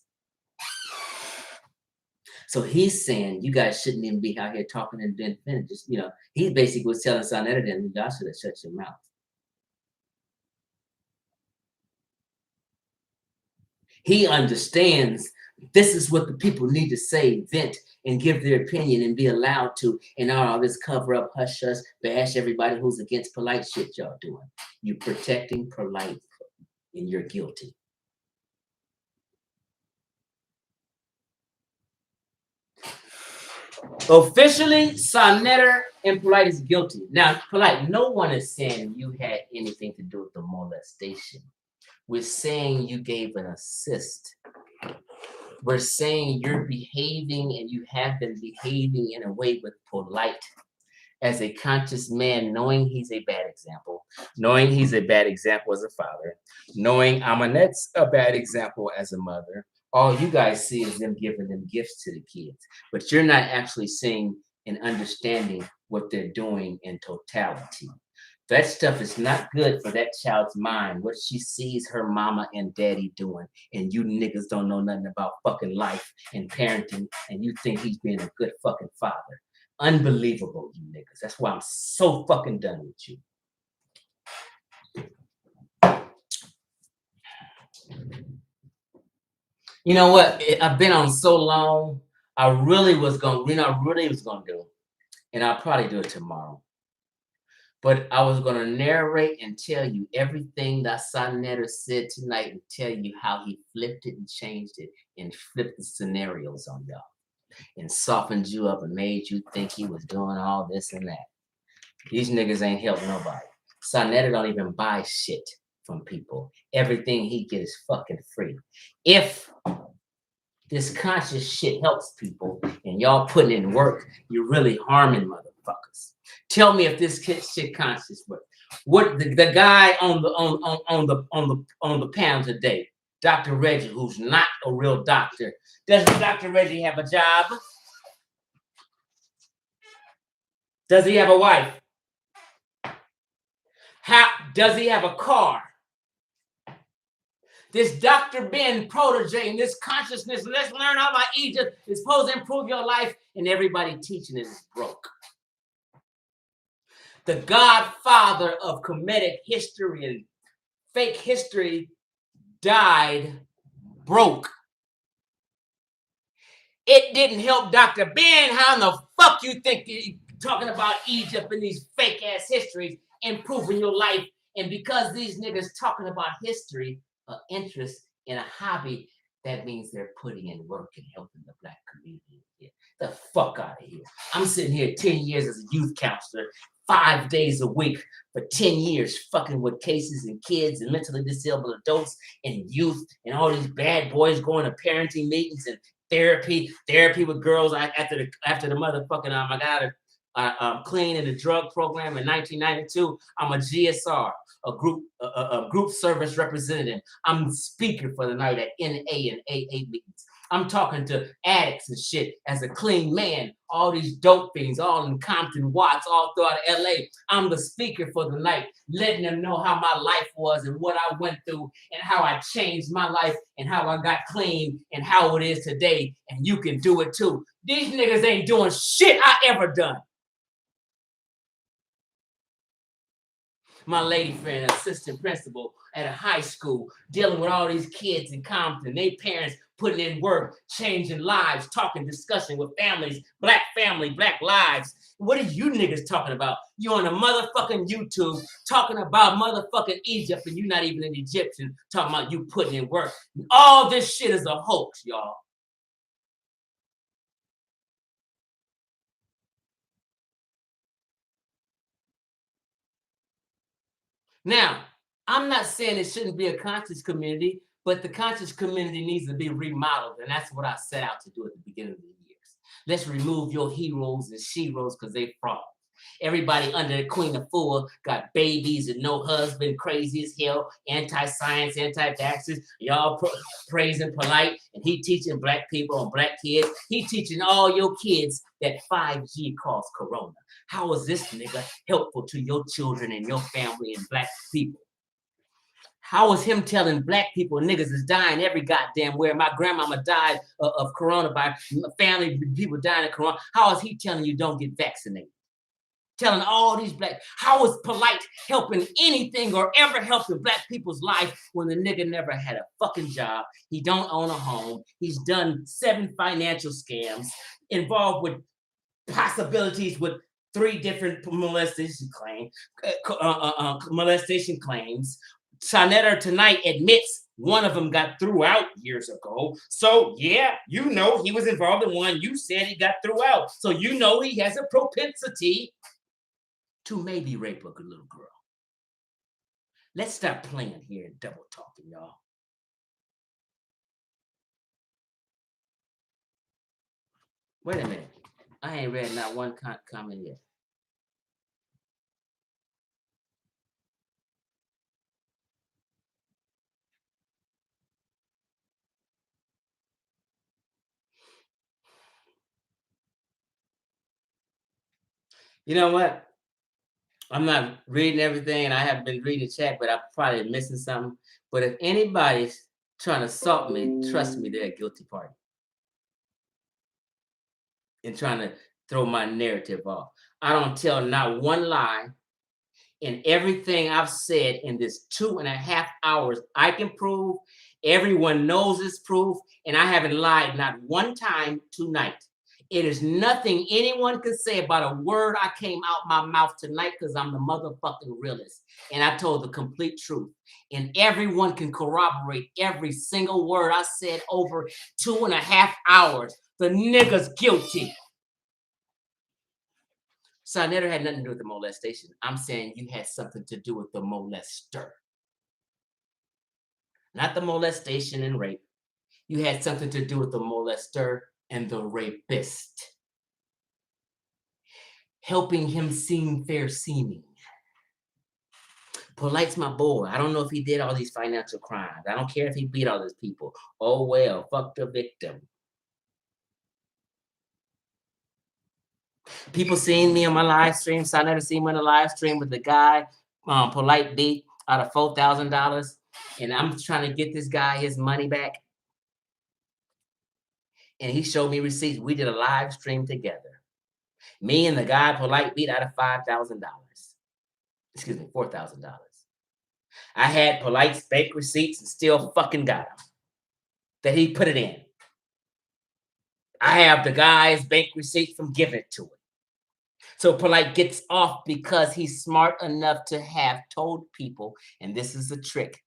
So he's saying you guys shouldn't even be out here talking and defending. Just, he basically was telling SaNETER then y'all should have shut your mouth. He understands this is what the people need to say, vent, and give their opinion and be allowed to, and all this cover up, hush hush, bash everybody who's against polite shit y'all doing. You're protecting polite, and you're guilty. Officially, SaNETER and Polite is guilty. Now, Polite, no one is saying you had anything to do with the molestation. We're saying you gave an assist. We're saying you're behaving and you have been behaving in a way with Polite as a conscious man, knowing he's a bad example, knowing he's a bad example as a father, knowing Amunet's a bad example as a mother. All you guys see is them giving them gifts to the kids, but you're not actually seeing and understanding what they're doing in totality. That stuff is not good for that child's mind, what she sees her mama and daddy doing, and you niggas don't know nothing about fucking life and parenting, and you think he's being a good fucking father. Unbelievable, you niggas. That's why I'm so fucking done with you. You know what? I've been on so long. I really was gonna do, and I'll probably do it tomorrow. But I was gonna narrate and tell you everything that SaNETER said tonight, and tell you how he flipped it and changed it and flipped the scenarios on y'all and softened you up and made you think he was doing all this and that. These niggas ain't helped nobody. SaNETER don't even buy shit from people. Everything he gets is fucking free. If this conscious shit helps people and y'all putting in work, you're really harming motherfuckers. Tell me if this shit conscious work. What the guy on the panel today, Dr. Reggie, who's not a real doctor, does Dr. Reggie have a job? Does he have a wife? How does he have a car? This Dr. Ben protege and this consciousness, let's learn how about Egypt, is supposed to improve your life, and everybody teaching it is broke. The godfather of comedic history and fake history died broke. It didn't help Dr. Ben. How in the fuck you think you're talking about Egypt and these fake ass histories improving your life? And because these niggas talking about history, interest in a hobby, that means they're putting in work and helping the black community. Get the fuck out of here. I'm sitting here 10 years as a youth counselor, 5 days a week for 10 years, fucking with cases and kids and mentally disabled adults and youth and all these bad boys going to parenting meetings and Therapy with girls. After the motherfucking I got a clean in the drug program in 1992. I'm a GSR, a group service representative. I'm the speaker for the night at NA and AA meetings. I'm talking to addicts and shit as a clean man. All these dope fiends, all in Compton, Watts, all throughout LA. I'm the speaker for the night, letting them know how my life was and what I went through and how I changed my life and how I got clean and how it is today. And you can do it too. These niggas ain't doing shit I ever done. My lady friend, assistant principal at a high school, dealing with all these kids in Compton, they parents putting in work, changing lives, talking, discussion with families, black family, black lives. What are you niggas talking about? You on a motherfucking YouTube talking about motherfucking Egypt and you're not even an Egyptian, talking about you putting in work. All this shit is a hoax, y'all. Now, I'm not saying it shouldn't be a conscious community, but the conscious community needs to be remodeled. And that's what I set out to do at the beginning of the years. Let's remove your heroes and sheroes because they fraud. Everybody under the Queen of Fool got babies and no husband, crazy as hell, anti-science, anti-vaxxers. Y'all praising POLIGHT, and he teaching black people and black kids. He teaching all your kids that 5G caused corona. How is this nigga helpful to your children and your family and black people? How is him telling black people niggas is dying every goddamn where? My grandmama died of coronavirus, family people dying of corona. How is he telling you don't get vaccinated? Telling all these black, how is POLIGHT helping anything or ever helping black people's life when the nigga never had a fucking job? He don't own a home. He's done 7 financial scams, involved with possibilities with 3 different molestation claims. SaNETER tonight admits one of them got threw out years ago. So yeah, you know he was involved in one. You said he got threw out. So you know he has a propensity to maybe rape a little girl. Let's stop playing here and double talking, y'all. Wait a minute. I ain't read not one comment yet. You know what? I'm not reading everything, and I haven't been reading the chat, but I'm probably missing something. But if anybody's trying to assault me, trust me, they're a guilty party. And trying to throw my narrative off. I don't tell not one lie. And everything I've said in this 2.5 hours, I can prove. Everyone knows it's proof, and I haven't lied not one time tonight. It is nothing anyone can say about a word I came out my mouth tonight because I'm the motherfucking realist. And I told the complete truth. And everyone can corroborate every single word I said over 2.5 hours. The nigga's guilty. SaNETER had nothing to do with the molestation. I'm saying you had something to do with the molester. Not the molestation and rape. You had something to do with the molester and the rapist. Helping him seem fair seeming. POLIGHT's my boy. I don't know if he did all these financial crimes. I don't care if he beat all these people. Oh well, fuck the victim. People seeing me on my live stream. SaNETER seen me on the live stream with the guy POLIGHT beat out of $4,000. And I'm trying to get this guy his money back. And he showed me receipts. We did a live stream together. Me and the guy POLIGHT beat out of $5,000. Excuse me, $4,000. I had POLIGHT's fake receipts and still fucking got them. That he put it in. I have the guy's bank receipt from giving it to him. So POLIGHT gets off because he's smart enough to have told people, and this is a trick.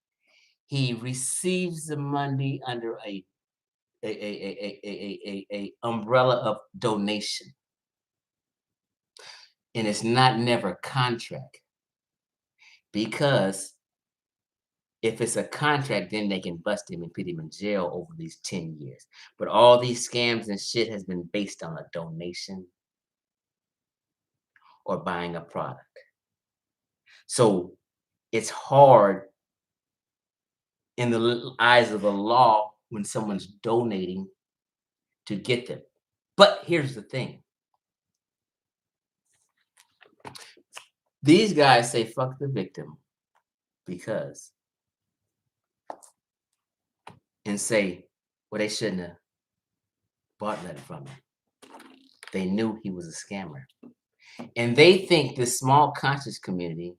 He receives the money under a umbrella of donation. And it's not never contract. Because If it's a contract, then they can bust him and put him in jail over these 10 years. But all these scams and shit has been based on a donation or buying a product. So it's hard in the eyes of the law when someone's donating to get them. But here's the thing. These guys say fuck the victim because, and say, well, they shouldn't have bought that from him. They knew he was a scammer. And they think this small conscious community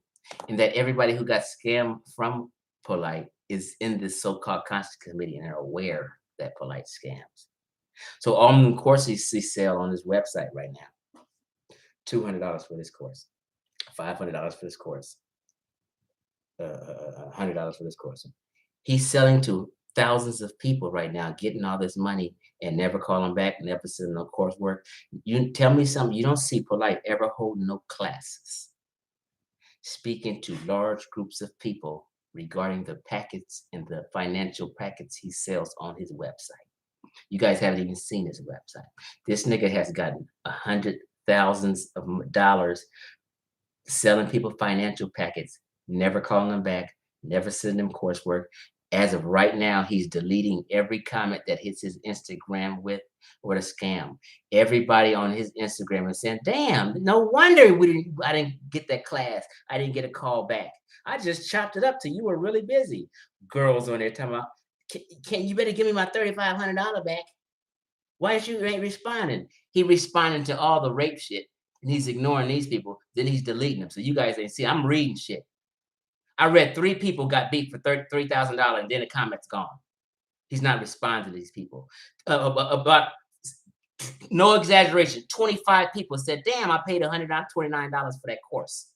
and that everybody who got scammed from POLIGHT is in this so-called conscious committee and are aware that POLIGHT scams. So all the courses he sell on his website right now, $200 for this course, $500 for this course, $100 for this course. He's selling to thousands of people right now, getting all this money and never calling back, never sending no coursework. You tell me something, you don't see POLIGHT ever holding no classes, speaking to large groups of people regarding the packets and the financial packets he sells on his website. You guys haven't even seen his website. This nigga has gotten thousands of dollars selling people financial packets, never calling them back, never sending them coursework. As of right now, he's deleting every comment that hits his Instagram with or the scam. Everybody on his Instagram is saying, damn, no wonder I didn't get that class. I didn't get a call back. I just chopped it up to you were really busy. Girls on there talking about, can you better give me my $3,500 back? Why ain't responding? He responding to all the rape shit and he's ignoring these people. Then he's deleting them. So you guys ain't see, I'm reading shit. I read 3 people got beat for $3,000 and then the comment's gone. He's not responding to these people. About no exaggeration, 25 people said, damn, I paid $129 for that course.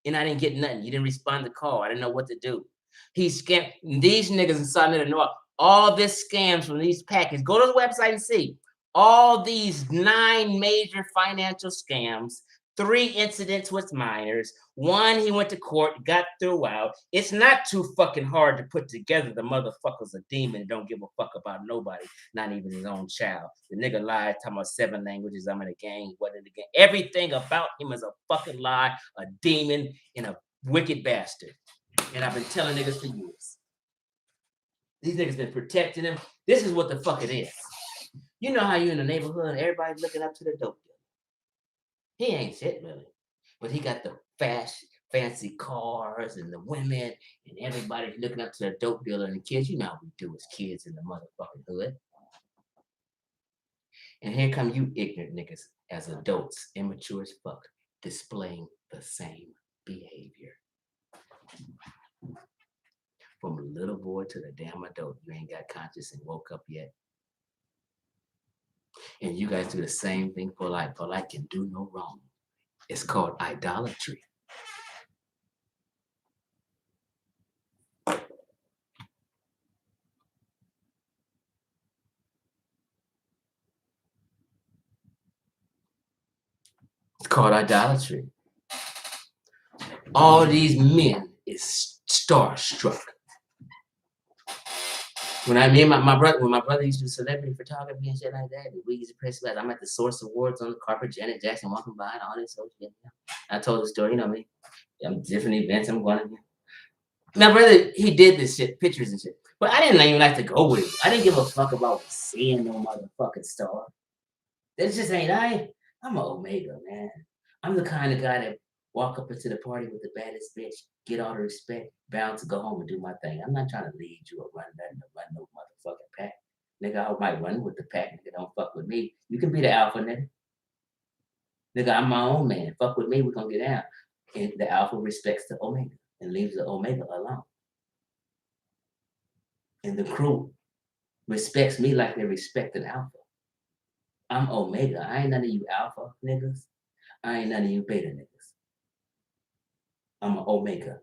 And I didn't get nothing. You didn't respond to the call. I didn't know what to do. He scammed these niggas in SaNETER know all this scams from these packages. Go to the website and see all these 9 major financial scams. 3 incidents with minors. 1, he went to court, got through out. It's not too fucking hard to put together. The motherfucker's a demon and don't give a fuck about nobody, not even his own child. The nigga lied, talking about 7 languages. I'm in a gang, what in the gang. Everything about him is a fucking lie, a demon, and a wicked bastard. And I've been telling niggas for years. These niggas been protecting him. This is what the fuck it is. You know how you in the neighborhood and everybody's looking up to the dope dealer. He ain't shit really, but he got the fancy cars and the women and everybody's looking up to the dope dealer and the kids. You know how we do as kids in the motherfucking hood. And here come you ignorant niggas as adults, immature as fuck, displaying the same behavior. From a little boy to the damn adult, you ain't got conscious and woke up yet. And you guys do the same thing. POLIGHT can do no wrong. It's called idolatry. It's called idolatry. All these men is starstruck. When my brother used to do celebrity photography and shit like that, we used to press like I'm at the Source Awards on the carpet, Janet Jackson walking by and all this social shit. I told the story, you know me. I'm different events I'm going to. My brother, he did this shit, pictures and shit. But I didn't even like to go with it. I didn't give a fuck about seeing no motherfucking star. That just ain't I'm an Omega, man. I'm the kind of guy that walk up into the party with the baddest bitch, get all the respect, bound to go home and do my thing. I'm not trying to lead you or run no motherfucking pack. Nigga, I might run with the pack. Nigga, don't fuck with me. You can be the alpha, nigga. Nigga, I'm my own man. Fuck with me, we're gonna get down. And the alpha respects the Omega and leaves the Omega alone. And the crew respects me like they respect an alpha. I'm Omega. I ain't none of you alpha niggas. I ain't none of you beta niggas. I'm an Omega.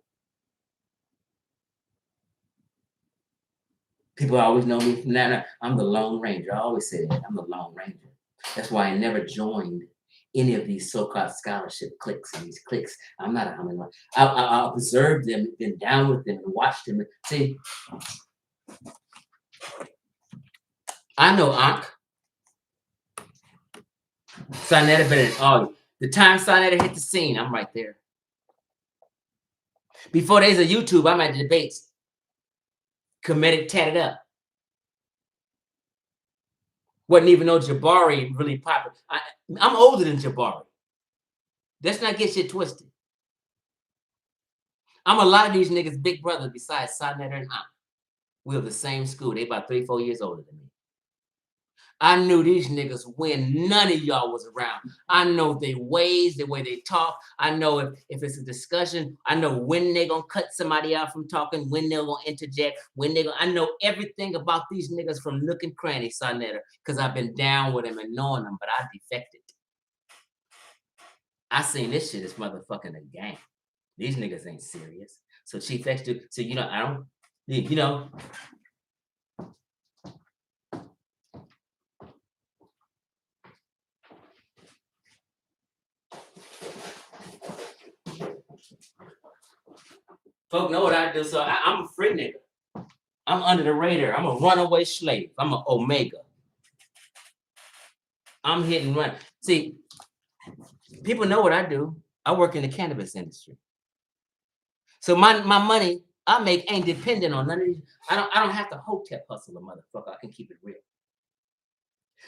People always know me from that. I'm the Lone Ranger. I always say that. I'm the Lone Ranger. That's why I never joined any of these so-called scholarship cliques and these cliques. I'm not a humming one. I observed them, been down with them, and watched them. See, I know Ankh. SaNETER better than all you. The time SaNETER hit the scene, I'm right there. Before there's a YouTube, I'm at the debates. Comedic tatted up. Wasn't even know Jabari really popular. I'm older than Jabari. Let's not get shit twisted. I'm a lot of these niggas' big brother besides SaNETER and Ankh. We're the same school. They about 3-4 years older than me. I knew these niggas when none of y'all was around. I know their ways, the way they talk. I know if it's a discussion, I know when they're gonna cut somebody out from talking, when they're gonna interject, I know everything about these niggas from nook and cranny, SaNETER, because I've been down with them and knowing them, but I defected. I seen this shit as motherfucking a gang. These niggas ain't serious. So Chief X do, so I don't, folk know what I do, so I'm a free nigga. I'm under the radar. I'm a runaway slave. I'm an Omega. I'm hit and run. See, people know what I do. I work in the cannabis industry. So my money I make ain't dependent on none of these. I don't have to hotep hustle a motherfucker. I can keep it real.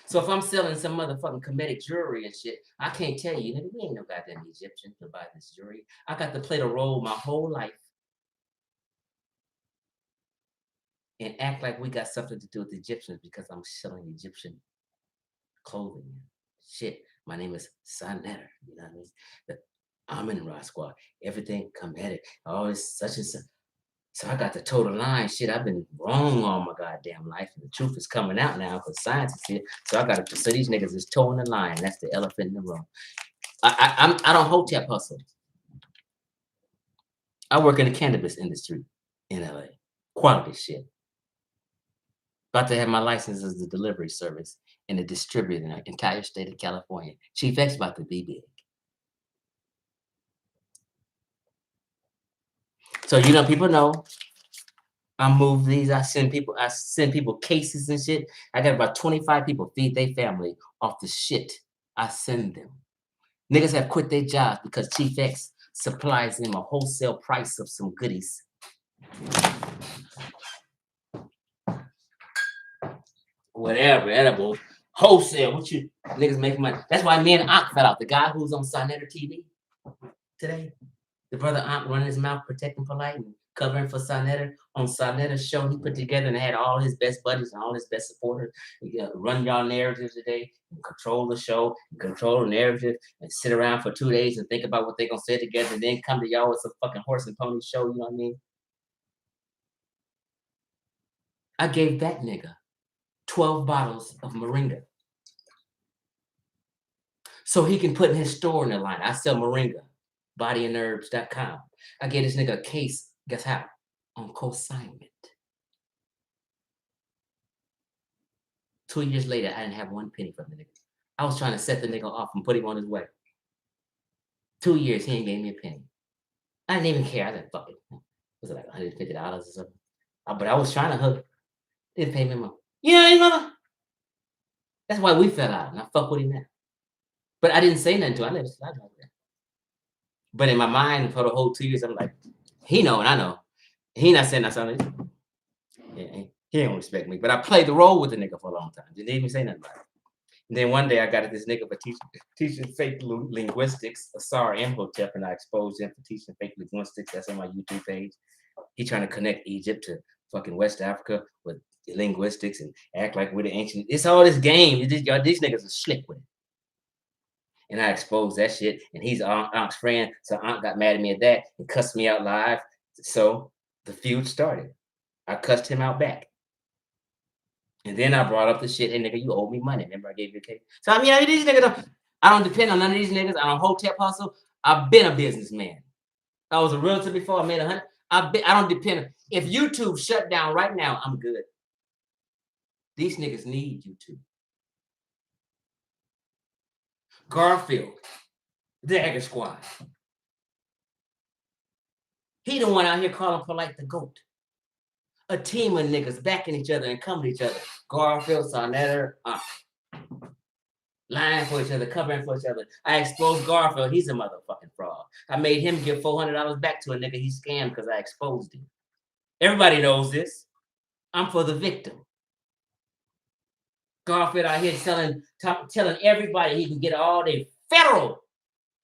So if I'm selling some motherfucking comedic jewelry and shit, I can't tell you, nigga, we ain't no goddamn Egyptian to buy this jewelry. I got to play the role my whole life and act like we got something to do with the Egyptians because I'm selling Egyptian clothing. Shit, my name is SaNETER. You know what I mean? I'm in the Rock Squad. Everything comedic. All this such and such. So I got to toe the line. Shit, I've been wrong all my goddamn life. And the truth is coming out now because science is here. So I got to, so these niggas is toeing the line. That's the elephant in the room. I don't hotep hustle. I work in the cannabis industry in LA. Quality shit. About to have my license as a delivery service and a distributor in the entire state of California. Chief X about to be big. So people know I move these. I send people cases and shit. I got about 25 people feed their family off the shit I send them. Niggas have quit their jobs because Chief X supplies them a wholesale price of some goodies. Whatever, edible, wholesale. What you niggas make money? That's why me and Ankh fell out. The guy who's on SaNETER TV today, the brother Ankh running his mouth, protecting POLIGHT and covering for SaNETER on SaNETER's show he put together and had all his best buddies and all his best supporters run y'all narratives today and control the show and control the narrative and sit around for 2 days and think about what they're gonna say together and then come to y'all with some fucking horse and pony show, you know what I mean? I gave that nigga 12 bottles of Moringa so he can put in his store in the line. I sell Moringa, bodyandherbs.com. I gave this nigga a case, guess how? On consignment. 2 years later, I didn't have one penny from the nigga. I was trying to set the nigga off and put him on his way. 2 years, he ain't gave me a penny. I didn't even care. I said, fuck it. Was it like $150 or something? But I was trying to hook. Didn't pay me money. You know what I mean, mother? That's why we fell out, and I fuck with him now. But I didn't say nothing to him. I let it slide like that. But in my mind, for the whole 2 years, I'm like, he know and I know. He not saying something. Yeah, he don't respect me. But I played the role with the nigga for a long time. Didn't even say nothing about it. And then one day I got at this nigga for teaching fake linguistics, Asar Imhotep, and I exposed him for teaching fake linguistics. That's on my YouTube page. He trying to connect Egypt to fucking West Africa with linguistics and act like we're the ancient. It's all this game. These niggas are slick with it. And I exposed that shit. And he's Aunt's friend. So Aunt got mad at me at that and cussed me out live. So the feud started. I cussed him out back. And then I brought up the shit. Hey, nigga, you owe me money. Remember I gave you a cake? So, I mean, these niggas, I don't depend on none of these niggas. I don't hotep hustle. I've been a businessman. I was a realtor before. I made 100. I don't depend. If YouTube shut down right now, I'm good. These niggas need YouTube. Garfield, the Dagger Squad. He the one out here calling Polite the GOAT. A team of niggas backing each other and coming to each other. Garfield, SaNETER, lying for each other, covering for each other. I exposed Garfield. He's a motherfucking fraud. I made him give $400 back to a nigga he scammed because I exposed him. Everybody knows this. I'm for the victim. Garfield out here telling everybody he can get all their federal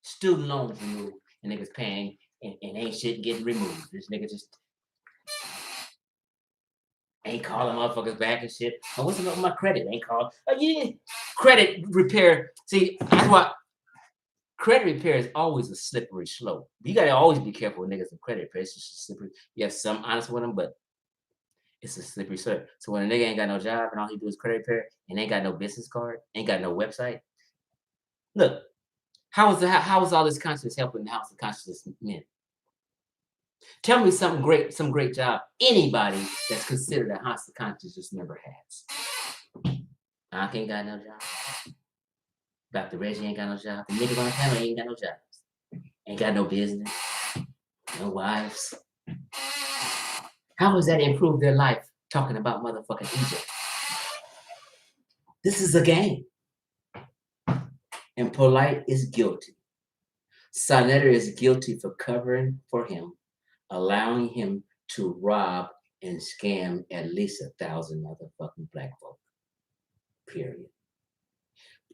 student loans removed. And niggas paying and ain't shit getting removed. This nigga just ain't calling motherfuckers back and shit. Oh, what's up with my credit? Ain't calling. Oh, yeah. Credit repair. See, that's why credit repair is always a slippery slope. You gotta always be careful with niggas in credit repair. It's just a slippery. You have some honest with them, but it's a slippery slope. So when a nigga ain't got no job and all he do is credit repair and ain't got no business card, ain't got no website. Look, how is all this consciousness helping the House of Consciousness men? Tell me some great job anybody that's considered a House of Consciousness member has. I ain't got no job. Dr. Reggie ain't got no job. The niggas on the panel ain't got no jobs. Ain't got no business. No wives. How has that improved their life talking about motherfucking Egypt? This is a game. And Polite is guilty. SaNETER is guilty for covering for him, allowing him to rob and scam at least 1,000 motherfucking black folk. Period.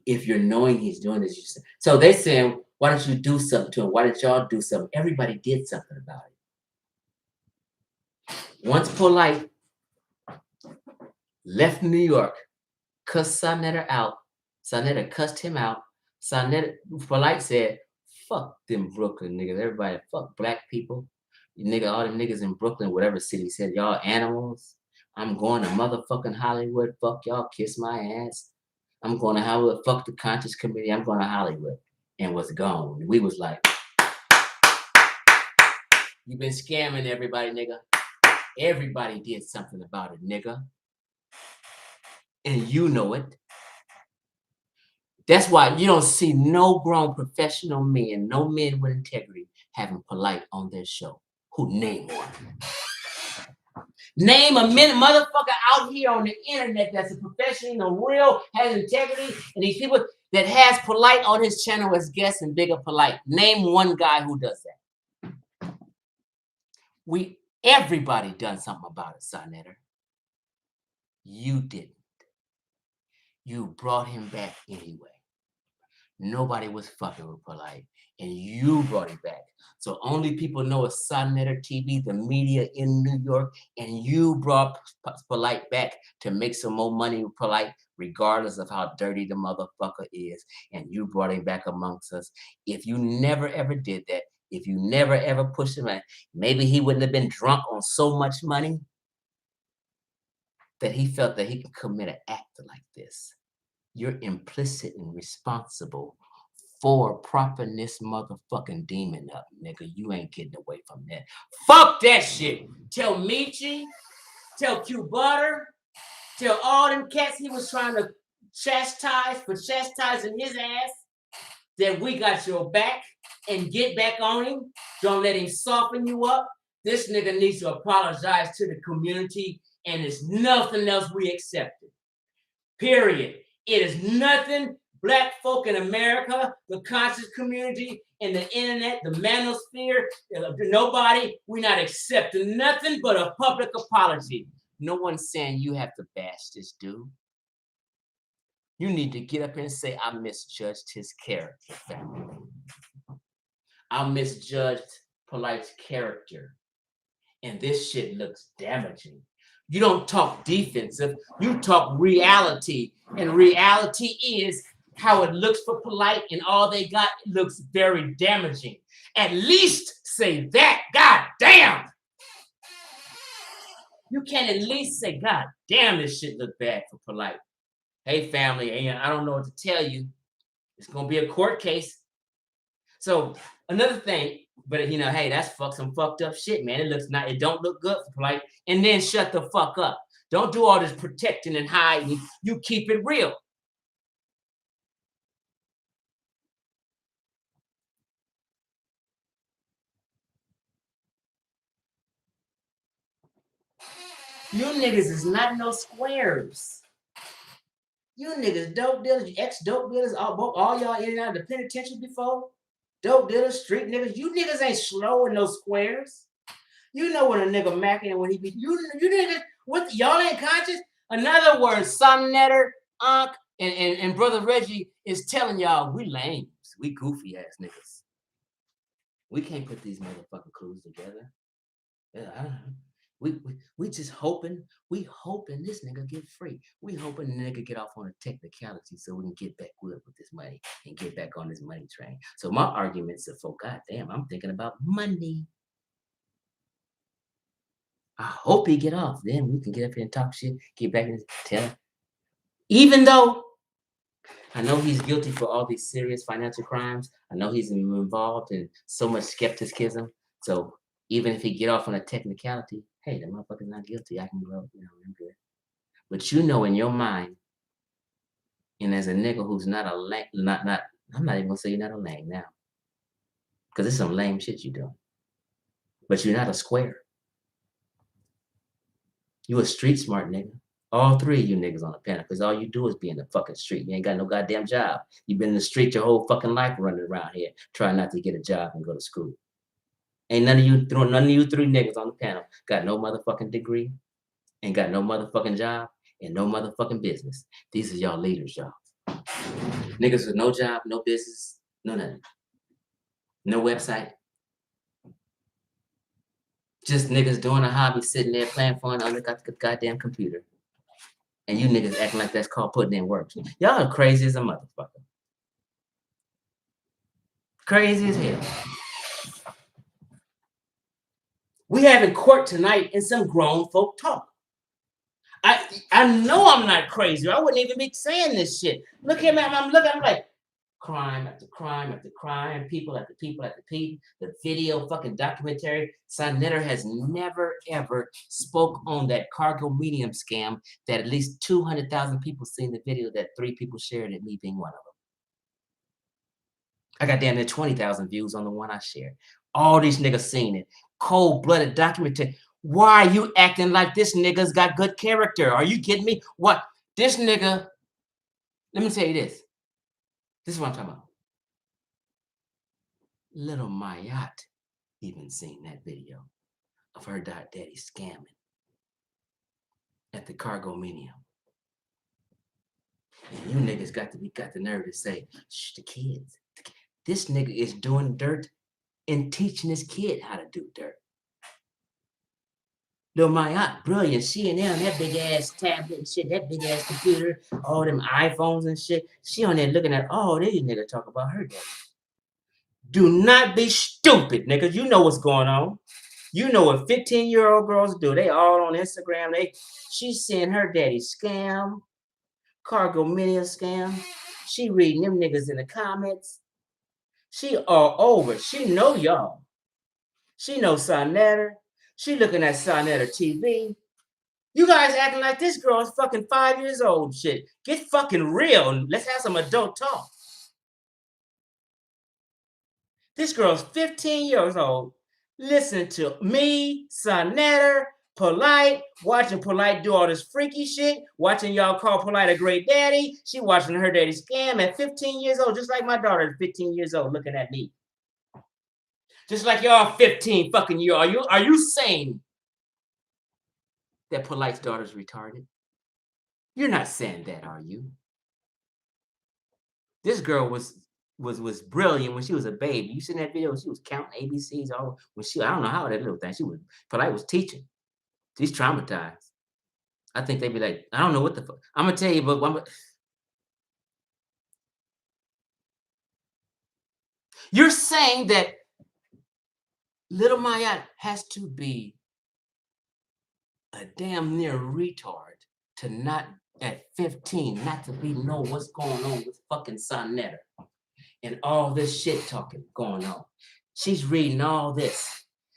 If you're knowing he's doing this, so they're saying, why don't you do something to him? Why didn't y'all do something? Everybody did something about it. Once Polite left New York, cussed SaNETER out, SaNETER cussed him out. Polite said, fuck them Brooklyn niggas. Everybody, fuck black people. You nigga, all them niggas in Brooklyn, whatever city said, y'all animals. I'm going to motherfucking Hollywood. Fuck y'all, kiss my ass. I'm going to Hollywood. Fuck the Conscious Committee. I'm going to Hollywood. And was gone. We was like, you been scamming everybody, nigga. Everybody did something about it, nigga. And you know it. That's why you don't see no grown professional men, no men with integrity having Polite on their show. Who name one? Name a motherfucker out here on the internet that's a professional, real, has integrity, and these people that has Polite on his channel as guests and bigger Polite. Name one guy who does that. Everybody done something about it, SaNETER. You didn't. You brought him back anyway. Nobody was fucking with Polite, and you brought him back. So only people know is SaNETER TV, the media in New York, and you brought Polite back to make some more money with Polite, regardless of how dirty the motherfucker is, and you brought him back amongst us. If you never ever did that, if you never ever pushed him out, maybe he wouldn't have been drunk on so much money that he felt that he could commit an act like this. You're implicit and responsible for propping this motherfucking demon up, nigga. You ain't getting away from that. Fuck that shit. Tell Michi, tell Q Butter, tell all them cats he was trying to chastise for chastising his ass that we got your back and get back on him. Don't let him soften you up. This nigga needs to apologize to the community, and it's nothing else we accepted. Period. It is nothing black folk in America, the conscious community, and the internet, the manosphere, nobody, we're not accepting nothing but a public apology. No one's saying you have to bash this dude. You need to get up and say, I misjudged his character, family. I misjudged Polite's character. And this shit looks damaging. You don't talk defensive, you talk reality. And reality is how it looks for Polite, and all they got looks very damaging. At least say that. God damn. You can at least say, God damn, this shit look bad for Polite. Hey, family, I don't know what to tell you. It's going to be a court case. So another thing, but hey, that's some fucked up shit, man. It don't look good for Polite. And then shut the fuck up. Don't do all this protecting and hiding. You keep it real. You niggas is not no squares. You niggas dope dealers, ex-dope dealers, all y'all in and out of the penitentiary before. Dope dealers, street niggas. You niggas ain't slow in those squares. You know when a nigga macking and when he be you niggas what y'all ain't conscious. In other words, SaNETER, Unc, and brother Reggie is telling y'all we lames, we goofy ass niggas. We can't put these motherfucking crews together. Yeah, we just hoping, this nigga get free. We hoping the nigga get off on a technicality so we can get back with this money and get back on this money train. So my arguments are for goddamn, I'm thinking about money. I hope he get off. Then we can get up here and talk shit, get back and tell. Even though I know he's guilty for all these serious financial crimes, I know he's involved in so much skepticism. So even if he get off on a technicality, hey, the motherfucker's not guilty. I can go, I'm good. But you know in your mind, and as a nigga who's not a lame, I'm not even gonna say you're not a lame now. Because it's some lame shit you doing. But you're not a square. You a street smart nigga. All three of you niggas on the panel, because all you do is be in the fucking street. You ain't got no goddamn job. You've been in the street your whole fucking life running around here, trying not to get a job and go to school. Ain't none of you three niggas on the panel got no motherfucking degree, ain't got no motherfucking job, and no motherfucking business. These are y'all leaders, y'all. Niggas with no job, no business, no nothing. No website. Just niggas doing a hobby, sitting there playing fun on the goddamn computer. And you niggas acting like that's called putting in work. Y'all are crazy as a motherfucker. Crazy as hell. We having court tonight and some grown folk talk. I know I'm not crazy. I wouldn't even be saying this shit. Look at me. I'm like, crime after crime after crime, people after people after people. The video fucking documentary. SaNETER has never ever spoke on that cargo medium scam that at least 200,000 people seen the video that 3 people shared it, me being one of them. I got damn near 20,000 views on the one I shared. All these niggas seen it. Cold-blooded documentary. Why are you acting like this nigga's got good character? Are you kidding me? What? This nigga, let me tell you this. This is what I'm talking about. Little Mayat even seen that video of her daddy scamming at the cargo medium. And you niggas got the nerve to say, shh, the kids. This nigga is doing dirt and teaching his kid how to do dirt. Little Mayat, brilliant. She and them, that big ass tablet and shit, that big ass computer, all them iPhones and shit. She on there looking at all these niggas talk about her daddy. Do not be stupid, niggas. You know what's going on. You know what 15-year-old girls do. They all on Instagram. She's seeing her daddy scam, cargo medium scam. She reading them niggas in the comments. She all over. She know y'all. She knows SaNETER. She looking at SaNETER TV. You guys acting like this girl is fucking 5 years old. Shit, get fucking real. Let's have some adult talk. This girl's 15 years old. Listen to me, SaNETER, POLIGHT, watching POLIGHT do all this freaky shit, watching y'all call POLIGHT a great daddy. She watching her daddy scam at 15 years old, just like my daughter is 15 years old looking at me. Just like y'all 15 fucking year. Are you saying that POLIGHT's daughter's retarded? You're not saying that, are you? This girl was brilliant when she was a baby. You seen that video? She was counting ABCs all when I don't know how that little thing. POLIGHT was teaching. She's traumatized. I think they'd be like, I don't know what the fuck. I'm gonna tell you, but you're saying that little Mayat has to be a damn near retard to not at 15 not to know what's going on with fucking SaNETER and all this shit talking going on. She's reading all this.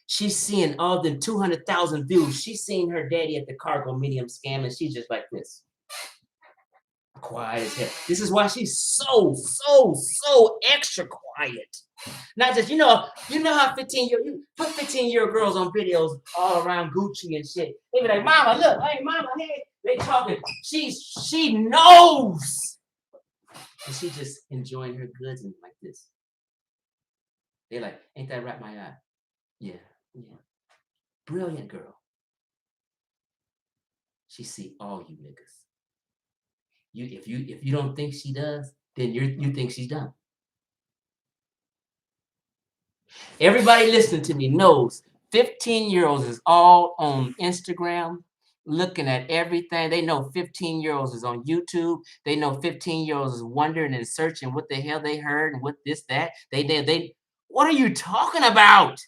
She's seeing all the 200,000 views. She's seeing her daddy at the cargo medium scam, and she's just like this. Quiet as hell. This is why she's so extra quiet. Not just, you know how 15-year girls on videos all around Gucci and shit. They be like, mama, look, hey, mama, hey. They talking. She knows. And she just enjoying her goods and like this. They're like, ain't that right, my eye? Yeah. Brilliant girl. She see all you niggas. If you don't think she does, then you think she's done. Everybody listening to me knows 15-year-olds is all on Instagram looking at everything. They know 15-year-olds is on YouTube. They know 15-year-olds is wondering and searching what the hell they heard and what this, that. They what are you talking about?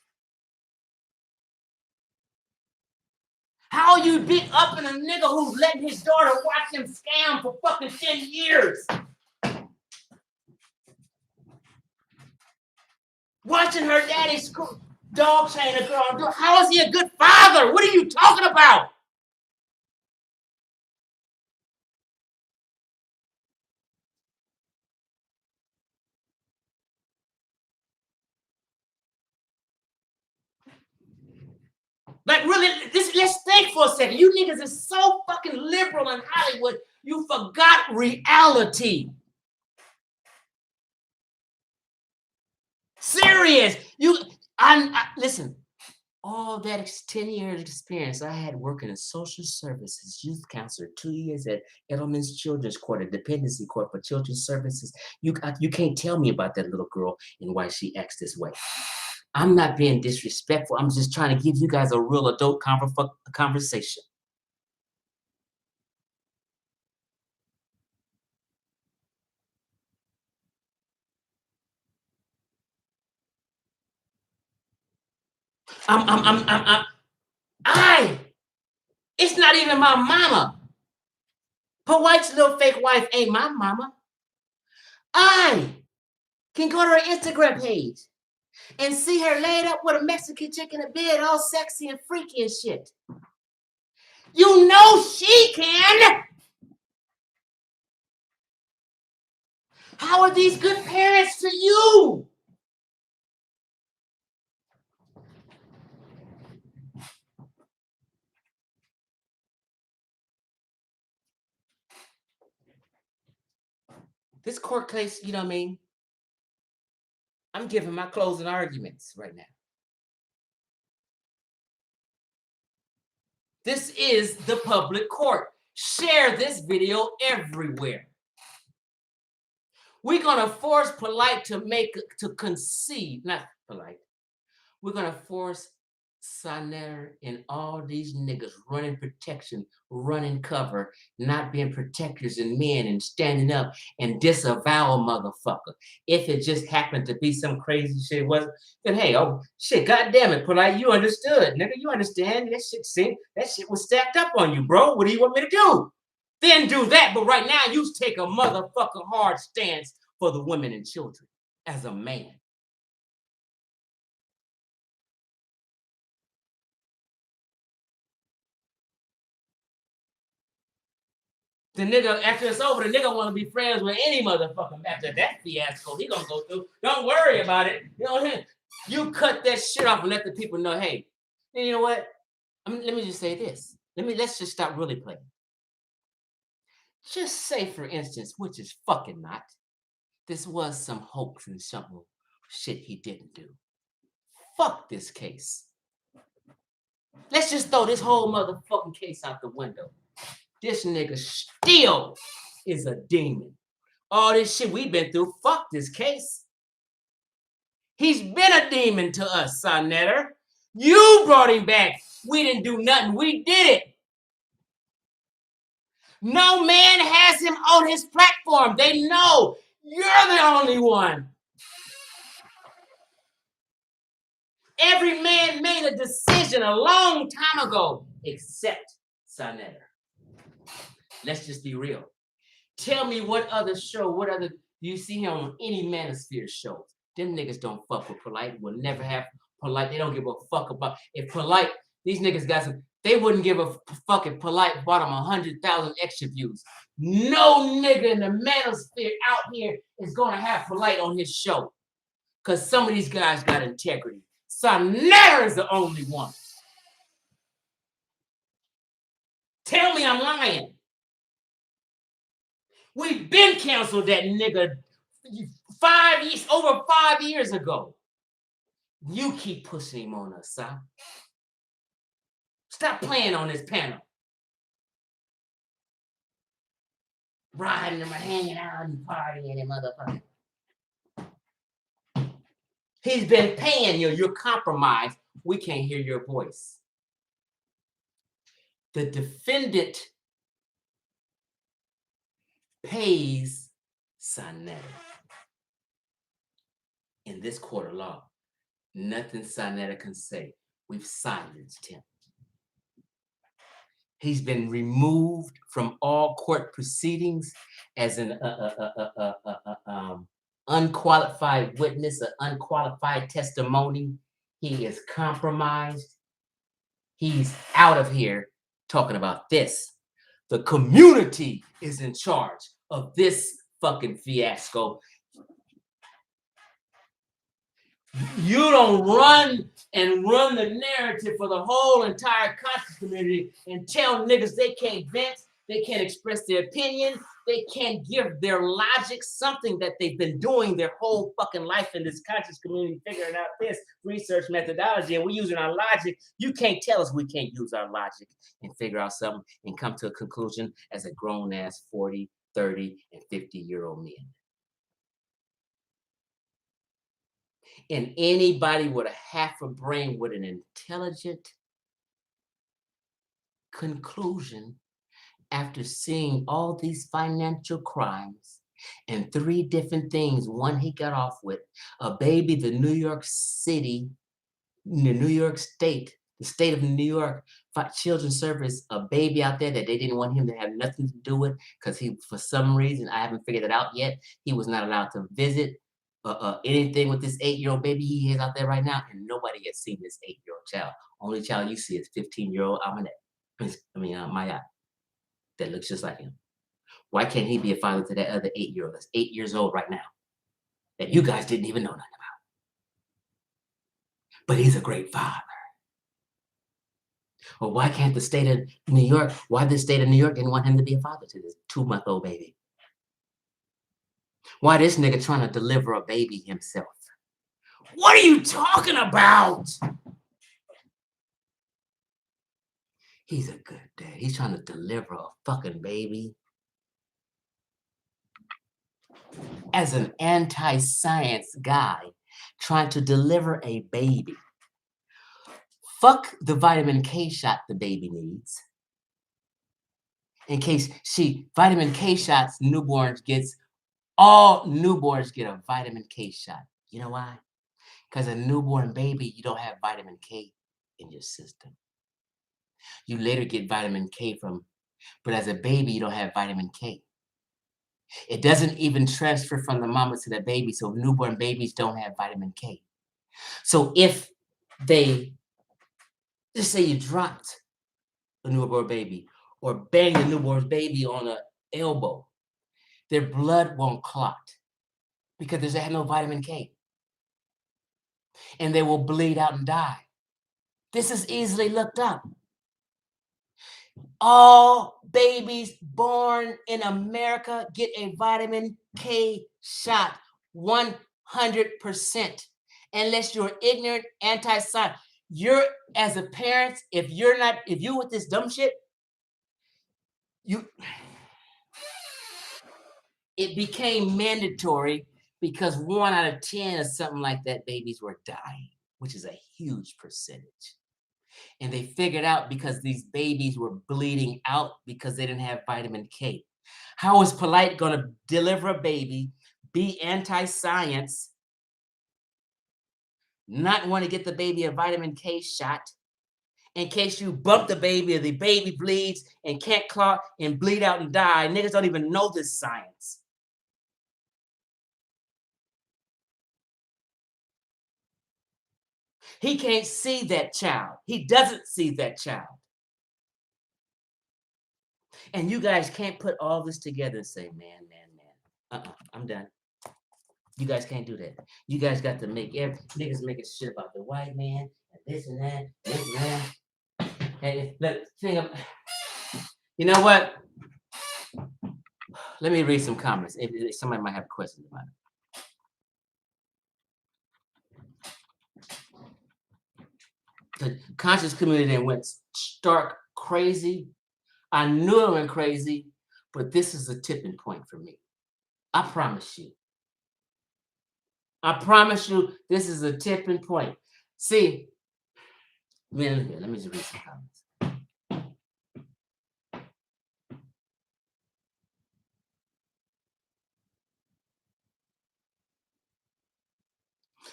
How you be up in a nigga who's letting his daughter watch him scam for fucking 10 years? Watching her daddy's dog chain a girl. How is he a good father? What are you talking about? Like, really, let's think for a second. You niggas is so fucking liberal in Hollywood, you forgot reality. Serious. Listen, all that 10 years experience I had working in social services, youth counselor, 2 years at Edelman's Children's Court, a dependency court for children's services. You can't tell me about that little girl and why she acts this way. I'm not being disrespectful. I'm just trying to give you guys a real adult conversation. It's not even my mama. Polite's little fake wife ain't my mama. I can go to her Instagram page and see her laid up with a Mexican chick in a bed, all sexy and freaky and shit. You know she can. How are these good parents to you? This court case, you know what I mean? I'm giving my closing arguments right now. This is the public court. Share this video everywhere. We're gonna force POLIGHT to concede, not POLIGHT. We're gonna force SaNETER and all these niggas running protection, running cover, not being protectors and men and standing up and disavow a motherfucker. If it just happened to be some crazy shit, it wasn't, then hey, oh shit, goddamn it, POLIGHT, you understood, nigga, you understand. That shit was stacked up on you, bro. What do you want me to do? Then do that, but right now you take a motherfucking hard stance for the women and children as a man. The nigga, after it's over, the nigga want to be friends with any motherfucker after that fiasco he gonna go through. Don't worry about it. You know, you cut that shit off and let the people know, hey, you know what? Let me just say this. Let's just stop really playing. Just say, for instance, which is fucking not, this was some hoax and some shit he didn't do. Fuck this case. Let's just throw this whole motherfucking case out the window. This nigga still is a demon. All this shit we've been through, fuck this case. He's been a demon to us, SaNETER. You brought him back. We didn't do nothing. We did it. No man has him on his platform. They know you're the only one. Every man made a decision a long time ago, except SaNETER. Let's just be real. Tell me what other do you see him on any Manosphere shows? Them niggas don't fuck with POLIGHT, will never have POLIGHT. They don't give a fuck about if POLIGHT These niggas got some. They wouldn't give a fucking POLIGHT bought them 100,000 extra views. No nigga in the manosphere out here is gonna have POLIGHT on his show. Cause some of these guys got integrity. SaNETER is the only one. Tell me I'm lying. We've been canceled that nigga over 5 years ago. You keep pushing him on us, son. Stop playing on this panel. Riding and hanging out and partying and motherfucker. He's been paying you. You're compromised. We can't hear your voice. The defendant pays SaNETER. In this court of law, nothing SaNETER can say. We've silenced him. He's been removed from all court proceedings as an unqualified witness, an unqualified testimony. He is compromised. He's out of here talking about this. The community is in charge of this fucking fiasco. You don't run the narrative for the whole entire conscious community and tell niggas they can't vent, they can't express their opinion, they can't give their logic, something that they've been doing their whole fucking life in this conscious community, figuring out this research methodology, and we're using our logic. You can't tell us we can't use our logic and figure out something and come to a conclusion as a grown-ass 40, 30, and 50-year-old men. And anybody with a half a brain with an intelligent conclusion after seeing all these financial crimes and 3 different things, one he got off with, a baby, the New York City, the New York State, the state of New York Children's Service, a baby out there that they didn't want him to have nothing to do with because he, for some reason, I haven't figured it out yet, he was not allowed to visit anything with this 8-year-old baby he has out there right now, and nobody has seen this 8-year-old child. Only child you see is 15-year-old Maya, that looks just like him. Why can't he be a father to that other 8-year-old that's 8 years old right now that you guys didn't even know nothing about? But he's a great father. Or why can't the state of New York, why the state of New York didn't want him to be a father to this 2-month-old baby? Why this nigga trying to deliver a baby himself? What are you talking about? He's a good dad. He's trying to deliver a fucking baby. As an anti-science guy trying to deliver a baby. Fuck the vitamin K shot the baby needs. In case vitamin K shots, all newborns get a vitamin K shot. You know why? Because a newborn baby, you don't have vitamin K in your system. You later get vitamin K but as a baby, you don't have vitamin K. It doesn't even transfer from the mama to the baby, so newborn babies don't have vitamin K. So if just say you dropped a newborn baby or banged a newborn baby on an elbow, their blood won't clot because they have no vitamin K. And they will bleed out and die. This is easily looked up. All babies born in America get a vitamin K shot, 100%. Unless you're ignorant, anti-science. You're, as a parent, if you with this dumb shit, it became mandatory because 1 out of 10 or something like that babies were dying, which is a huge percentage. And they figured out because these babies were bleeding out because they didn't have vitamin K. How is POLIGHT going to deliver a baby, be anti-science, not want to get the baby a vitamin K shot, in case you bump the baby or the baby bleeds and can't clot and bleed out and die? Niggas don't even know this science. He can't see that child. He doesn't see that child. And you guys can't put all this together and say, man. I'm done. You guys can't do that. You guys got to make niggas making shit about the white man and this and that, this and that. And look, you know what? Let me read some comments. If somebody might have questions about it. The conscious community went stark crazy. I knew it went crazy, but this is a tipping point for me. I promise you. I promise you, this is a tipping point. See, man, let me just read some comments.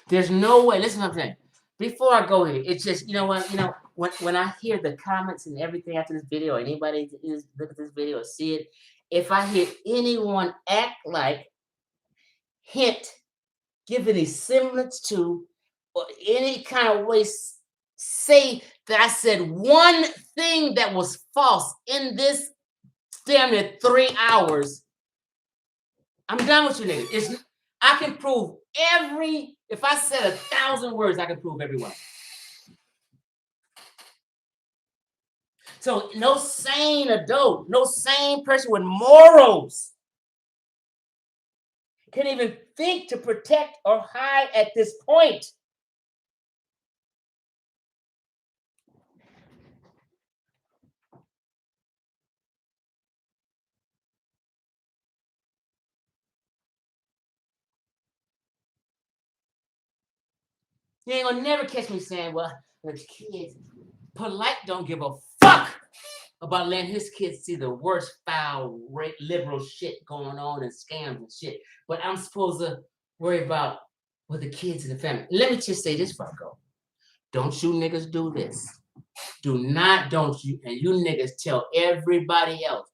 There's no way. Listen to what I'm saying. Before I go here, it's just, you know what? When I hear the comments and everything after this video, anybody look at this video or see it, if I hear anyone act like, hint, give any semblance to, or any kind of way say that I said one thing that was false in this damn near 3 hours, I'm done with you niggas. I can prove if I said 1,000 words, I can prove every one. So no sane adult, no sane person with morals can even think to protect or hide at this point. You ain't gonna never catch me saying, well, the kids, Polite don't give a fuck about letting his kids see the worst foul, liberal shit going on and scams and shit. But I'm supposed to worry about with the kids and the family. Let me just say this before I go. Don't you niggas do this. Don't you, and you niggas tell everybody else,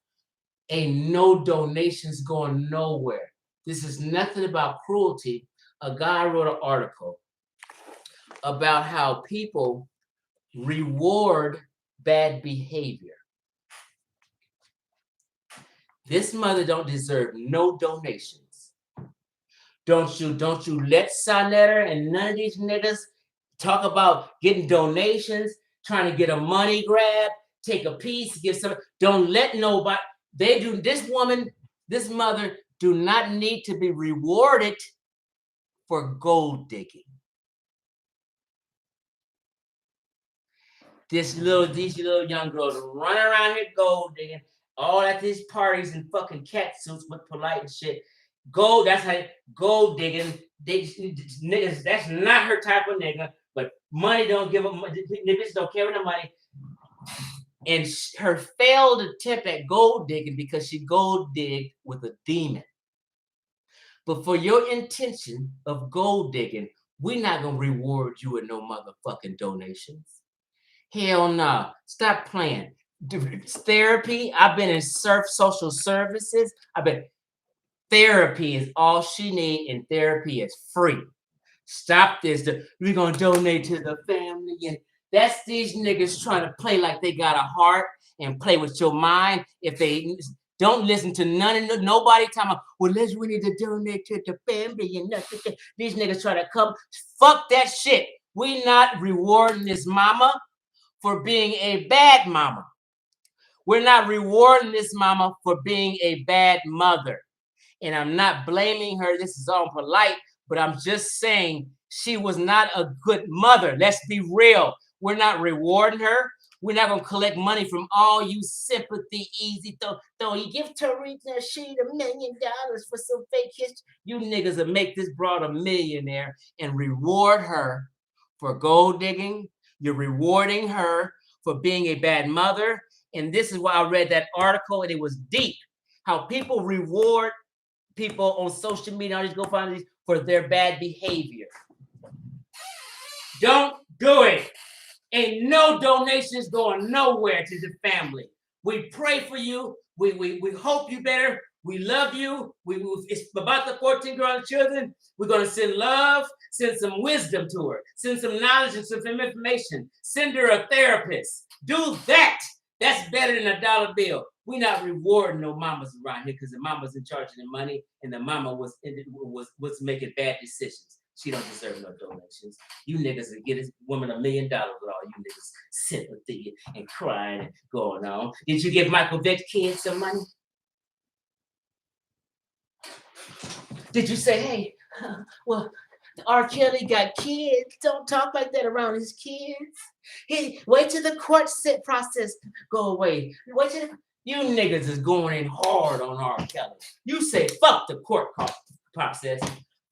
ain't no donations going nowhere. This is nothing about cruelty. A guy wrote an article about how people reward bad behavior. This mother don't deserve no donations. Don't you let SaNETER and none of these niggas talk about getting donations, trying to get a money grab, take a piece, give some. Don't let nobody. They do. This woman, this mother, do not need to be rewarded for gold digging. These little young girls running around here gold digging, all at these parties and fucking cat suits with Polite and shit. Gold, that's how gold digging. Niggas, that's not her type of nigga. But money don't give them. Niggas don't care about the money. And her failed attempt at gold digging because she gold digged with a demon. But for your intention of gold digging, we're not gonna reward you with no motherfucking donations. Hell no. Stop playing. Therapy. I've been in social services. Therapy is all she needs, and therapy is free. Stop this. We're going to donate to the family. And that's these niggas trying to play like they got a heart and play with your mind. If they don't listen to nobody talking about, well, we need to donate to the family. And these niggas try to come. Fuck that shit. We not rewarding this mama for being a bad mama. We're not rewarding this mama for being a bad mother. And I'm not blaming her. This is all Polite, but I'm just saying she was not a good mother. Let's be real. We're not rewarding her. We're not going to collect money from all you sympathy, easy. Though you give Teresa she $1 million for some fake history. You niggas will make this broad a millionaire and reward her for gold digging. You're rewarding her for being a bad mother. And this is why I read that article, and it was deep. How people reward people on social media, I just go find these for their bad behavior. Don't do it. Ain't no donations going nowhere to the family. We pray for you. We hope you better. We love you. It's about the 14-year-old children. We're going to send love, send some wisdom to her, send some knowledge and some information. Send her a therapist. Do that. That's better than a dollar bill. We're not rewarding no mamas around here because the mama's in charge of the money and the mama was making bad decisions. She don't deserve no donations. You niggas will get this woman $1 million with all you niggas sympathy and crying and going on. Did you give Michael Vick's kids some money? Did you say, hey, well, R. Kelly got kids. Don't talk like that around his kids. Wait till the court process go away. Wait till you niggas is going in hard on R. Kelly. You say fuck the court process.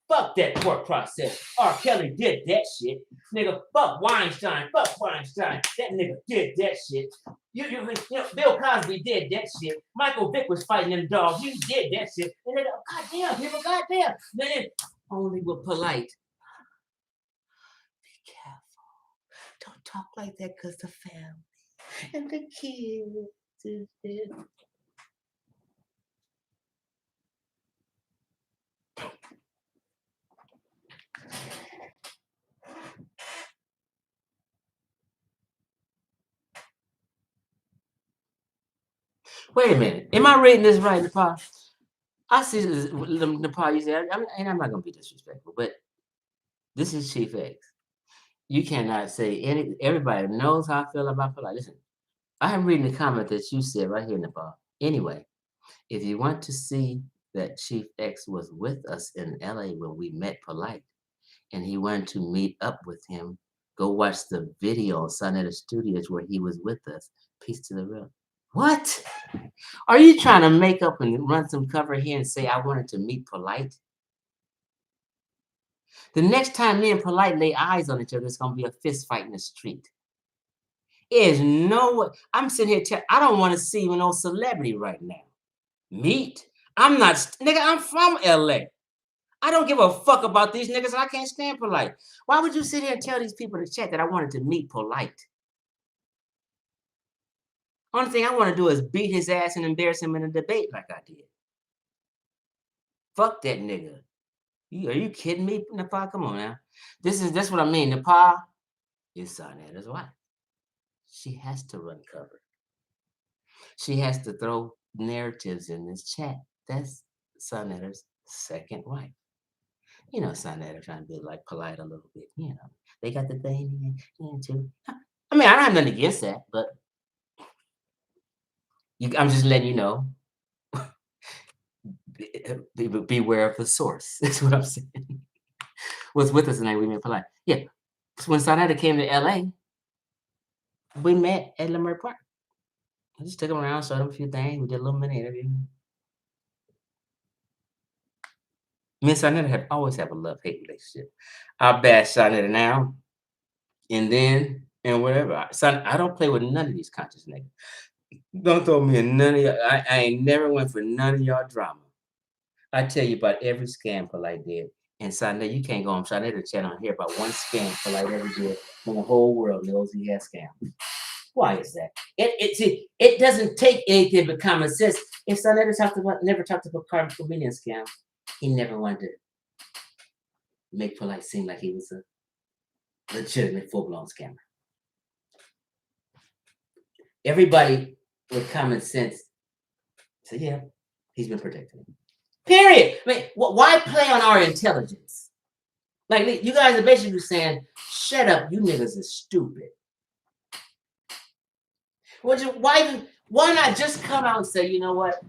Fuck that court process. R. Kelly did that shit. Nigga, fuck Weinstein. Fuck Weinstein. That nigga did that shit. You know, Bill Cosby did that shit. Michael Vick was fighting them dogs. You did that shit. And then, goddamn, people, goddamn. Then only with polite. Be careful. Don't talk like that because the family and the kids is dead. Wait a minute. Am I reading this right, Nepal? I see this, Nepal, you say, and I'm not going to be disrespectful, but this is Chief X. You cannot say everybody knows how I feel about polite. Listen, I am reading the comment that you said right here, Nepal. Anyway, if you want to see that Chief X was with us in LA when we met Polite, and he wanted to meet up with him, go watch the video on SaNETER Studios where he was with us. Peace to the real. What? Are you trying to make up and run some cover here and say I wanted to meet Polite? The next time me and Polite lay eyes on each other, it's gonna be a fist fight in the street. There's no way. I'm sitting here I don't want to see no celebrity right now. Meet? I'm not, nigga, I'm from LA. I don't give a fuck about these niggas and I can't stand Polite. Why would you sit here and tell these people to chat that I wanted to meet Polite? Only thing I want to do is beat his ass and embarrass him in a debate like I did. Fuck that nigga. Are you kidding me, Nepal? Come on now. That's what I mean. Nepal is SaNETER's wife. She has to run cover. She has to throw narratives in this chat. That's SaNETER's second wife. You know, SaNETER trying to be like Polite a little bit. You know, they got the thing in too. I mean, I don't have nothing against that, but I'm just letting you know. Beware of the source. That's what I'm saying. Was with us tonight. We met Polite. Yeah. When SaNETER came to LA, we met at Leimert Park. I just took him around, showed him a few things. We did a little mini interview. Me and SaNETER have always have a love-hate relationship. I bash SaNETER now and then and whatever. I don't play with none of these conscious niggas. Don't throw me in none of y'all. I ain't never went for none of y'all drama. I tell you about every scam Polite did. And SaNETER, you can't go on SaNETER channel and hear about one scam Polite ever did when the whole world knows he has scams. Why is that? It doesn't take anything but common sense. If SaNETER never talked about carbon comedian scam, he never wanted to make Polite seem like he was a legitimate full-blown scammer. Everybody with common sense said, yeah, he's been protecting him. Period. I mean, why play on our intelligence? Like, you guys are basically saying, shut up, you niggas are stupid. Why not just come out and say, you know what?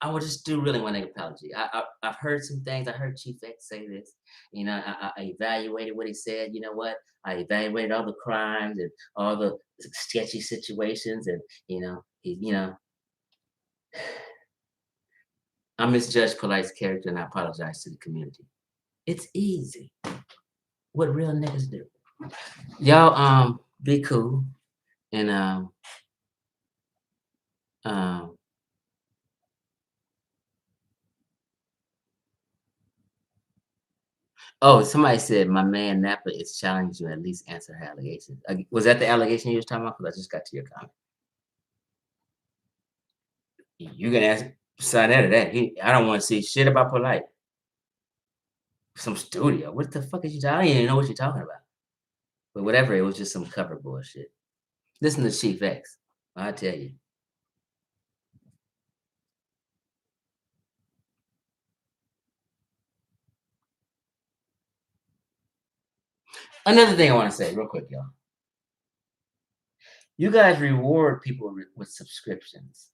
I would just really want an apology. I've heard some things. I heard Chief X say this. You know, I evaluated what he said. You know what? I evaluated all the crimes and all the sketchy situations, and I misjudged Polite's character, and I apologize to the community. It's easy. What real niggas do. Y'all, be cool, and oh, somebody said my man Napa is challenging you at least answer her allegations. Was that the allegation you was talking about? Because I just got to your comment. You gonna ask? SaNETER that. I don't want to see shit about POLIGHT. Some studio. What the fuck is you talking? I don't even know what you're talking about. But whatever, it was just some cover bullshit. Listen to Chief X. I tell you. Another thing I want to say real quick, y'all. You guys reward people with subscriptions.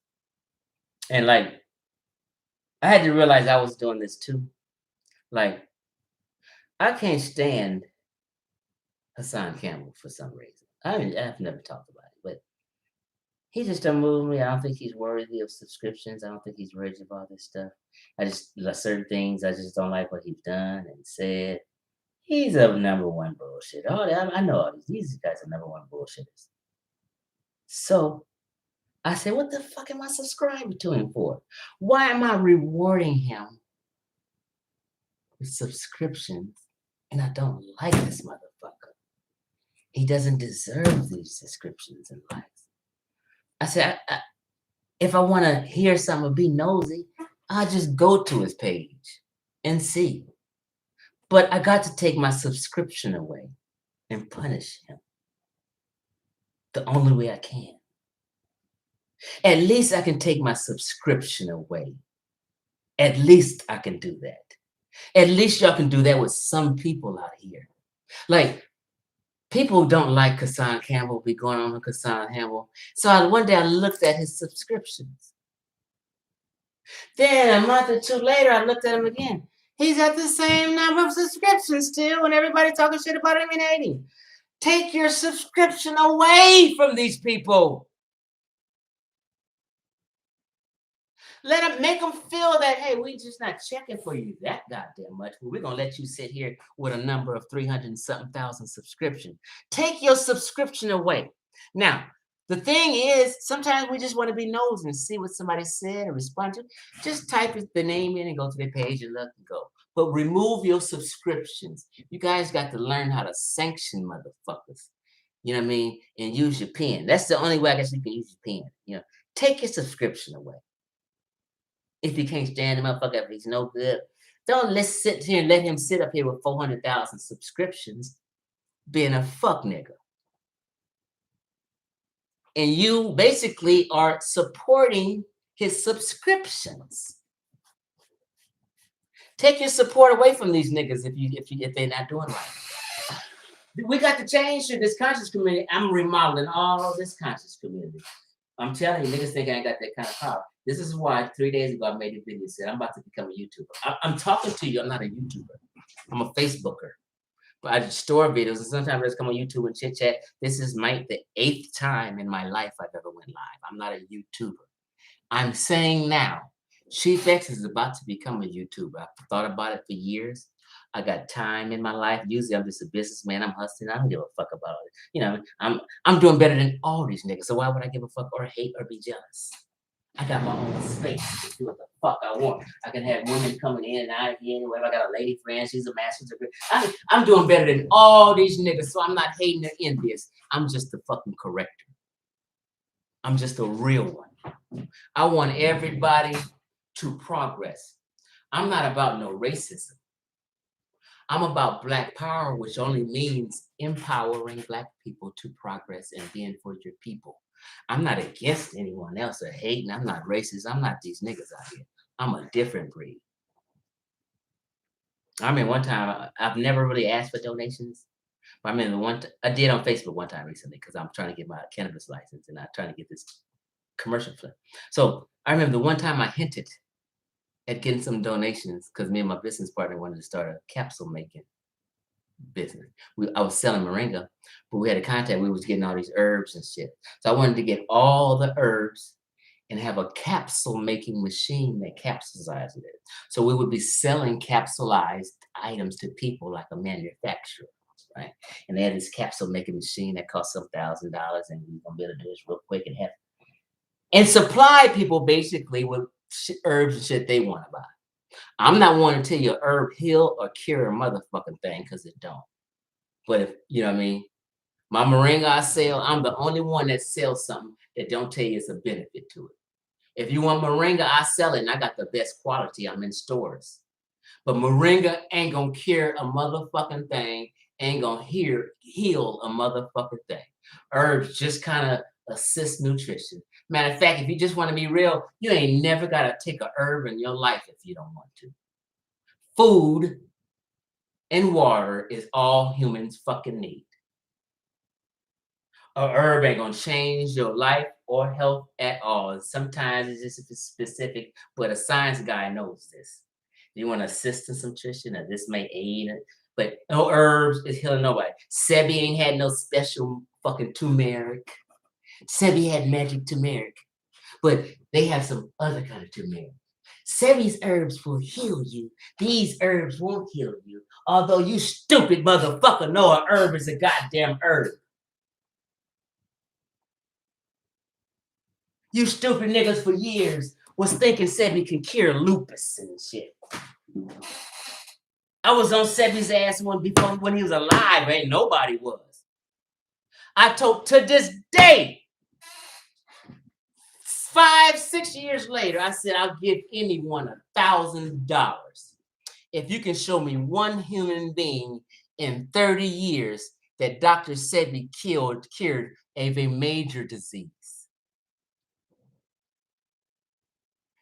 And like, I had to realize I was doing this too. Like, I can't stand Hassan Campbell for some reason. I've never talked about it, but he just don't move me. I don't think he's worthy of subscriptions. I don't think he's worthy of all this stuff. I just like certain things. I just don't like what he's done and said. He's a number one bullshit. Oh, I know all these guys are number one bullshitters. So I said, what the fuck am I subscribing to him for? Why am I rewarding him with subscriptions? And I don't like this motherfucker. He doesn't deserve these subscriptions and likes. I said, if I want to hear something or be nosy, I'll just go to his page and see. But I got to take my subscription away and punish him the only way I can. At least I can take my subscription away. At least I can do that. At least y'all can do that with some people out here. Like, people don't like Hassan Campbell, be going on with Hassan Campbell. So one day I looked at his subscriptions. Then a month or two later, I looked at him again. He's at the same number of subscriptions still, and everybody talking shit about him and hating. Take your subscription away from these people. Let them make them feel that, hey, we just not checking for you that goddamn much. But we're gonna let you sit here with a number of 300 and something thousand subscriptions. Take your subscription away. Now, the thing is, sometimes we just want to be nosy and see what somebody said and respond to. Just type the name in and go to their page and look and go. But remove your subscriptions. You guys got to learn how to sanction motherfuckers. You know what I mean? And use your pen. That's the only way I guess you can use your pen. You know, take your subscription away. If you can't stand the motherfucker, if he's no good, don't let's sit here and let him sit up here with 400,000 subscriptions being a fuck nigga. And you basically are supporting his subscriptions. Take your support away from these niggas if they're not doing right. We got to change to this conscious community. I'm remodeling all this conscious community. I'm telling you, niggas think I ain't got that kind of power. This is why 3 days ago I made a video said I'm about to become a YouTuber. I'm talking to you. I'm not a YouTuber. I'm a Facebooker. But I store videos, and sometimes I just come on YouTube and chit chat. This is the 8th time in my life I've ever went live. I'm not a YouTuber. I'm saying now, Chief X is about to become a YouTuber. I've thought about it for years. I got time in my life. Usually I'm just a businessman. I'm hustling. I don't give a fuck about it. You know, I'm doing better than all these niggas. So why would I give a fuck or hate or be jealous? I got my own space to do what the fuck I want. I can have women coming in and out of here. Whatever. I got a lady friend. She's a master's degree. I'm doing better than all these niggas. So I'm not hating or envious. I'm just a fucking corrector. I'm just a real one. I want everybody to progress. I'm not about no racism. I'm about Black power, which only means empowering Black people to progress and being for your people. I'm not against anyone else or hating. I'm not racist. I'm not these niggas out here. I'm a different breed. I mean, one time, I've never really asked for donations. But I mean, I did on Facebook one time recently because I'm trying to get my cannabis license and I'm trying to get this commercial flip. So I remember the one time I hinted at getting some donations because me and my business partner wanted to start a capsule making business. I was selling moringa, but we had a contact. We was getting all these herbs and shit. So I wanted to get all the herbs and have a capsule making machine that capsulized it. So we would be selling capsulized items to people like a manufacturer, right? And they had this capsule making machine that cost some $1,000, and we were gonna be able to do this real quick and supply people basically with herbs and shit they want to buy. I'm not wanting to tell you herb heal or cure a motherfucking thing because it don't. But if you know what I mean, my moringa I sell, I'm the only one that sells something that don't tell you it's a benefit to it. If you want moringa, I sell it, and I got the best quality. I'm in stores. But moringa ain't gonna cure a motherfucking thing, ain't gonna heal a motherfucking thing. Herbs just kind of assist nutrition. Matter of fact, if you just want to be real, you ain't never gotta take a herb in your life if you don't want to. Food and water is all humans fucking need. A herb ain't gonna change your life or health at all. Sometimes it's just specific, but a science guy knows this. You want to assist in some nutrition, or this may aid it, but no herbs is healing nobody. Sebi ain't had no special fucking turmeric. Sebi had magic turmeric, but they have some other kind of turmeric. Sebi's herbs will heal you. These herbs won't heal you. Although you stupid motherfucker know a herb is a goddamn herb. You stupid niggas for years was thinking Sebi can cure lupus and shit. I was on Sebi's ass before when he was alive. Ain't nobody was. I told to this day, 5-6 years later, I said I'll give anyone $1,000 if you can show me one human being in 30 years that Dr. Sebi cured a major disease.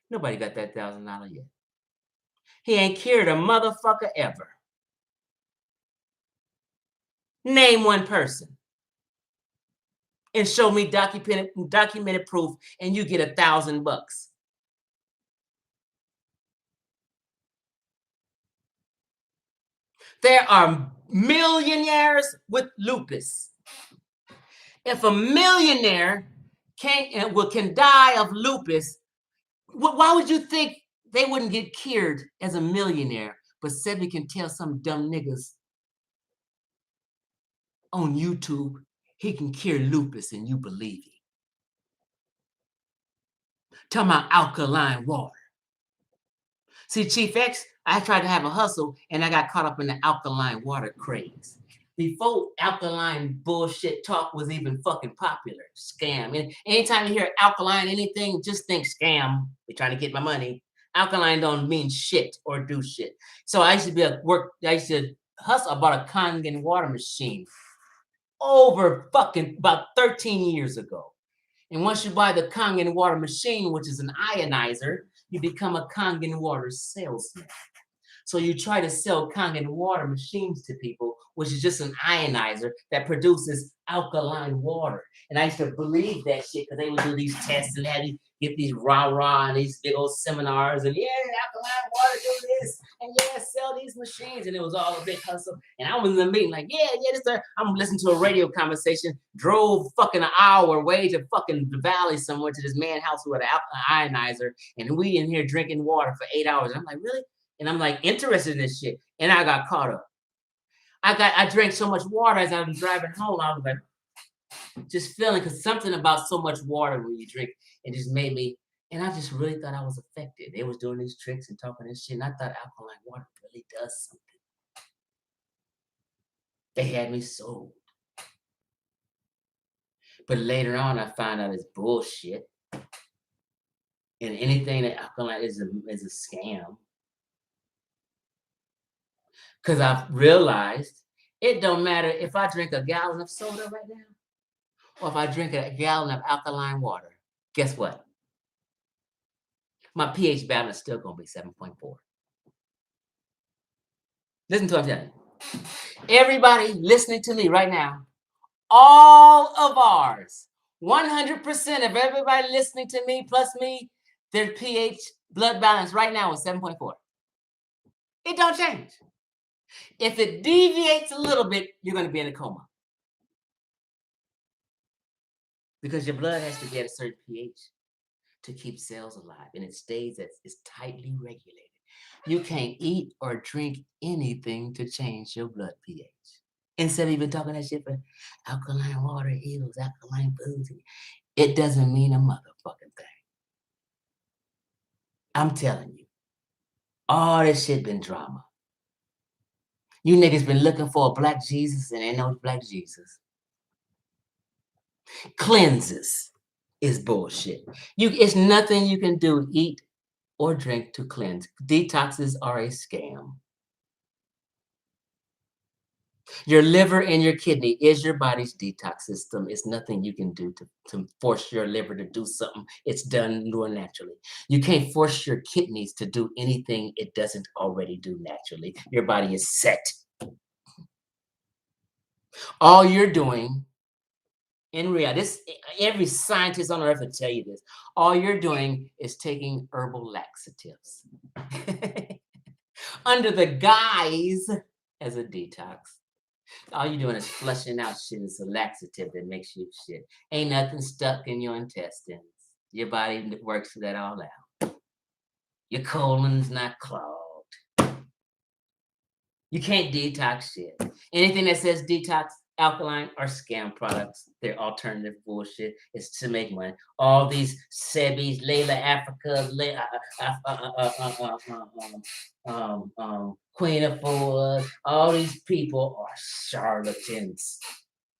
Nobody got that $1,000 yet. He ain't cured a motherfucker ever. Name one person and show me documented proof, and you get $1,000. There are millionaires with lupus. If a millionaire can die of lupus, why would you think they wouldn't get cured as a millionaire? But Sebi can tell some dumb niggas on YouTube he can cure lupus and you believe it. Talking about alkaline water. See, Chief X, I tried to have a hustle and I got caught up in the alkaline water craze. Before alkaline bullshit talk was even fucking popular, scam. And anytime you hear alkaline anything, just think scam. They're trying to get my money. Alkaline don't mean shit or do shit. So I used to hustle. I bought a Kangen water machine over fucking about 13 years ago. And once you buy the Kangen water machine, which is an ionizer, you become a Kangen water salesman. So you try to sell Kangen water machines to people, which is just an ionizer that produces alkaline water. And I used to believe that shit because they would do these tests and have you get these rah-rah and these big old seminars and yeah, alkaline water do this and yeah, sell these machines. And it was all a big hustle. And I was in the meeting like, I'm listening to a radio conversation, drove fucking an hour way to fucking the valley somewhere to this man's house who had an ionizer. And we in here drinking water for 8 hours. And I'm like, really? And I'm like interested in this shit. And I got caught up. I drank so much water as I was driving home. I was like, just feeling, because something about so much water when you drink, it just made me, and I just really thought I was affected. They was doing these tricks and talking this shit. And I thought alkaline water really does something. They had me sold. But later on, I found out it's bullshit. And anything that alkaline is a scam. Because I've realized it don't matter if I drink a gallon of soda right now or if I drink a gallon of alkaline water. Guess what? My pH balance is still going to be 7.4. Listen to what I'm telling you. Everybody listening to me right now, all of ours, 100% of everybody listening to me plus me, their pH blood balance right now is 7.4. It don't change. If it deviates a little bit, you're going to be in a coma. Because your blood has to be at a certain pH to keep cells alive. And it stays it's tightly regulated. You can't eat or drink anything to change your blood pH. Instead of even talking that shit for alkaline water heals, alkaline foods, it doesn't mean a motherfucking thing. I'm telling you, all this shit been drama. You niggas been looking for a black Jesus and ain't no black Jesus. Cleanses. is bullshit. It's nothing you can do, eat or drink to cleanse. Detoxes are a scam. Your liver and your kidney is your body's detox system. It's nothing you can do to force your liver to do something it's done more naturally. You can't force your kidneys to do anything it doesn't already do naturally. Your body is set. All you're doing in reality, every scientist on earth will tell you this. All you're doing is taking herbal laxatives under the guise as a detox. All you're doing is flushing out shit. It's a laxative that makes you shit. Ain't nothing stuck in your intestines. Your body works that all out. Your colon's not clogged. You can't detox shit. Anything that says detox, alkaline, or scam products, they're alternative bullshit. It's to make money. All these Sebis, Layla Africa, Queen of Fools, all these people are charlatans.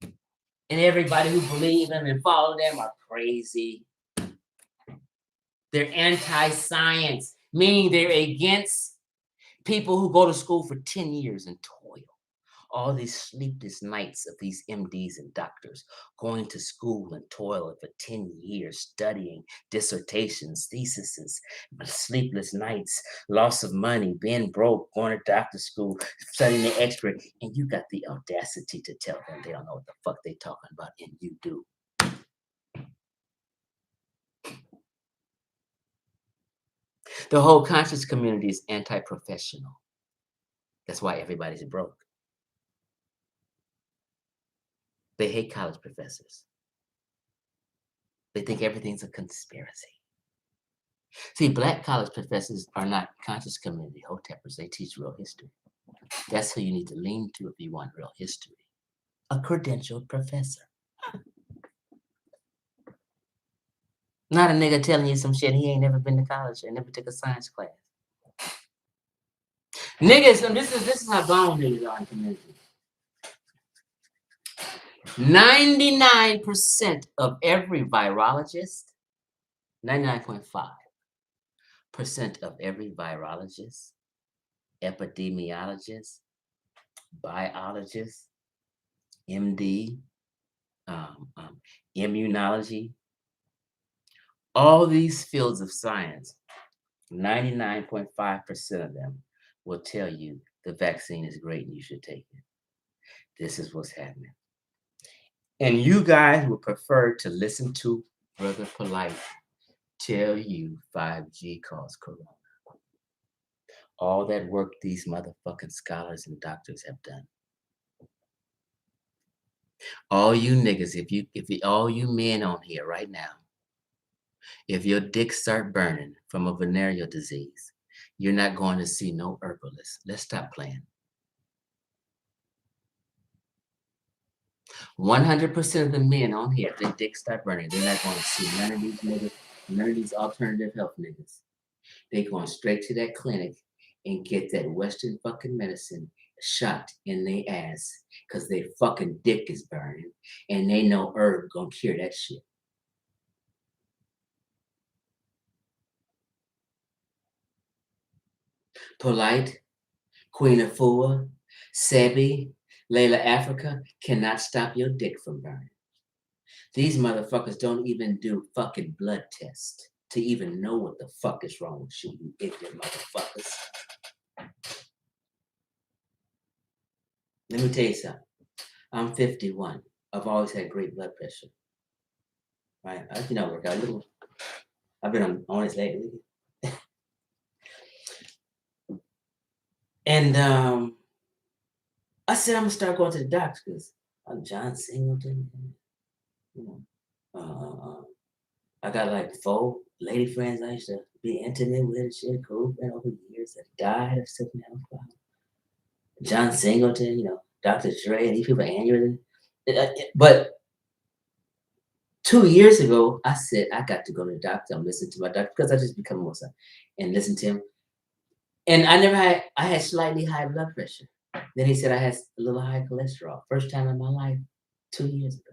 And everybody who believes them and follow them are crazy. They're anti-science, meaning they're against people who go to school for 10 years and toil. All these sleepless nights of these MDs and doctors going to school and toiling for 10 years, studying dissertations, theses, sleepless nights, loss of money, being broke, going to doctor school, studying the extra, and you got the audacity to tell them they don't know what the fuck they talking about, and you do. The whole conscious community is anti-professional. That's why everybody's broke. They hate college professors. They think everything's a conspiracy. See, Black college professors are not conscious community hoteppers. They teach real history. That's who you need to lean to if you want real history. A credentialed professor. Not a nigga telling you some shit he ain't never been to college and never took a science class. Niggas, and this is how gone niggas are in community. 99% of every virologist, 99.5% of every virologist, epidemiologist, biologist, MD, immunology, all these fields of science, 99.5% of them will tell you the vaccine is great and you should take it. This is what's happening. And you guys would prefer to listen to Brother POLIGHT tell you 5G caused corona. All that work these motherfucking scholars and doctors have done. All you niggas, all you men on here right now, if your dick start burning from a venereal disease, you're not going to see no herbalist. Let's stop playing. 100% of the men on here, if their dick start burning, they're not going to see none of these niggas, none of these alternative health niggas. They're going straight to that clinic and get that Western fucking medicine shot in their ass because their fucking dick is burning and they know herb gonna cure that shit. POLIGHT, Queen of Fua, Sebi, Layla Africa cannot stop your dick from burning. These motherfuckers don't even do fucking blood tests to even know what the fuck is wrong with you, you ignorant motherfuckers. Let me tell you something. I'm 51. I've always had great blood pressure. Right? I work out a little. I've been on this lately. And I said I'm gonna start going to the doctor because I'm John Singleton. I got like 4 lady friends I used to be intimate with and shit, cool friend over the years that died of sickness. John Singleton, Dr. Dre, and these people aneurysm. But 2 years ago, I said I got to go to the doctor. I'm listening to my doctor because I just become more so and listen to him. And I had slightly high blood pressure. Then he said I had a little high cholesterol. First time in my life, 2 years ago.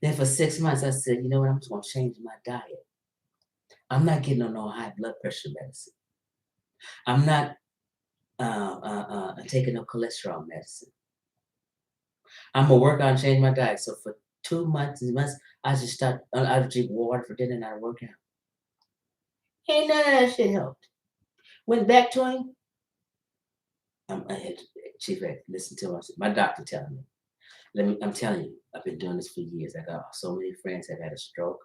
Then for 6 months, I said, you know what? I'm just going to change my diet. I'm not getting on no high blood pressure medicine. I'm not taking no cholesterol medicine. I'm gonna work on change my diet. So for 2 months, I just stopped. I drink water for dinner and I work out. Ain't none of that shit helped. Went back to him. I had Chief Ed, listen to him. My doctor telling me. I'm telling you, I've been doing this for years. I got so many friends have had a stroke,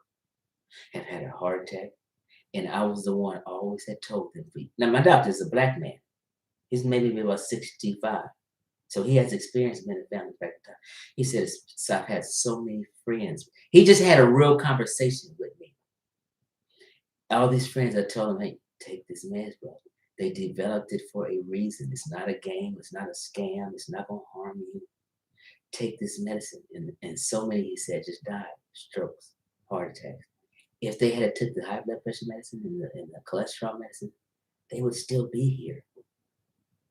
have had a heart attack, and I was the one always had told them. Now my doctor is a black man. He's maybe about 65. So he has experience being a family practitioner. He said, so I've had so many friends. He just had a real conversation with me. All these friends, I told him, hey, take this meds, bro. They developed it for a reason. It's not a game. It's not a scam. It's not going to harm you. Take this medicine. And so many, he said, just died. Strokes, heart attacks. If they had took the high blood pressure medicine and the cholesterol medicine, they would still be here,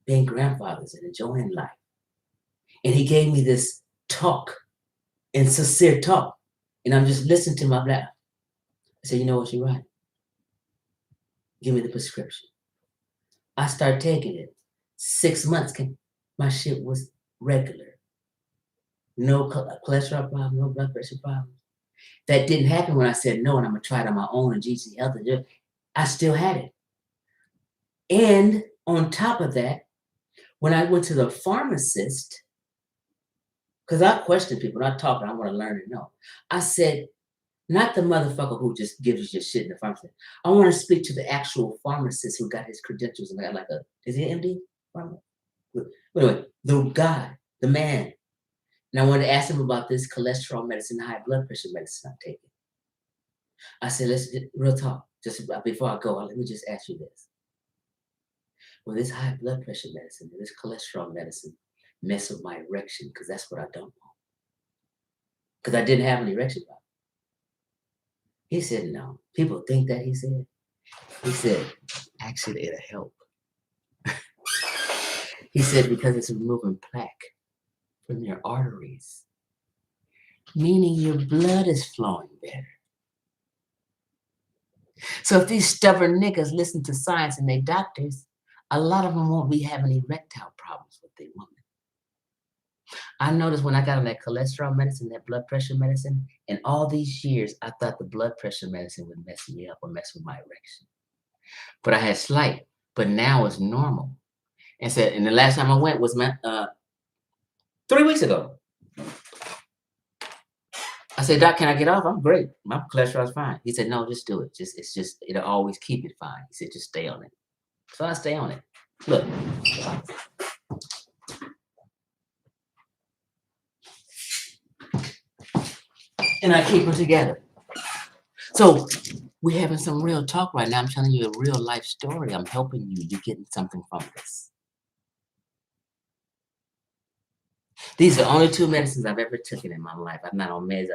being grandfathers and enjoying life. And he gave me this talk, and sincere talk. And I'm just listening to my black. I said, you know what, you're right. Give me the prescription. I started taking it. 6 months, my shit was regular. No cholesterol problem, no blood pressure problem. That didn't happen when I said no, and I'm gonna try it on my own and GC Health. I still had it. And on top of that, when I went to the pharmacist, because I question people, not talking, I want to learn and know. I said, not the motherfucker who just gives you your shit in the pharmacy. I want to speak to the actual pharmacist who got his credentials and got like is he an MD? Anyway, the guy, the man. And I wanted to ask him about this cholesterol medicine, high blood pressure medicine I'm taking. I said, let's get real talk. Just before I go, let me just ask you this. Well, this high blood pressure medicine, this cholesterol medicine mess with my erection because that's what I don't want. Because I didn't have an erection problem. He said, no. People think that, he said. He said, actually, it'll help. He said, because it's removing plaque from your arteries, meaning your blood is flowing better. So if these stubborn niggas listen to science and they doctors, a lot of them won't be having erectile problems with their woman. I noticed when I got on that cholesterol medicine, that blood pressure medicine, and all these years, I thought the blood pressure medicine would mess me up or mess with my erection. But I had slight, but now it's normal. And said, and the last time I went was 3 weeks ago. I said, Doc, can I get off? I'm great. My cholesterol's fine. He said, no, just do it. It'll always keep it fine. He said, just stay on it. So I stay on it. Look. And I keep them together. So we're having some real talk right now. I'm telling you a real life story. I'm helping you. You're getting something from this. These are the only 2 medicines I've ever taken in my life. I'm not on meds.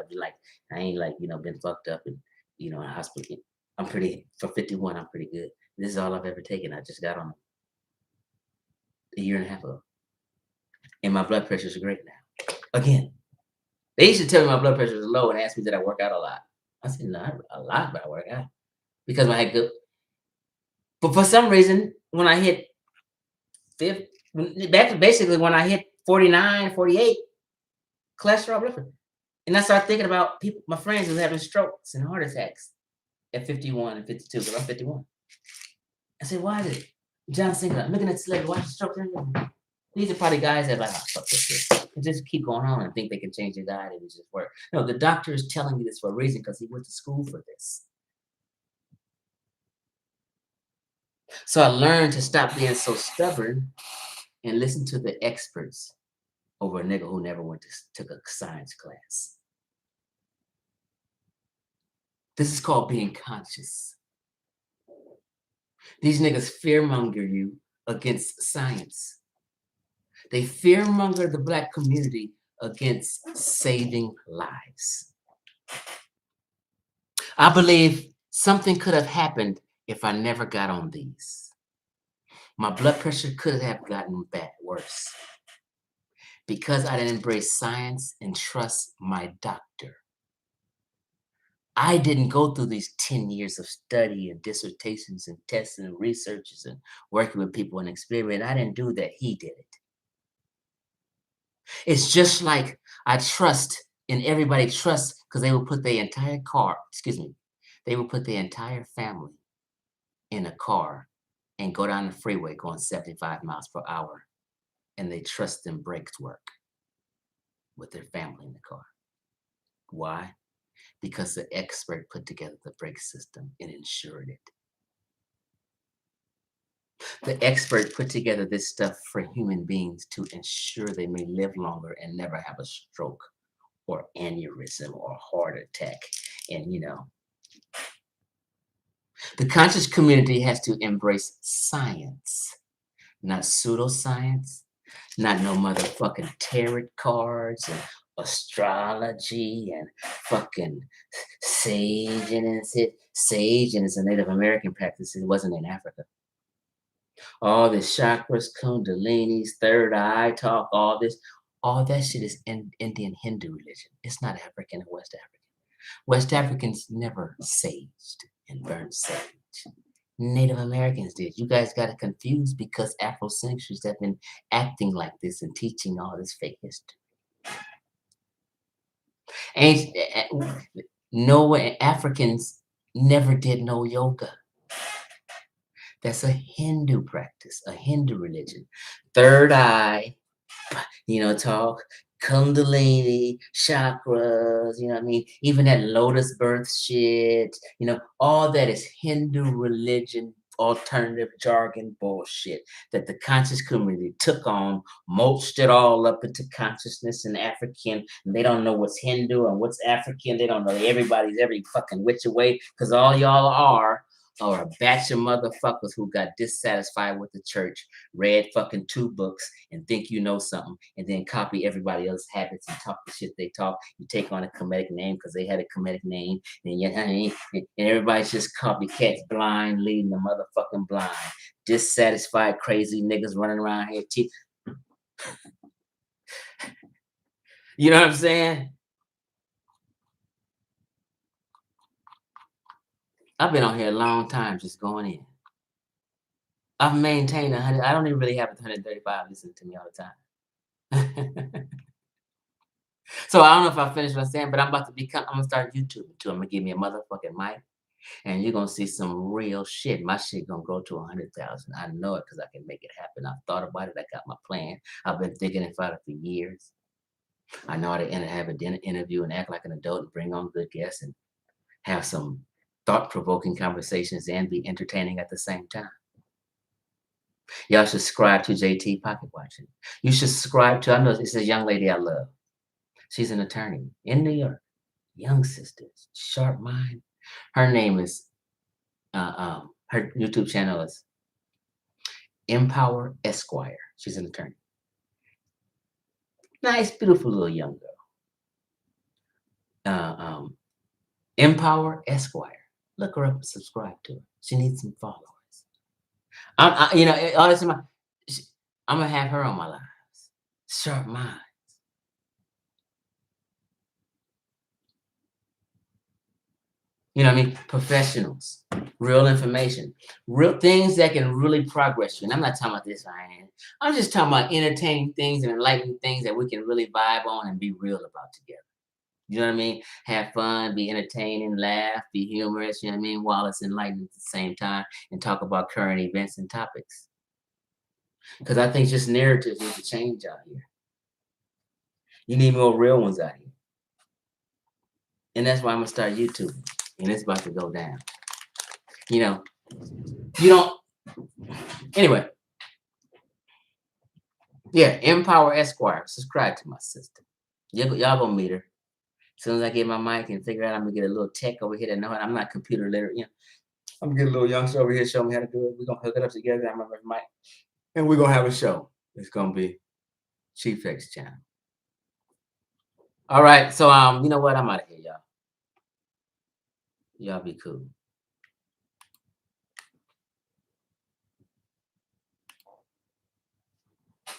I ain't been fucked up and, in a hospital. I'm for 51, I'm pretty good. This is all I've ever taken. I just got on a year and a half ago. And my blood pressure is great now. Again, they used to tell me my blood pressure is low and ask me, did I work out a lot? I said, not a lot, but I work out. Because I had good. But for some reason, when I hit basically when I hit 49, 48, cholesterol blood pressure. And I started thinking about my friends who was having strokes and heart attacks at 51 and 52, because I'm 51. I said, why is it? John Singer, I'm looking at this lady, watch the stroke. These are probably guys that are like, oh, fuck this. And just keep going on and think they can change their diet and it just work. No, the doctor is telling me this for a reason because he went to school for this. So I learned to stop being so stubborn and listen to the experts over a nigga who never took a science class. This is called being conscious. These niggas fearmonger you against science. They fearmonger the Black community against saving lives. I believe something could have happened if I never got on these. My blood pressure could have gotten worse because I didn't embrace science and trust my doctor. I didn't go through these 10 years of study and dissertations and tests and researches and working with people and experiment. I didn't do that. He did it. It's just like I trust and everybody trusts because they will put their entire car, excuse me, they will put their entire family in a car and go down the freeway going 75 miles per hour. And they trust them brakes work with their family in the car. Why? Because the expert put together the brake system and insured it. The expert put together this stuff for human beings to ensure they may live longer and never have a stroke or aneurysm or heart attack. And, the conscious community has to embrace science, not pseudoscience, not no motherfucking tarot cards and astrology and fucking sage and sage and it's a Native American practice. It wasn't in Africa. All this chakras, kundalinis, third eye talk, all that shit is in Indian Hindu religion. It's not African or West African. West Africans never saged and burned sage. Native Americans did. You guys got it confused because Afrocentrics have been acting like this and teaching all this fake history. Ain't no Africans never did no yoga. That's a Hindu practice, a Hindu religion. Third eye, talk, kundalini, chakras, you know what I mean? Even that lotus birth shit, all that is Hindu religion, alternative jargon bullshit that the conscious community took on, mulched it all up into consciousness and African. And they don't know what's Hindu and what's African. They don't know everybody's every fucking which way because all y'all are a batch of motherfuckers who got dissatisfied with the church, read fucking 2 books and think you know something, and then copy everybody else's habits and talk the shit they talk. You take on a comedic name because they had a comedic name, and everybody's just copycats, blind, leading the motherfucking blind. Dissatisfied, crazy niggas running around here. You know what I'm saying? I've been on here a long time just going in. I've maintained 100. I don't even really have 135 listening to me all the time. So I don't know if I finished what I'm saying, but I'm gonna start YouTube too. I'm gonna give me a motherfucking mic, and you're gonna see some real shit. My shit gonna go to 100,000. I know it because I can make it happen. I've thought about it. I got my plan. I've been thinking about it for years. I know how to have a dinner interview and act like an adult and bring on good guests and have some thought-provoking conversations and be entertaining at the same time. Y'all should subscribe to JT Pocket Watching. You should subscribe to, I know it's a young lady I love. She's an attorney in New York. Young sister, sharp mind. Her name is, her YouTube channel is Empower Esquire. She's an attorney. Nice, beautiful little young girl. Empower Esquire. Look her up and subscribe to her. She needs some followers. Honestly, I'm gonna have her on my lives. Sharp mind. You know what I mean? Professionals, real information, real things that can really progress you. And I'm not talking about this, I'm just talking about entertaining things and enlightening things that we can really vibe on and be real about together. You know what I mean? Have fun, be entertaining, laugh, be humorous, you know what I mean? While it's enlightening at the same time and talk about current events and topics. Because I think just narratives need to change out here. You need more real ones out here. And that's why I'm gonna start YouTube. And it's about to go down. You don't. Anyway. Yeah, Empower Esquire. Subscribe to my sister. Y'all gonna meet her. As soon as I get my mic and figure out I'm gonna get a little tech over here that know I'm not computer literate. I'm gonna get a little youngster over here show me how to do it. We're gonna hook it up together. I'm gonna mic. And we're gonna have a show. It's gonna be Chief X channel. All right, so you know what? I'm out of here, y'all. Y'all be cool.